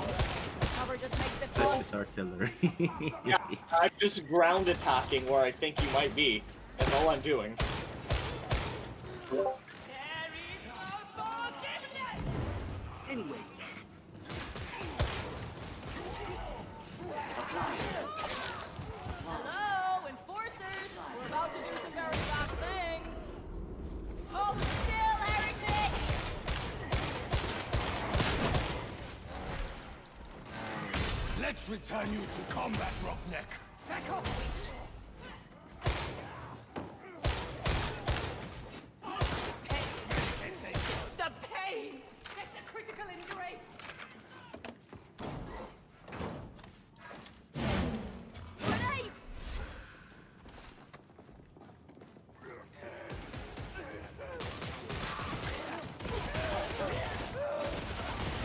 That's just artillery. Yeah, I'm just ground attacking where I think you might be. That's all I'm doing. Anyway. Hello, enforcers! We're about to do some very bad things! Hold still, heretic! Let's return you to combat, roughneck. Back off! The pain! It's a critical injury! Grenade!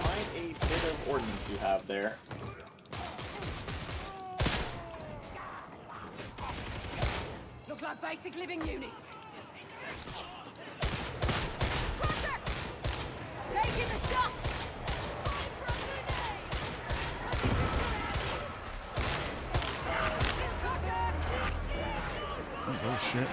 Find a bit of ordnance you have there. Look like basic living units. Taking the shot! Oh shit.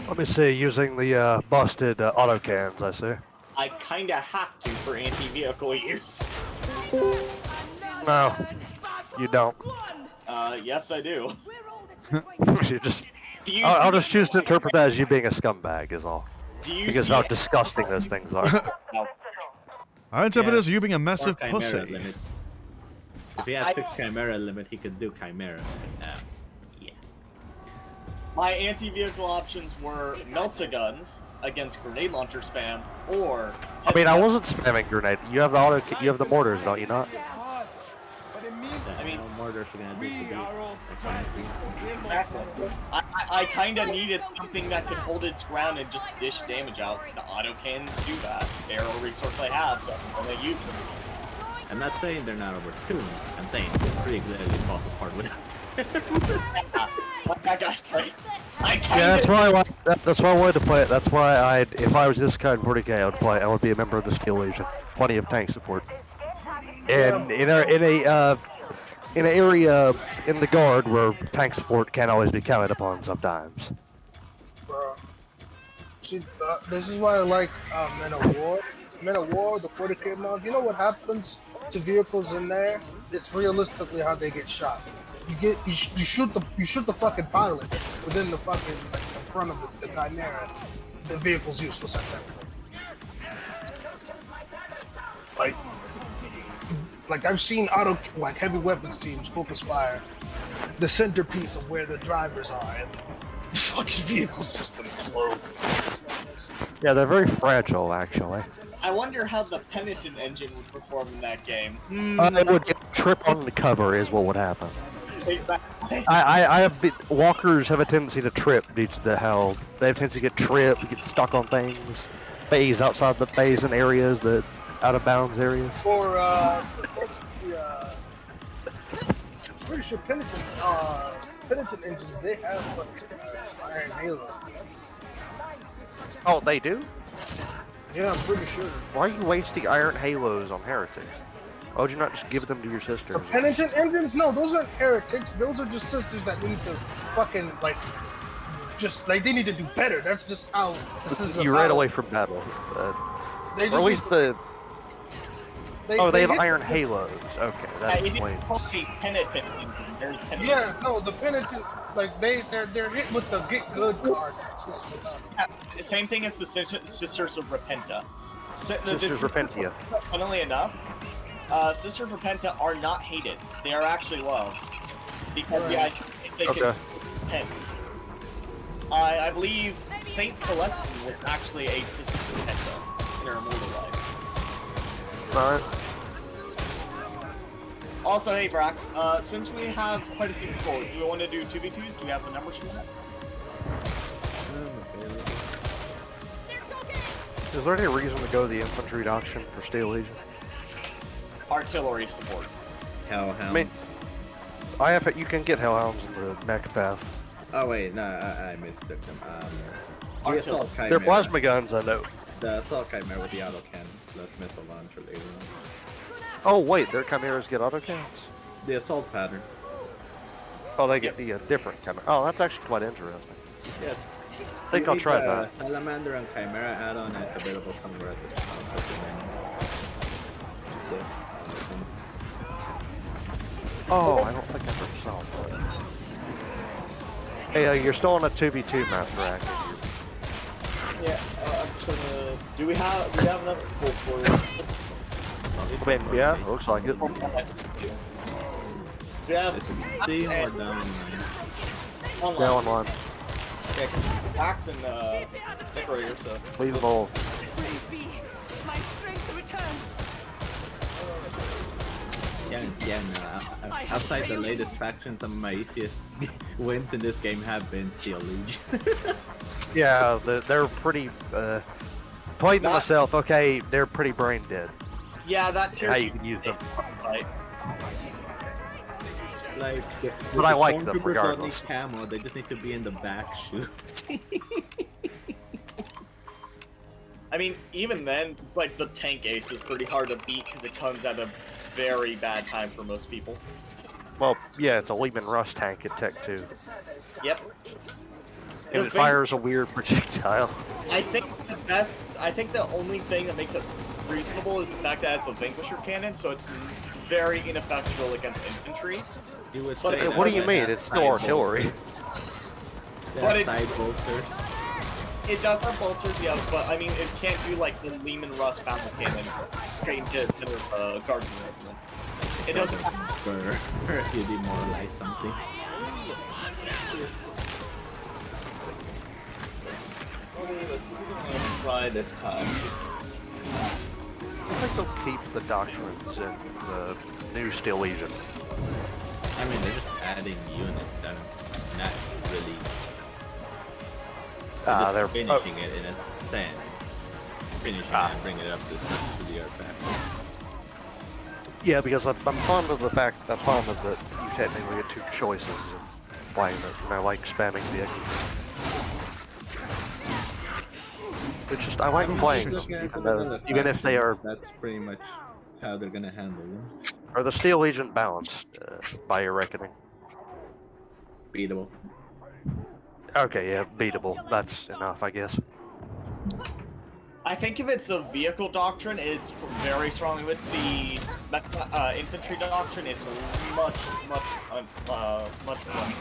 Let me see, using the busted auto cans, I see. I kinda have to for anti-vehicle use. No, you don't. Yes I do. You just, I'll just choose to interpret that as you being a scumbag, is all. Because of how disgusting those things are. I interpret it as you being a massive Chimera pussy. limit. If he had 6 Chimera limit, he could do Chimera. Yeah. My anti-vehicle options were melt-a-guns against grenade launcher spam, or I mean, I wasn't spamming grenade. You have the auto, you have the mortars, don't you not? I mean, mortars are gonna do exactly. I kind of needed something that could hold its ground and just dish damage out. The auto cans do that. They're a resource I have, so I'm gonna use them. I'm not saying they're not overtuned. I'm saying it's pretty clearly falls apart without That guy's like, Yeah, that's why that's why I wanted to play it. That's why if I was this kind of 40k, I would play. I would be a member of the Steel Legion. Plenty of tank support. And in an area in the guard where tank support can't always be counted upon sometimes. See, this is why I like Men of War. Men of War, the 40k mod. You know what happens to vehicles in there? It's realistically how they get shot. You shoot the fucking pilot within the fucking the front of the Chimera. The vehicle's useless at that point. Like I've seen heavy weapons teams focus fire the centerpiece of where the drivers are, and the fucking vehicles just implode. Yeah, they're very fragile, actually. I wonder how the Penitent engine would perform in that game. It would trip on the cover, is what would happen. Exactly. Walkers have a tendency to trip due to how they have a tendency to get tripped, get stuck on things, phase outside the phase in areas that out of bounds areas. Or what's the pretty sure Penitent engines, they have fucking Iron Halo. Oh, they do? Yeah, I'm pretty sure. Why are you wasting Iron Halos on heretics? Why would you not just give them to your sisters? The Penitent engines? No, those aren't heretics. Those are just sisters that need to fucking they need to do better. That's just how this is. You ran away from battle. They or at least they have hit- iron halos. Okay, that's it way. is called a penitent. There's penitent. Yeah, no, the penitent, like they're hit with the get good card. Yeah, same thing as the Sisters of Repenta. Sisters Repentia. Funnily enough, Sisters of Repenta are not hated. They are actually loved. Because they can repent. I believe Saint Celestine was actually a Sister of Repenta in her immortal life. Alright. Also, hey Brax, since we have quite a few people, do we want to do 2v2s? Do we have the numbers for that? Is there any reason to go to the infantry doctrine for Steel Legion? Artillery support. Hellhounds. I mean, you can get Hellhounds in the mech path. Oh wait, no, I mistook them. The Assault Chimera. They're plasma guns, I know. The Assault Chimera with the auto cannon plus missile launcher later on. Oh wait, their Chimeras get autocannons? The Assault Pattern. Oh, they get the different Chimera. Oh, that's actually quite interesting. Yes. I think I'll try that. Salamander and Chimera add-on, and it's available somewhere at the top of the menu. Oh, I don't think I ever saw that. Hey, you're still on a 2v2 map, correct? Yeah, I'm trying to... Do we have enough people for... I mean, yeah, looks like it. So we have... Team or down online. Down one. Yeah, Axe and Decorator, so... Leave them all. My strength returns. Yeah, no. Outside the latest faction, some of my easiest wins in this game have been Steel Legion. Yeah, they're pretty, played them myself, okay, they're pretty brain dead. Yeah, that tier How 2 you can use them. Like, But I like them Stormtroopers regardless. don't need camo, they just need to be in the back shoot. I mean, even then, like, the tank ace is pretty hard to beat because it comes at a very bad time for most people. Well, yeah, it's a Lehman Russ tank at Tech 2. Yep. And it fires a weird projectile. I think the only thing that makes it reasonable is the fact that it has a Vanquisher cannon, so it's very ineffectual against infantry. You would But say What do you mean? It's still artillery. But side bolters. It does have bolters, yes, but I mean, it can't do like the Lehman Russ battle cannon straight into the guardian rifle. It doesn't. For if you demoralize something. Let's see if we can try this time. I think they'll keep the doctrines in the new Steel Legion. I mean, they're just adding units that are not really. They're finishing it in a sense. Finishing it and bringing it up to the artifact. Yeah, because I'm fond of the fact that you technically get two choices in playing it, and I like spamming vehicles. It's just, I like playing them, even if they are... That's pretty much how they're gonna handle them. Are the Steel Legion balanced, by your reckoning? Beatable. Okay, yeah, beatable. That's enough, I guess. I think if it's the vehicle doctrine, it's very strong. If it's the infantry doctrine, it's much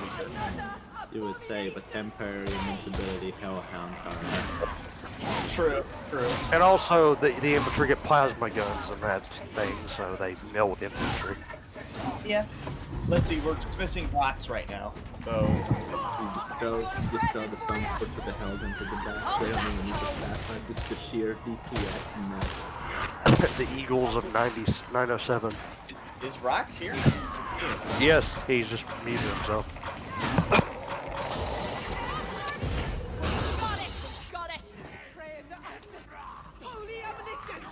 weaker. You would say, but temporary invincibility hellhounds are. True. And also, the infantry get plasma guns and that thing, so they mill with infantry. Yeah. Let's see, we're just missing blacks right now, though. You just throw the Stormtrooper with the held into the back. They don't even need the stat, just the sheer DPS and that. The Eagles of 907. Is Rax here? Yes, he's just muted himself. Got it. Holy ammunition.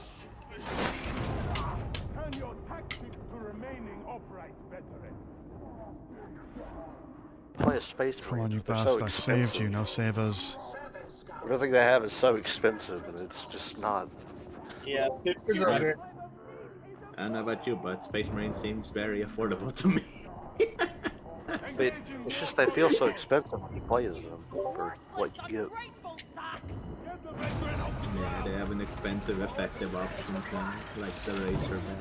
And your tactics to remaining upright, veteran. Play a Space Come on, Marine. you They're bastard. so I saved expensive. you, now save us. Everything they have is so expensive, and it's just not. Yeah. I don't know about you, but Space Marine seems very affordable to me. But it's just they feel so expensive when you play as them for what you get. Get the veteran out Yeah, they have an expensive, effective option now, like the Razorback.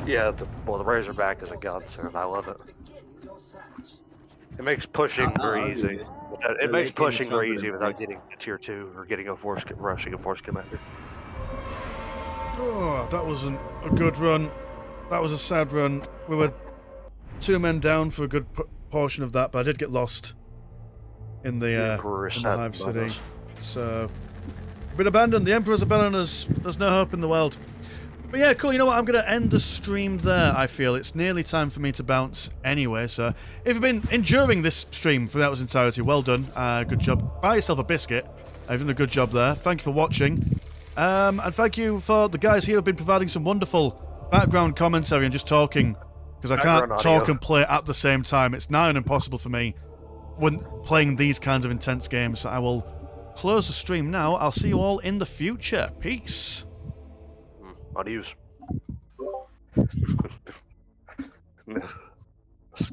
Yeah, the Razorback is a godsend. I love it. It makes pushing very easy. It makes pushing very easy without getting to tier 2 or getting rushing a force commander. Oh, that wasn't a good run. That was a sad run. We were 2 men down for a good portion of that, but I did get lost in the Hive City. So, we've been abandoned. The Emperor's abandoned us. There's no hope in the world. But yeah, cool. You know what? I'm going to end the stream there, I feel. It's nearly time for me to bounce anyway. So, if you've been enduring this stream throughout its entirety, well done. Good job. Buy yourself a biscuit. You've done a good job there. Thank you for watching. And thank you for the guys here who have been providing some wonderful background commentary and just talking. Because I can't talk and play at the same time. It's nigh on impossible for me when playing these kinds of intense games. So I will close the stream now. I'll see you all in the future. Peace. Adios.